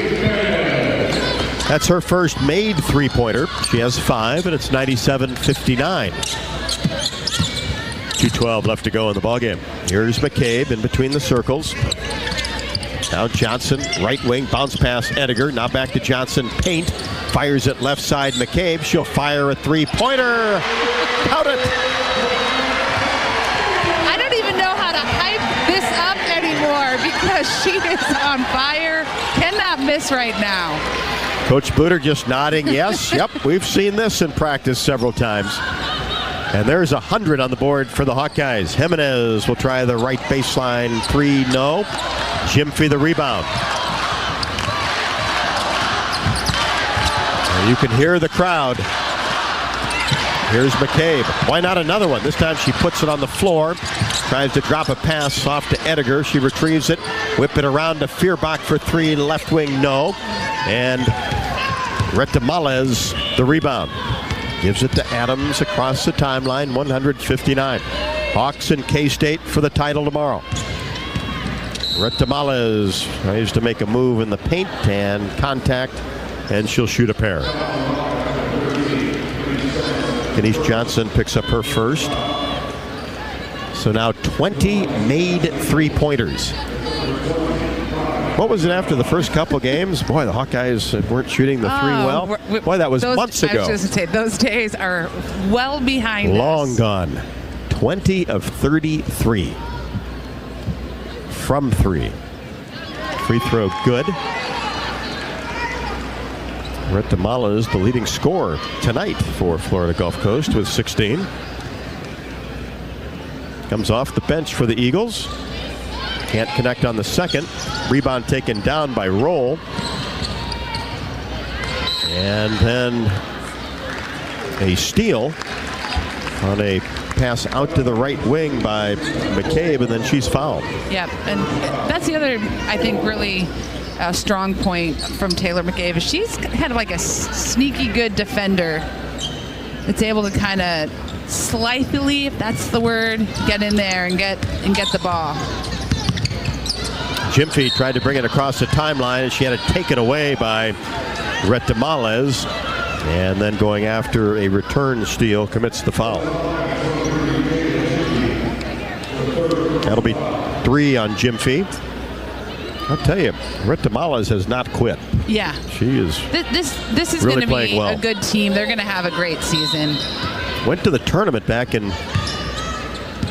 That's her first made three-pointer. She has 5, and it's 97-59. 2:12 left to go in the ballgame. Here's McCabe in between the circles. Now Johnson, right wing, bounce pass Ediger. Now back to Johnson, paint. Fires it left side, McCabe. She'll fire a three-pointer. Count it. I don't even know how to hype this up anymore because she is on fire. Cannot miss right now. Coach Booter just nodding yes. Yep, we've seen this in practice several times. And there's 100 on the board for the Hawkeyes. Jimenez will try the right baseline three, no. Jimfy the rebound. And you can hear the crowd. Here's McCabe. Why not another one? This time she puts it on the floor. Tries to drop a pass off to Ediger. She retrieves it. Whip it around to Feuerbach for 3. Left wing, no. And Retamales the rebound. Gives it to Adams across the timeline, 159. Hawks and K-State for the title tomorrow. Retamales tries to make a move in the paint and contact, and she'll shoot a pair. Kenise Johnson picks up her first. So now 20 made three-pointers. What was it after the first couple games? Boy, the Hawkeyes weren't shooting the three well. Boy, that was months ago. I was just going to say, those days are well behind us. Long gone. 20 of 33. From 3. Free throw good. Retamala is the leading scorer tonight for Florida Gulf Coast with 16. Comes off the bench for the Eagles. Can't connect on the second. Rebound taken down by Roll. And then a steal on a pass out to the right wing by McCabe, and then she's fouled. Yep, and that's the other, I think, really strong point from Taylor McCabe. She's kind of like a sneaky good defender. It's able to kind of slyly, if that's the word, get in there and get the ball. Jimfy tried to bring it across the timeline, and she had it taken away by Retamales, and then going after a return steal, commits the foul. That'll be 3 on Jimfy. I'll tell you, Retamales has not quit. Yeah. She is This is really going to be well. a good team. They're going to have a great season. Went to the tournament back in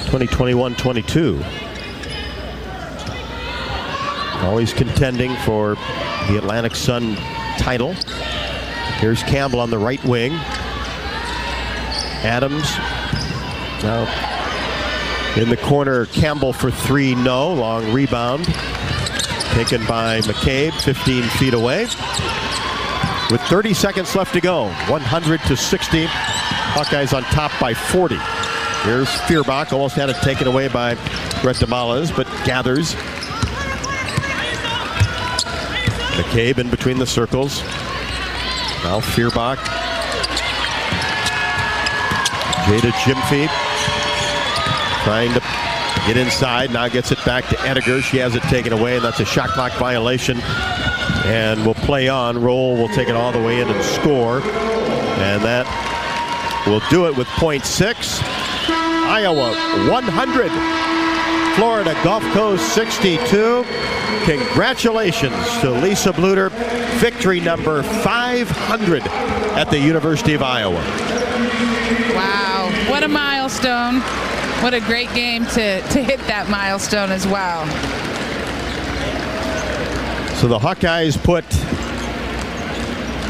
2021-22. Always contending for the Atlantic Sun title. Here's Campbell on the right wing. Adams now in the corner. Campbell for 3, no. Long rebound taken by McCabe, 15 feet away. With 30 seconds left to go, 100-60. Hawkeyes on top by 40. Here's Feuerbach, almost had it taken away by Retamales, but gathers. McCabe in between the circles. Now Feuerbach. Jada Jimfy trying to get inside. Now gets it back to Ediger. She has it taken away, and that's a shot clock violation. And we'll play on. Roll will take it all the way in and score. And that will do it with .6. Iowa 100. Florida Gulf Coast 62. Congratulations to Lisa Bluter. Victory number 500 at the University of Iowa. Wow, what a milestone. What a great game to hit that milestone as well. So the Hawkeyes put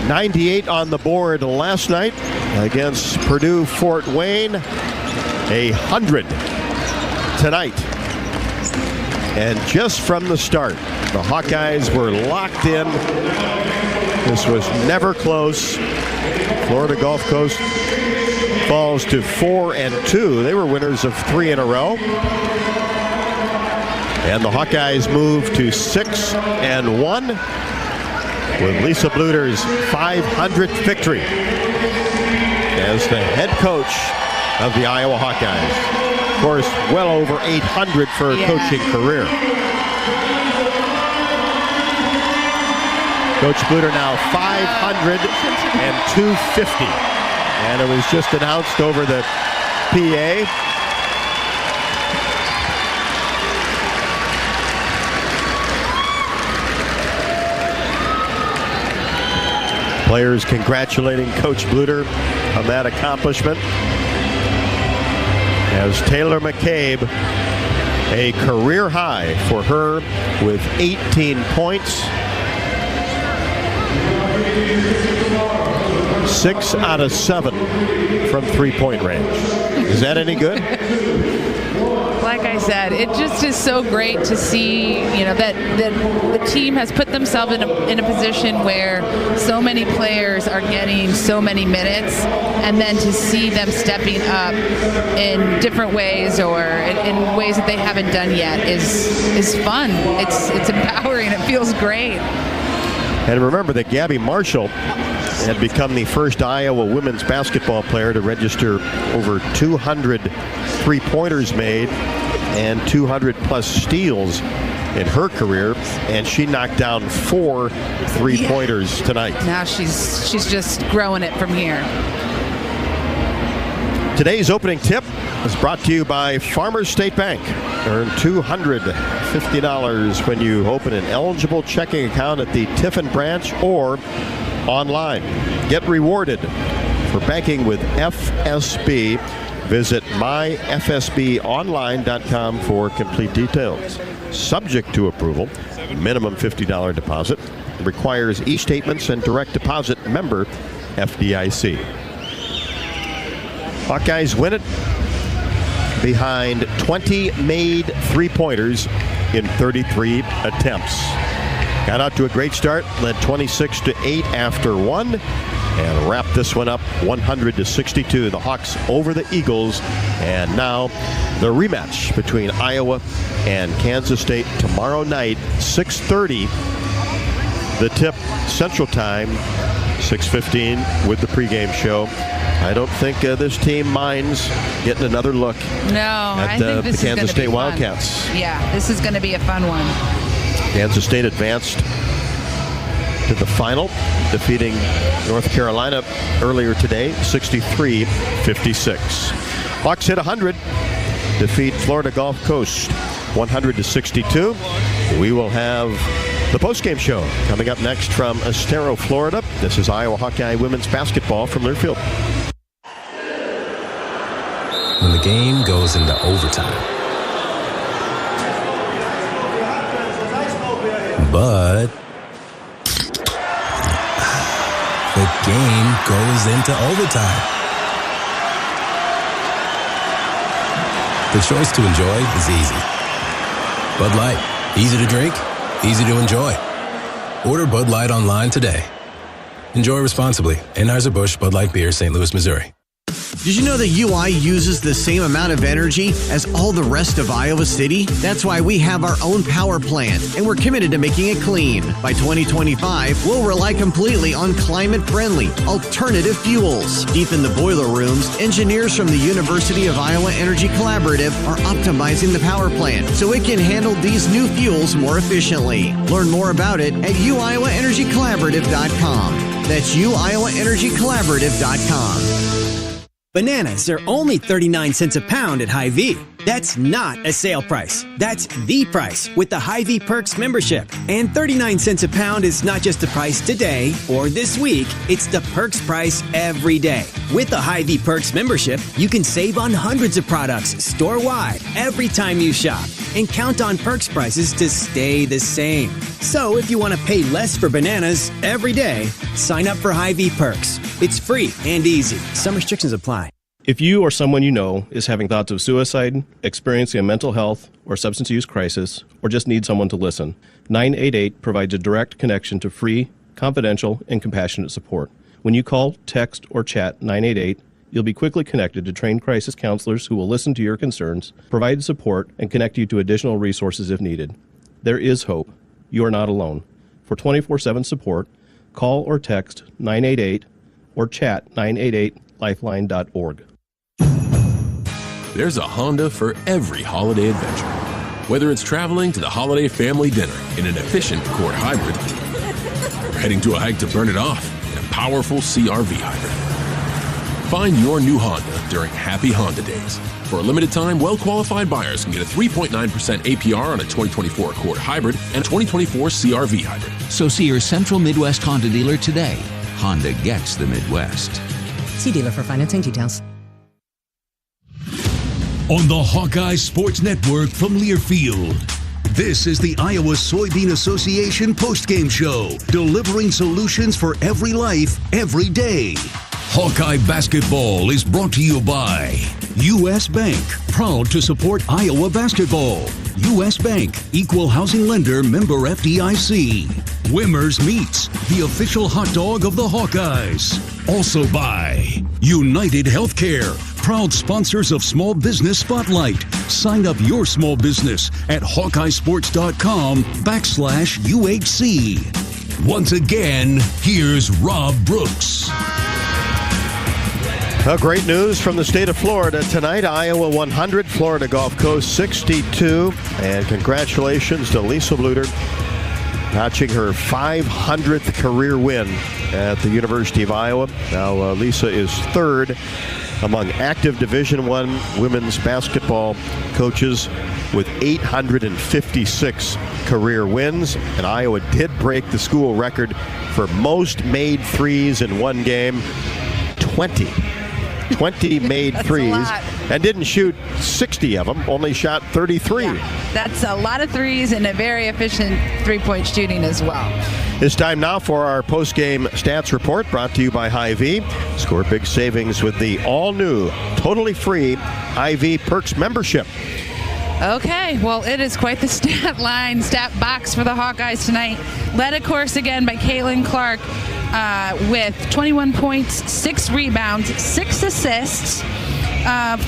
98 on the board last night against Purdue Fort Wayne. 100 tonight. And just from the start, the Hawkeyes were locked in. This was never close. Florida Gulf Coast falls to 4-2. They were winners of 3 in a row. And the Hawkeyes move to 6-1 with Lisa Bluter's 500th victory as the head coach of the Iowa Hawkeyes. Of course, well over 800 for a coaching career. Coach Bluter now 500 and 250. And it was just announced over the PA. Players congratulating Coach Bluter on that accomplishment. As Taylor McCabe, a career high for her with 18 points. 6 out of 7 from three-point range. Is that any good? Like I said, it just is so great to see, that the team has put themselves in a position where so many players are getting so many minutes, and then to see them stepping up in different ways or in ways that they haven't done yet is fun. It's empowering. It feels great. And remember that Gabby Marshall had become the first Iowa women's basketball player to register over 200 three-pointers made and 200 plus steals in her career, and she knocked down 4 three-pointers tonight. Now she's just growing it from here. Today's opening tip is brought to you by Farmers State Bank. Earn $250 when you open an eligible checking account at the Tiffin branch or online. Get rewarded for banking with FSB. Visit myfsbonline.com for complete details. Subject to approval, minimum $50 deposit. Requires e-statements and direct deposit. Member FDIC. Hawkeyes win it behind 20 made three-pointers in 33 attempts. Got out to a great start, led 26-8 after 1, and wrapped this one up 100-62. The Hawks over the Eagles, and now the rematch between Iowa and Kansas State tomorrow night, 6:30. The tip Central Time, 6:15 with the pregame show. I don't think this team minds getting another look at the Kansas State Wildcats. Yeah, this is going to be a fun one. Kansas State advanced to the final, defeating North Carolina earlier today, 63-56. Hawks hit 100, defeat Florida Gulf Coast 100-62. We will have the postgame show coming up next from Estero, Florida. This is Iowa Hawkeye women's basketball from Learfield. When the game goes into overtime. But the game goes into overtime. The choice to enjoy is easy. Bud Light, easy to drink, easy to enjoy. Order Bud Light online today. Enjoy responsibly. Anheuser-Busch Bud Light Beer, St. Louis, Missouri. Did you know that UI uses the same amount of energy as all the rest of Iowa City? That's why we have our own power plant, and we're committed to making it clean. By 2025, we'll rely completely on climate-friendly, alternative fuels. Deep in the boiler rooms, engineers from the University of Iowa Energy Collaborative are optimizing the power plant so it can handle these new fuels more efficiently. Learn more about it at uiowaenergycollaborative.com. That's uiowaenergycollaborative.com. Bananas are only 39 cents a pound at Hy-Vee. That's not a sale price. That's the price with the Hy-Vee Perks membership. And 39 cents a pound is not just the price today or this week. It's the Perks price every day. With the Hy-Vee Perks membership, you can save on hundreds of products store-wide every time you shop. And count on Perks prices to stay the same. So if you want to pay less for bananas every day, sign up for Hy-Vee Perks. It's free and easy. Some restrictions apply. If you or someone you know is having thoughts of suicide, experiencing a mental health or substance use crisis, or just need someone to listen, 988 provides a direct connection to free, confidential, and compassionate support. When you call, text, or chat 988, you'll be quickly connected to trained crisis counselors who will listen to your concerns, provide support, and connect you to additional resources if needed. There is hope. You are not alone. For 24/7 support, call or text 988 or chat 988lifeline.org. There's a Honda for every holiday adventure. Whether it's traveling to the holiday family dinner in an efficient Accord hybrid, or heading to a hike to burn it off in a powerful CR-V hybrid. Find your new Honda during Happy Honda Days. For a limited time, well-qualified buyers can get a 3.9% APR on a 2024 Accord hybrid and 2024 CR-V hybrid. So see your Central Midwest Honda dealer today. Honda gets the Midwest. See dealer for financing details. On the Hawkeye Sports Network from Learfield, this is the Iowa Soybean Association postgame show, delivering solutions for every life, every day. Hawkeye basketball is brought to you by U.S. Bank, proud to support Iowa basketball. U.S. Bank, equal housing lender, member FDIC. Wimmer's Meats, the official hot dog of the Hawkeyes. Also by United Healthcare, proud sponsors of Small Business Spotlight. Sign up your small business at HawkeyeSports.com/UHC. Once again, here's Rob Brooks. Great news from the state of Florida tonight. Iowa 100, Florida Gulf Coast 62. And congratulations to Lisa Bluter, notching her 500th career win at the University of Iowa. Now Lisa is third among active Division I women's basketball coaches with 856 career wins. And Iowa did break the school record for most made threes in one game. 20 made threes and didn't shoot 60 of them, only shot 33. Yeah, that's a lot of threes and a very efficient three-point shooting as well. It's time now for our post-game stats report, brought to you by Hy-Vee. Score big savings with the all-new, totally free Hy-Vee Perks membership. Okay, well, it is quite the stat box for the Hawkeyes tonight. Led, of course, again by Caitlin Clark with 21 points, 6 rebounds, 6 assists,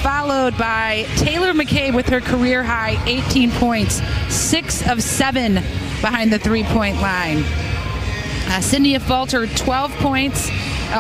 followed by Taylor McCabe with her career high 18 points, 6 of 7 behind the three-point line. Cynthia Falter, 12 points,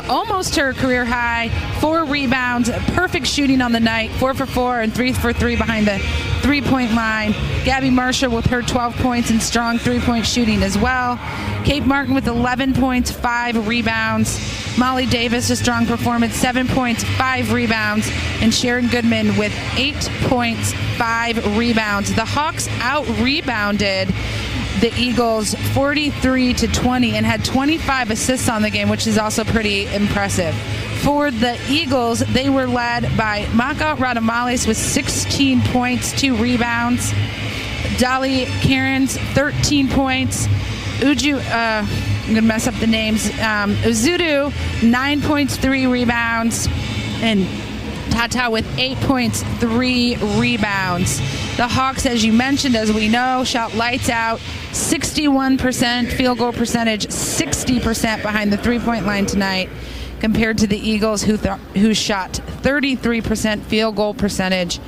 almost her career high, 4 rebounds, perfect shooting on the night, 4 for 4 and 3 for 3 behind the three-point line. Gabby Marshall with her 12 points and strong three-point shooting as well. Kate Martin with 11 points, 5 rebounds. Molly Davis, a strong performance, 7 points, 5 rebounds. And Sharon Goodman with 8 points, 5 rebounds. The Hawks out-rebounded the Eagles 43-20 and had 25 assists on the game, which is also pretty impressive. For the Eagles, they were led by Maka Radamales with 16 points, 2 rebounds. Dolly Cairns, 13 points. I'm going to mess up the names. Uzudu, 9 points, 3 rebounds. And Tata with 8 points, 3 rebounds. The Hawks, as you mentioned, as we know, shot lights out. 61% field goal percentage, 60% behind the three-point line tonight, compared to the Eagles who shot 33% field goal percentage,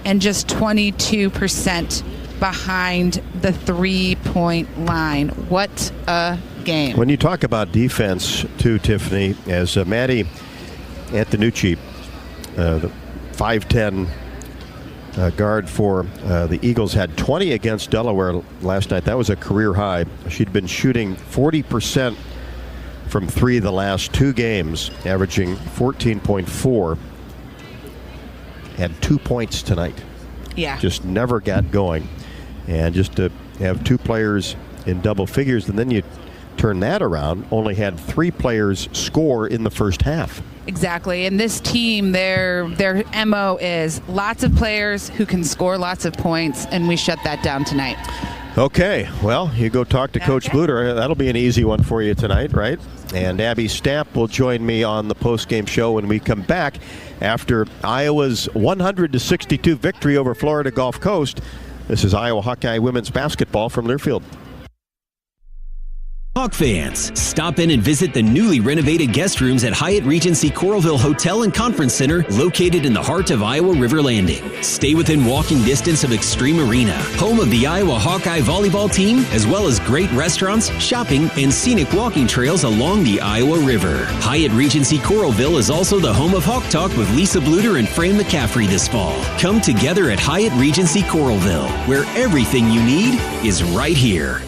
and just 22% behind the 3-point line. What a game. When you talk about defense, too, Tiffany, as Maddie Antonucci, the 5'10", guard for the Eagles, had 20 against Delaware last night. That was a career high. She'd been shooting 40% from three the last 2 games, averaging 14.4. Had 2 points tonight. Yeah. Just never got going. And just to have 2 players in double figures, and then you turn that around, only had 3 players score in the first half. Exactly. And this team, their MO is lots of players who can score lots of points, and we shut that down tonight. Okay, well, you go talk to Coach Bleyer. That'll be an easy one for you tonight, right? And Abby Stamp will join me on the postgame show when we come back after Iowa's 100-62 victory over Florida Gulf Coast. This is Iowa Hawkeye women's basketball from Learfield. Hawk fans, stop in and visit the newly renovated guest rooms at Hyatt Regency Coralville Hotel and Conference Center, located in the heart of Iowa River Landing. Stay within walking distance of Extreme Arena, home of the Iowa Hawkeye volleyball team, as well as great restaurants, shopping, and scenic walking trails along the Iowa River. Hyatt Regency Coralville is also the home of Hawk Talk with Lisa Bluter and Fran McCaffrey this fall. Come together at Hyatt Regency Coralville, where everything you need is right here.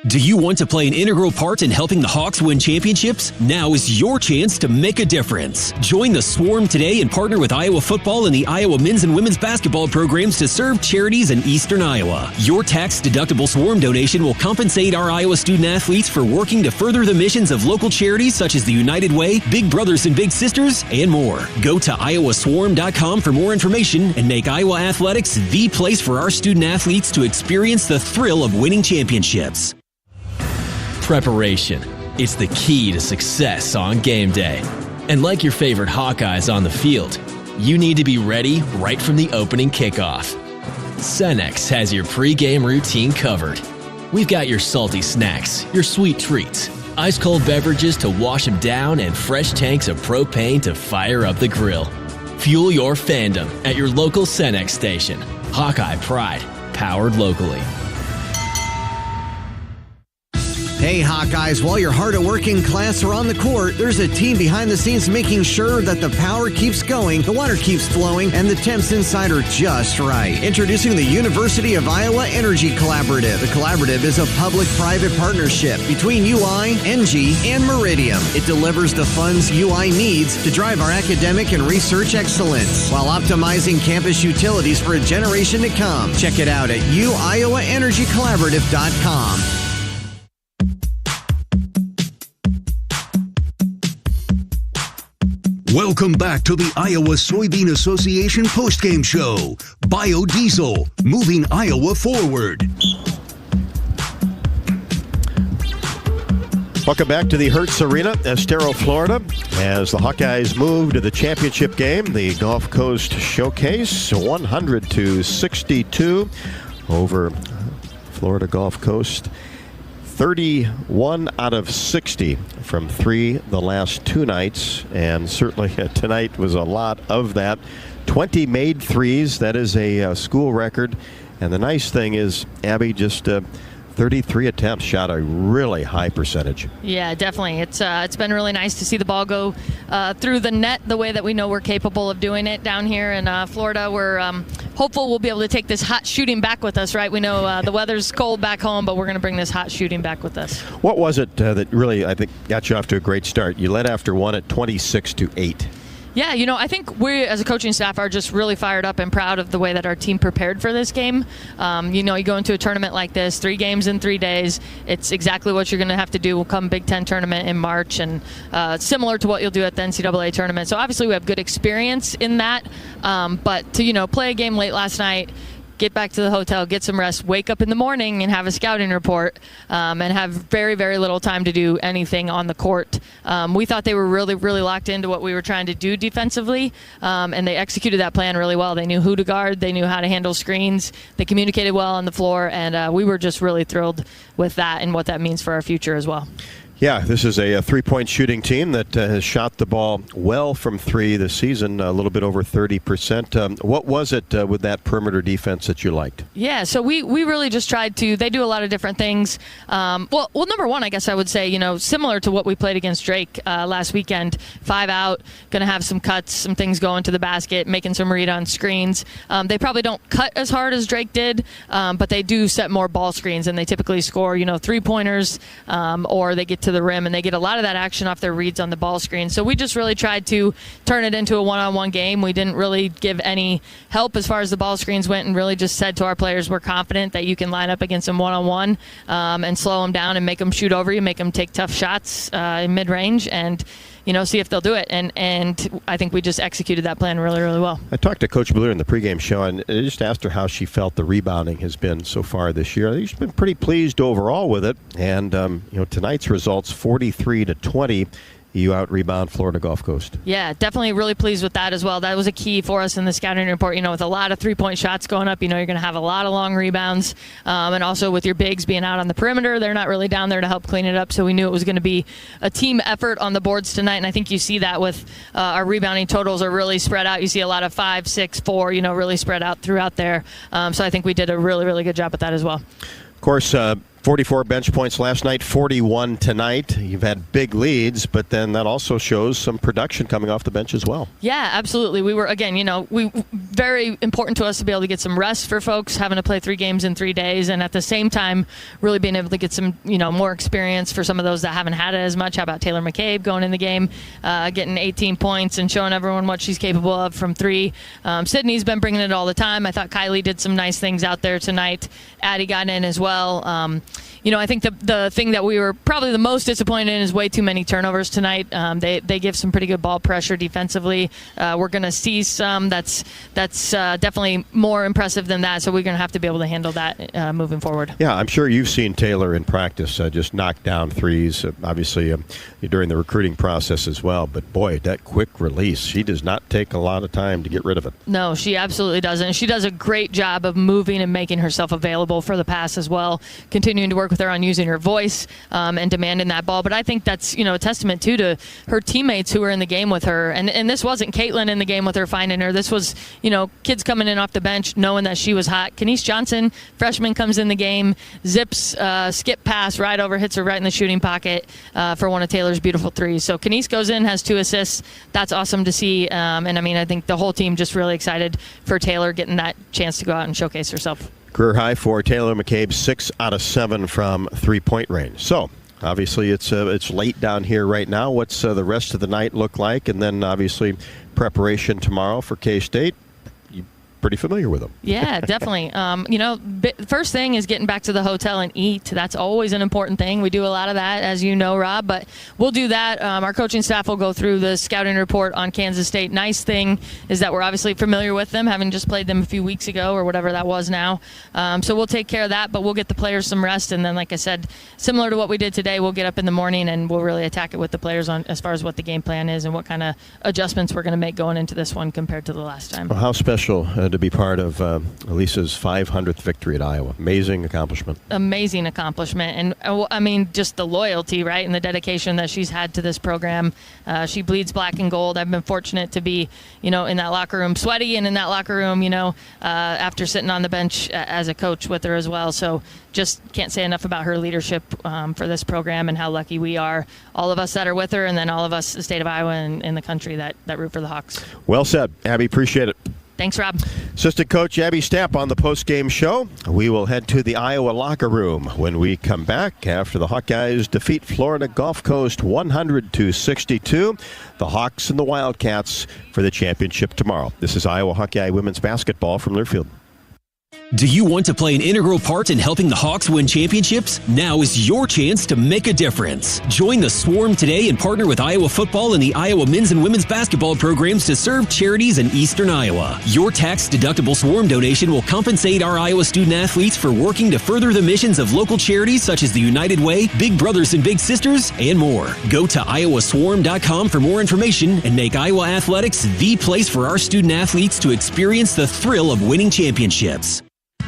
Do you want to play an integral part in helping the Hawks win championships? Now is your chance to make a difference. Join the Swarm today and partner with Iowa football and the Iowa men's and women's basketball programs to serve charities in eastern Iowa. Your tax-deductible Swarm donation will compensate our Iowa student athletes for working to further the missions of local charities such as the United Way, Big Brothers and Big Sisters, and more. Go to iowaswarm.com for more information and make Iowa athletics the place for our student athletes to experience the thrill of winning championships. Preparation. It's the key to success on game day. And like your favorite Hawkeyes on the field, you need to be ready right from the opening kickoff. Cenex has your pregame routine covered. We've got your salty snacks, your sweet treats, ice-cold beverages to wash them down, and fresh tanks of propane to fire up the grill. Fuel your fandom at your local Cenex station. Hawkeye Pride, powered locally. Hey Hawkeyes, while you're hard at work in class or on the court, there's a team behind the scenes making sure that the power keeps going, the water keeps flowing, and the temps inside are just right. Introducing the University of Iowa Energy Collaborative. The collaborative is a public-private partnership between UI, NG, and Meridium. It delivers the funds UI needs to drive our academic and research excellence while optimizing campus utilities for a generation to come. Check it out at uiowaenergycollaborative.com. Welcome back to the Iowa Soybean Association postgame show. Biodiesel, moving Iowa forward. Welcome back to the Hertz Arena, Estero, Florida, as the Hawkeyes move to the championship game, the Gulf Coast Showcase, 100-62 over Florida Gulf Coast. 31 out of 60 from three the last 2 nights, and certainly tonight was a lot of that. 20 made threes, that is a school record. And the nice thing is, Abby, just 33 attempts, shot a really high percentage. Yeah, definitely. It's been really nice to see the ball go through the net the way that we know we're capable of doing it down here in Florida. We're hopeful we'll be able to take this hot shooting back with us, right? We know the weather's cold back home, but we're going to bring this hot shooting back with us. What was it that really, I think, got you off to a great start? You led after one at 26-8. Yeah, I think we as a coaching staff are just really fired up and proud of the way that our team prepared for this game. You go into a tournament like this, 3 games in 3 days. It's exactly what you're going to have to do come Big Ten tournament in March, and similar to what you'll do at the NCAA tournament. So obviously we have good experience in that, but to play a game late last night, get back to the hotel, get some rest, wake up in the morning and have a scouting report, and have very, very little time to do anything on the court. We thought they were really, really locked into what we were trying to do defensively, and they executed that plan really well. They knew who to guard. They knew how to handle screens. They communicated well on the floor, and we were just really thrilled with that and what that means for our future as well. Yeah, this is a three-point shooting team that has shot the ball well from three this season, a little bit over 30%. What was it with that perimeter defense that you liked? Yeah, so we really just tried to, they do a lot of different things. Well, number one, I guess I would say, similar to what we played against Drake last weekend, 5 out, going to have some cuts, some things going to the basket, making some read on screens. They probably don't cut as hard as Drake did, but they do set more ball screens, and they typically score, three-pointers, or they get to the rim, and they get a lot of that action off their reads on the ball screen. So we just really tried to turn it into a one-on-one game. We didn't really give any help as far as the ball screens went, and really just said to our players, we're confident that you can line up against them one-on-one and slow them down and make them shoot over you, make them take tough shots in mid-range, and see if they'll do it. And I think we just executed that plan really, really well. I talked to Coach Bleyer in the pregame show, and I just asked her how she felt the rebounding has been so far this year. I think she's been pretty pleased overall with it. And, tonight's results, 43-20. You out-rebound Florida Gulf Coast. Yeah, definitely really pleased with that as well. That was a key for us in the scouting report. With a lot of three-point shots going up, you're going to have a lot of long rebounds. And also with your bigs being out on the perimeter, they're not really down there to help clean it up. So we knew it was going to be a team effort on the boards tonight. And I think you see that with our rebounding totals are really spread out. You see a lot of 5, 6, 4, really spread out throughout there. So I think we did a really, really good job with that as well. Of course, 44 bench points last night, 41 tonight. You've had big leads, but then that also shows some production coming off the bench as well. Yeah, absolutely. We were, again, very important to us to be able to get some rest for folks, having to play 3 games in 3 days, and at the same time, really being able to get some, more experience for some of those that haven't had it as much. How about Taylor McCabe going in the game, getting 18 points and showing everyone what she's capable of from 3. Sydney's been bringing it all the time. I thought Kylie did some nice things out there tonight. Addie got in as well. I think the thing that we were probably the most disappointed in is way too many turnovers tonight. They give some pretty good ball pressure defensively. We're going to see some that's definitely more impressive than that, so we're going to have to be able to handle that moving forward. Yeah, I'm sure you've seen Taylor in practice just knock down threes, obviously during the recruiting process as well. But, boy, that quick release, she does not take a lot of time to get rid of it. No, she absolutely doesn't. She does a great job of moving and making herself available for the pass as well, continuing to work with her on using her voice and demanding that ball. But I think that's a testament too to her teammates who were in the game with her, and this wasn't Caitlin in the game with her finding her. This was kids coming in off the bench knowing that she was hot. Kenise Johnson, freshman, comes in the game, zips skip pass right over, hits her right in the shooting pocket for one of Taylor's beautiful threes. So Kenise goes in, has 2 assists. That's awesome to see, and I think the whole team just really excited for Taylor getting that chance to go out and showcase herself. Career high for Taylor McCabe, 6 out of 7 from three-point range. So, obviously, it's late down here right now. What's the rest of the night look like? And then, obviously, preparation tomorrow for K-State. Pretty familiar with them. Yeah, definitely. First thing is getting back to the hotel and eat. That's always an important thing. We do a lot of that, as you know, Rob, but we'll do that. Our coaching staff will go through the scouting report on Kansas State. Nice thing is that we're obviously familiar with them, having just played them a few weeks ago or whatever that was now. So we'll take care of that, but we'll get the players some rest. And then, like I said, similar to what we did today, we'll get up in the morning and we'll really attack it with the players on as far as what the game plan is and what kind of adjustments we're going to make going into this one compared to the last time. Well, how special to be part of Elisa's 500th victory at Iowa. Amazing accomplishment. Amazing accomplishment. And, just the loyalty, right, and the dedication that she's had to this program. She bleeds black and gold. I've been fortunate to be, in that locker room, sweaty, and in that locker room, after sitting on the bench as a coach with her as well. So just can't say enough about her leadership for this program and how lucky we are, all of us that are with her, and then all of us, the state of Iowa and the country that root for the Hawks. Well said, Abby. Appreciate it. Thanks, Rob. Assistant Coach Abby Stapp on the postgame show. We will head to the Iowa locker room when we come back after the Hawkeyes defeat Florida Gulf Coast 100-62. The Hawks and the Wildcats for the championship tomorrow. This is Iowa Hawkeye women's basketball from Learfield. Do you want to play an integral part in helping the Hawks win championships? Now is your chance to make a difference. Join the Swarm today and partner with Iowa football and the Iowa men's and women's basketball programs to serve charities in eastern Iowa. Your tax-deductible Swarm donation will compensate our Iowa student athletes for working to further the missions of local charities such as the United Way, Big Brothers and Big Sisters, and more. Go to iowaswarm.com for more information and make Iowa athletics the place for our student athletes to experience the thrill of winning championships.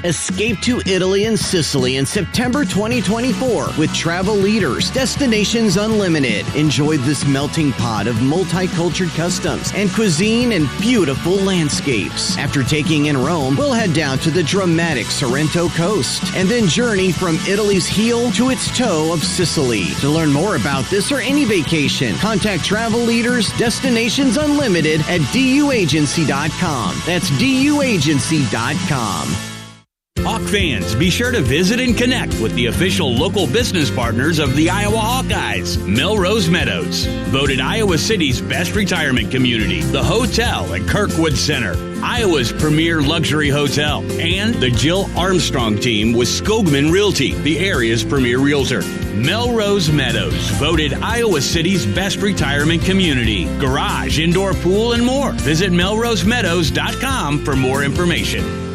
Escape to Italy and Sicily in September 2024 with Travel Leaders, Destinations Unlimited. Enjoy this melting pot of multicultural customs and cuisine and beautiful landscapes. After taking in Rome, we'll head down to the dramatic Sorrento coast and then journey from Italy's heel to its toe of Sicily. To learn more about this or any vacation, contact Travel Leaders, Destinations Unlimited at duagency.com. That's duagency.com. Hawk fans, be sure to visit and connect with the official local business partners of the Iowa Hawkeyes. Melrose Meadows, voted Iowa City's best retirement community. The hotel at Kirkwood Center, Iowa's premier luxury hotel. And the Jill Armstrong team with Skogman Realty, the area's premier realtor. Melrose Meadows, voted Iowa City's best retirement community. Garage, indoor pool, and more. Visit melrosemeadows.com for more information.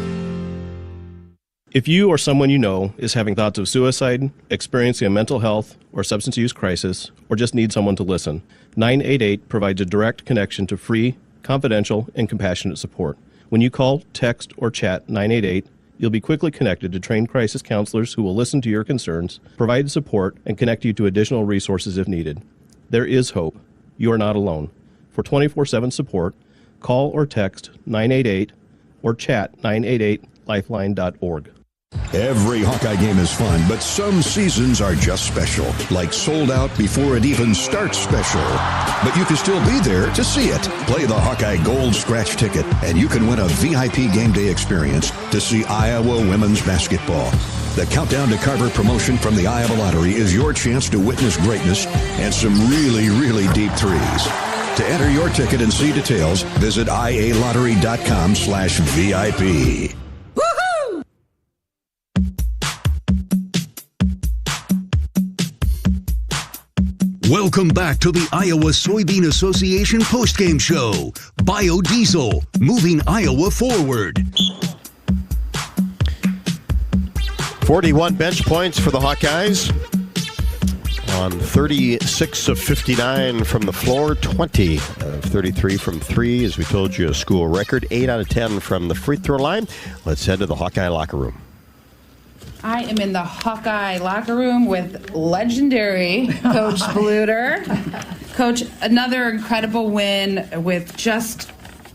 If you or someone you know is having thoughts of suicide, experiencing a mental health or substance use crisis, or just need someone to listen, 988 provides a direct connection to free, confidential, and compassionate support. When you call, text, or chat 988, you'll be quickly connected to trained crisis counselors who will listen to your concerns, provide support, and connect you to additional resources if needed. There is hope. You are not alone. For 24/7 support, call or text 988 or chat 988lifeline.org. Every Hawkeye game is fun, but some seasons are just special, like sold out before it even starts special. But you can still be there to see it. Play the Hawkeye Gold Scratch ticket, and you can win a VIP game day experience to see Iowa women's basketball. The Countdown to Carver promotion from the Iowa Lottery is your chance to witness greatness and some really, really deep threes. To enter your ticket and see details, visit ialottery.com/VIP. Welcome back to the Iowa Soybean Association postgame show. Biodiesel, moving Iowa forward. 41 bench points for the Hawkeyes on 36 of 59 from the floor, 20 of 33 from three, as we told you, a school record, 8 out of 10 from the free throw line. Let's head to the Hawkeye locker room. I am in the Hawkeye locker room with legendary Coach Bleyer. Coach, another incredible win with just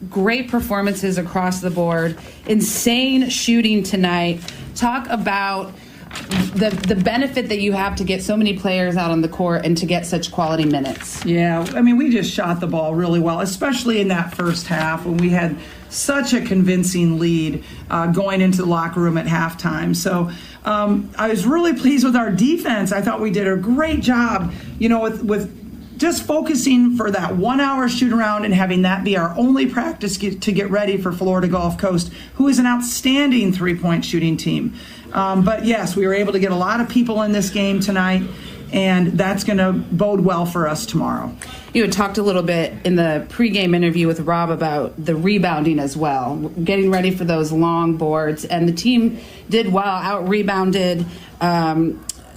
great performances across the board. Insane shooting tonight. Talk about the benefit that you have to get so many players out on the court and to get such quality minutes. Yeah, I mean, we just shot the ball really well, especially in that first half when we had such a convincing lead going into the locker room at halftime. So I was really pleased with our defense. I thought we did a great job, with just focusing for that 1 hour shoot around and having that be our only practice to get ready for Florida Gulf Coast, who is an outstanding three-point shooting team. But yes, we were able to get a lot of people in this game tonight, and that's going to bode well for us tomorrow. You had talked a little bit in the pregame interview with Rob about the rebounding as well, getting ready for those long boards, and the team did well, out-rebounded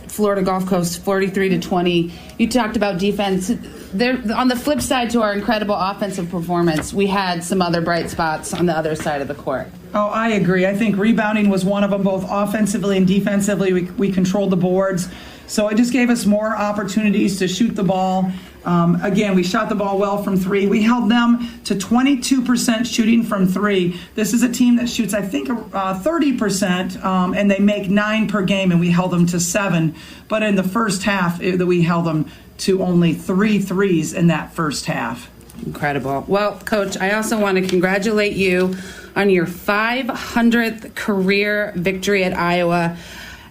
Florida Gulf Coast 43-20. You talked about defense. There, on the flip side to our incredible offensive performance, we had some other bright spots on the other side of the court. Oh, I agree. I think rebounding was one of them, both offensively and defensively. We controlled the boards. So it just gave us more opportunities to shoot the ball. Again, we shot the ball well from three. We held them to 22% shooting from three. This is a team that shoots, I think, 30%, and they make 9 per game, and we held them to 7. But in the first half, we held them to only 3 threes in that first half. Incredible. Well, Coach, I also want to congratulate you on your 500th career victory at Iowa.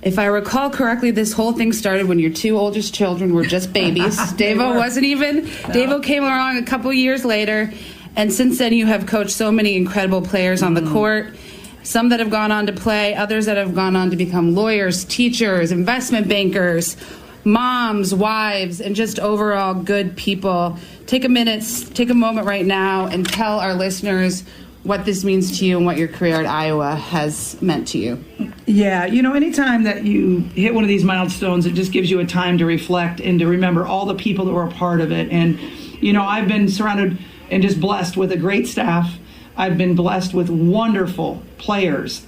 If I recall correctly, this whole thing started when your 2 oldest children were just babies. Davo wasn't even. Davo came along a couple years later, and since then you have coached so many incredible players on the court, some that have gone on to play, others that have gone on to become lawyers, teachers, investment bankers, moms, wives, and just overall good people. Take a moment right now and tell our listeners what this means to you and what your career at Iowa has meant to you. Yeah, anytime that you hit one of these milestones, it just gives you a time to reflect and to remember all the people that were a part of it. And, I've been surrounded and just blessed with a great staff. I've been blessed with wonderful players.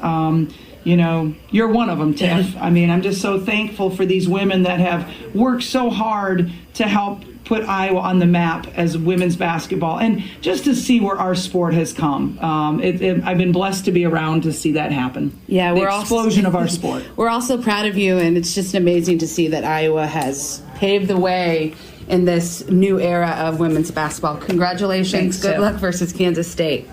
you're one of them, Tiff. I mean, I'm just so thankful for these women that have worked so hard to help put Iowa on the map as women's basketball, and just to see where our sport has come. I've been blessed to be around to see that happen. Yeah, the explosion of our sport. We're also proud of you, and it's just amazing to see that Iowa has paved the way in this new era of women's basketball. Congratulations. Thanks, Good Tiff. luck versus Kansas State.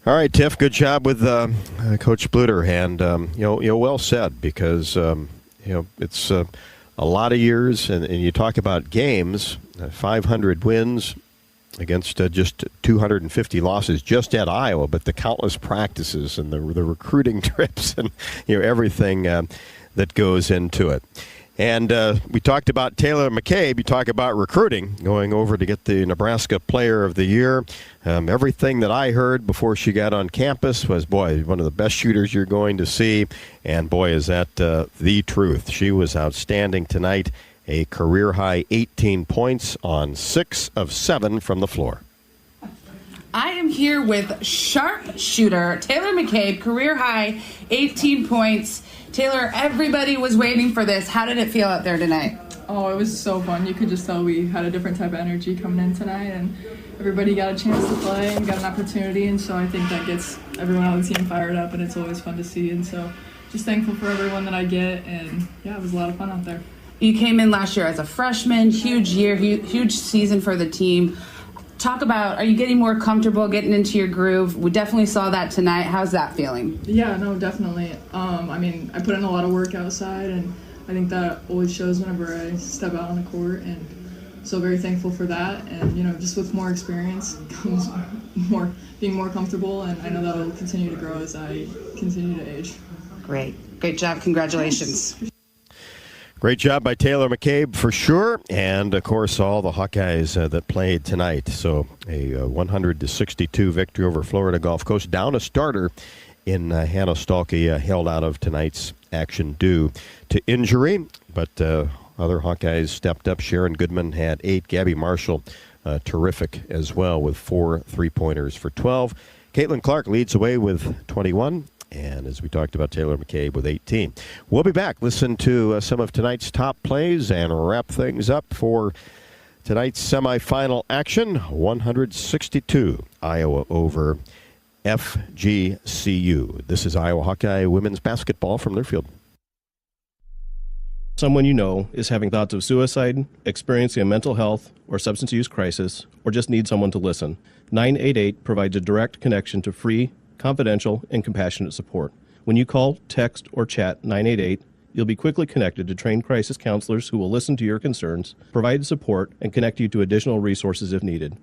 All right, Tiff, good job with Coach Bleyer, and well said, because it's a lot of years, and you talk about games, 500 wins against just 250 losses just at Iowa, but the countless practices and the recruiting trips and everything that goes into it. And we talked about Taylor McCabe. You talk about recruiting, going over to get the Nebraska Player of the Year. Everything that I heard before she got on campus was, boy, one of the best shooters you're going to see. And, boy, is that the truth. She was outstanding tonight. A career-high 18 points on 6 of 7 from the floor. I am here with sharpshooter Taylor McCabe, career-high 18 points. Taylor, everybody was waiting for this. How did it feel out there tonight? Oh, it was so fun. You could just tell we had a different type of energy coming in tonight, and everybody got a chance to play and got an opportunity, and so I think that gets everyone on the team fired up, and it's always fun to see, and so just thankful for everyone that I get, and yeah, it was a lot of fun out there. You came in last year as a freshman, huge year, huge season for the team. Talk about, are you getting more comfortable getting into your groove? We definitely saw that tonight. How's that feeling? Yeah, no, definitely. I mean, I put in a lot of work outside, and I think that always shows whenever I step out on the court, and so very thankful for that. And, just with more experience comes being more comfortable, and I know that will continue to grow as I continue to age. Great job. Congratulations. Great job by Taylor McCabe for sure, and of course all the Hawkeyes that played tonight. So a 100-62 victory over Florida Gulf Coast. Down a starter in Hannah Stalkey, held out of tonight's action due to injury, but other Hawkeyes stepped up. Sharon Goodman had 8. Gabby Marshall, terrific as well, with 4 3-pointers for 12. Caitlin Clark leads away with 21. And as we talked about, Taylor McCabe with 18. We'll be back. Listen to some of tonight's top plays and wrap things up for tonight's semifinal action. 162, Iowa over FGCU. This is Iowa Hawkeye women's basketball from their field. Someone you know is having thoughts of suicide, experiencing a mental health or substance use crisis, or just need someone to listen. 988 provides a direct connection to free, confidential, and compassionate support. When you call, text, or chat 988, you'll be quickly connected to trained crisis counselors who will listen to your concerns, provide support, and connect you to additional resources if needed.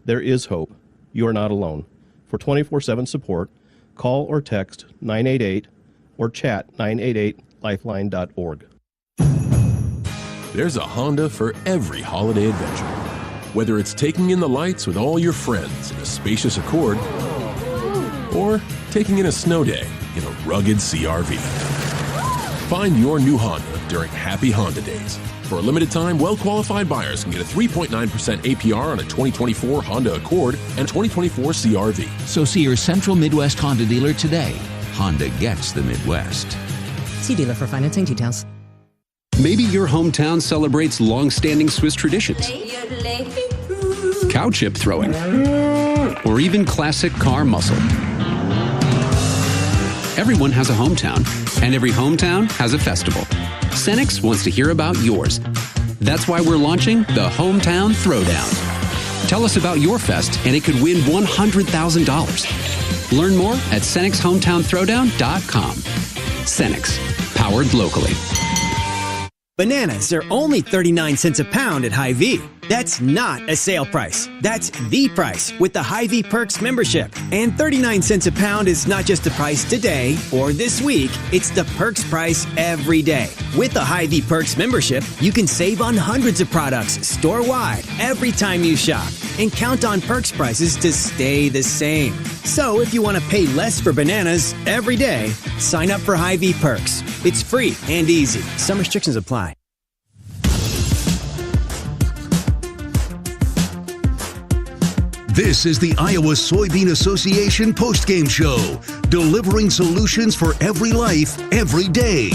There is hope. You are not alone. For 24/7 support, call or text 988 or chat 988lifeline.org. There's a Honda for every holiday adventure. Whether it's taking in the lights with all your friends in a spacious Accord, or taking in a snow day in a rugged CR-V. Find your new Honda during Happy Honda Days. For a limited time, well-qualified buyers can get a 3.9% APR on a 2024 Honda Accord and 2024 CR-V. So see your Central Midwest Honda dealer today. Honda gets the Midwest. See dealer for financing details. Maybe your hometown celebrates long-standing Swiss traditions. Cow chip throwing. Or even classic car muscle. Everyone has a hometown, and every hometown has a festival. Cenex wants to hear about yours. That's why we're launching the Hometown Throwdown. Tell us about your fest, and it could win $100,000. Learn more at CenexHometownThrowdown.com. Cenex, powered locally. Bananas are only 39 cents a pound at Hy-Vee. That's not a sale price. That's the price with the Hy-Vee Perks membership. And 39 cents a pound is not just the price today or this week. It's the Perks price every day. With the Hy-Vee Perks membership, you can save on hundreds of products store-wide every time you shop. And count on Perks prices to stay the same. So if you want to pay less for bananas every day, sign up for Hy-Vee Perks. It's free and easy. Some restrictions apply. This is the Iowa Soybean Association postgame show, delivering solutions for every life, every day.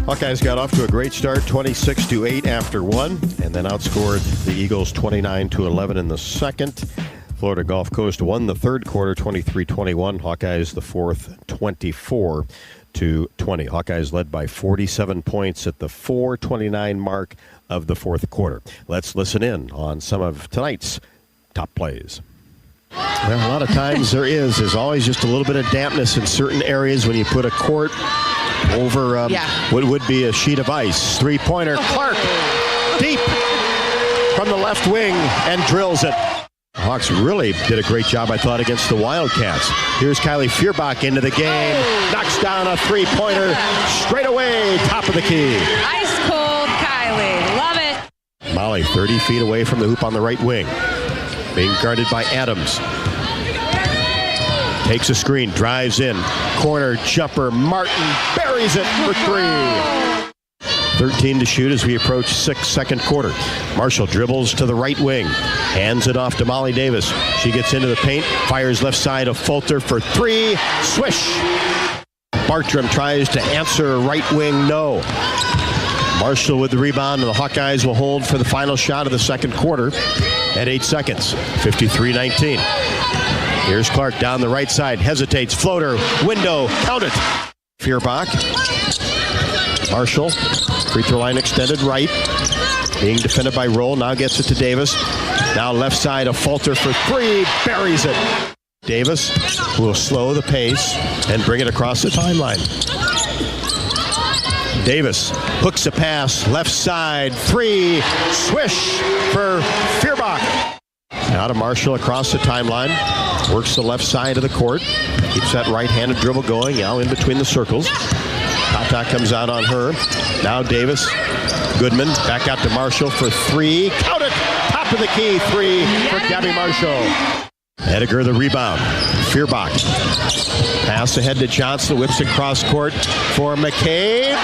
Hawkeyes got off to a great start, 26-8 after one, and then outscored the Eagles 29-11 in the second. Florida Gulf Coast won the third quarter, 23-21. Hawkeyes the fourth, 24-20. Hawkeyes led by 47 points at the 4:29 mark of the fourth quarter. Let's listen in on some of tonight's top plays. Well, a lot of times there's always just a little bit of dampness in certain areas when you put a court over what would be a sheet of ice. Three-pointer, Clark, deep from the left wing, and drills it. The Hawks really did a great job, I thought, against the Wildcats. Here's Kylie Feuerbach into the game. Knocks down a three-pointer straight away, top of the key. Ice cold Kylie. Love it. Molly 30 feet away from the hoop on the right wing. Being guarded by Adams. Takes a screen, drives in. Corner jumper, Martin buries it for three. 13 to shoot as we approach second quarter. Marshall dribbles to the right wing. Hands it off to Molly Davis. She gets into the paint, fires left side of Fulter for three. Swish! Bartram tries to answer right wing, no. Marshall with the rebound, and the Hawkeyes will hold for the final shot of the second quarter at 8 seconds. 53-19. Here's Clark down the right side. Hesitates. Floater. Window. Count it. Feuerbach. Marshall. Free throw line extended right. Being defended by Roll. Now gets it to Davis. Now left side of Fulter for three. Buries it. Davis will slow the pace and bring it across the timeline. Davis hooks a pass. Left side. Three. Swish for Feuerbach. Now to Marshall across the timeline. Works the left side of the court. Keeps that right-handed dribble going. Now in between the circles. Tata comes out on her. Now Davis. Goodman back out to Marshall for three. Count it! Top of the key. Three for Gabby Marshall. Ediger the rebound. Feuerbach. Pass ahead to Johnson. Whips across court for McCabe.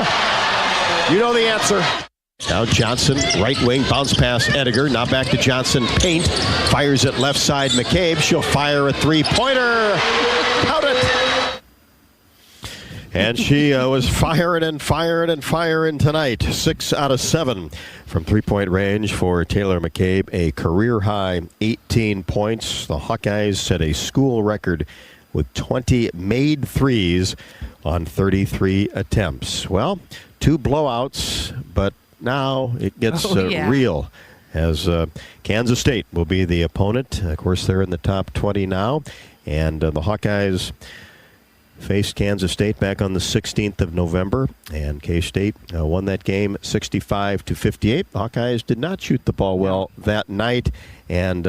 You know the answer. Now Johnson, right wing, bounce pass Ediger. Now back to Johnson, paint. Fires it left side, McCabe. She'll fire a three-pointer. Count it! And she was firing and firing and firing tonight. 6 out of 7 from three-point range for Taylor McCabe. A career-high 18 points. The Hawkeyes set a school record with 20 made threes on 33 attempts. Well, 2 blowouts, but now it gets real as Kansas State will be the opponent. Of course, they're in the top 20 now, and the Hawkeyes faced Kansas State back on the 16th of November, and K-State won that game 65-58. The Hawkeyes did not shoot the ball well that night, and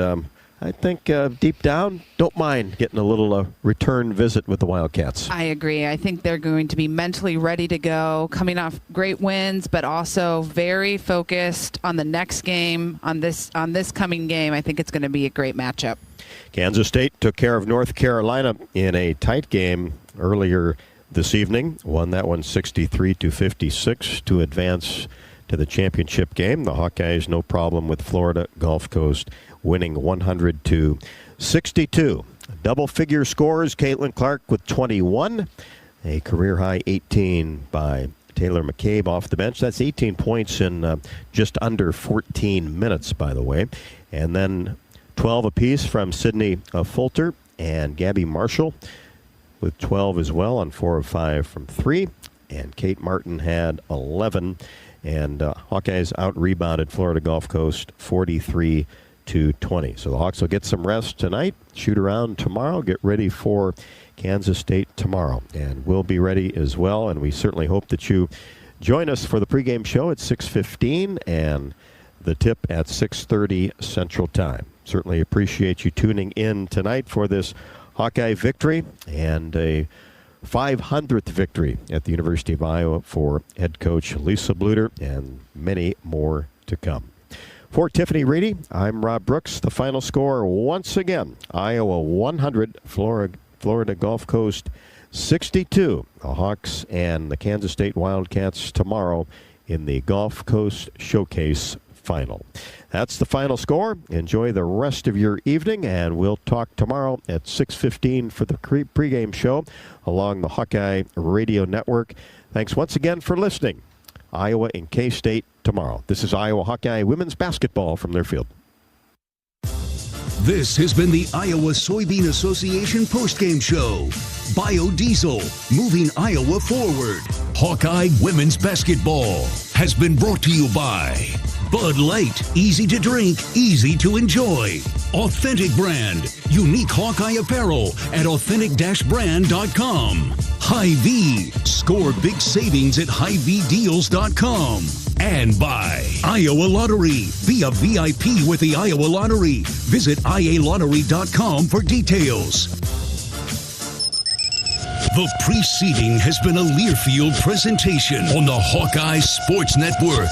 I think deep down, don't mind getting a little return visit with the Wildcats. I agree. I think they're going to be mentally ready to go, coming off great wins, but also very focused on the next game, on this coming game. I think it's going to be a great matchup. Kansas State took care of North Carolina in a tight game earlier this evening. Won that one 63-56 to advance to the championship game. The Hawkeyes, no problem with Florida Gulf Coast, winning 100-62. Double-figure scores, Caitlin Clark with 21. A career-high 18 by Taylor McCabe off the bench. That's 18 points in just under 14 minutes, by the way. And then 12 apiece from Sydney Fulter and Gabby Marshall with 12 as well on 4 of 5 from 3. And Kate Martin had 11. And Hawkeyes out-rebounded Florida Gulf Coast 43-20. So the Hawks will get some rest tonight, shoot around tomorrow, get ready for Kansas State tomorrow. And we'll be ready as well, and we certainly hope that you join us for the pregame show at 6:15 and the tip at 6:30 Central Time. Certainly appreciate you tuning in tonight for this Hawkeye victory and a 500th victory at the University of Iowa for head coach Lisa Bluter, and many more to come. For Tiffany Reedy, I'm Rob Brooks. The final score once again, Iowa 100, Florida Gulf Coast 62. The Hawks and the Kansas State Wildcats tomorrow in the Gulf Coast Showcase final. That's the final score. Enjoy the rest of your evening, and we'll talk tomorrow at 6:15 for the pregame show along the Hawkeye Radio Network. Thanks once again for listening. Iowa and K-State tomorrow. This is Iowa Hawkeye women's basketball from their field. This has been the Iowa Soybean Association postgame show. Biodiesel, moving Iowa forward. Hawkeye women's basketball has been brought to you by Bud Light, easy to drink, easy to enjoy. Authentic Brand, unique Hawkeye apparel at authentic-brand.com. Hy-Vee, score big savings at HyVeeDeals.com. And by Iowa Lottery, be a VIP with the Iowa Lottery. Visit IALottery.com for details. The preceding has been a Learfield presentation on the Hawkeye Sports Network.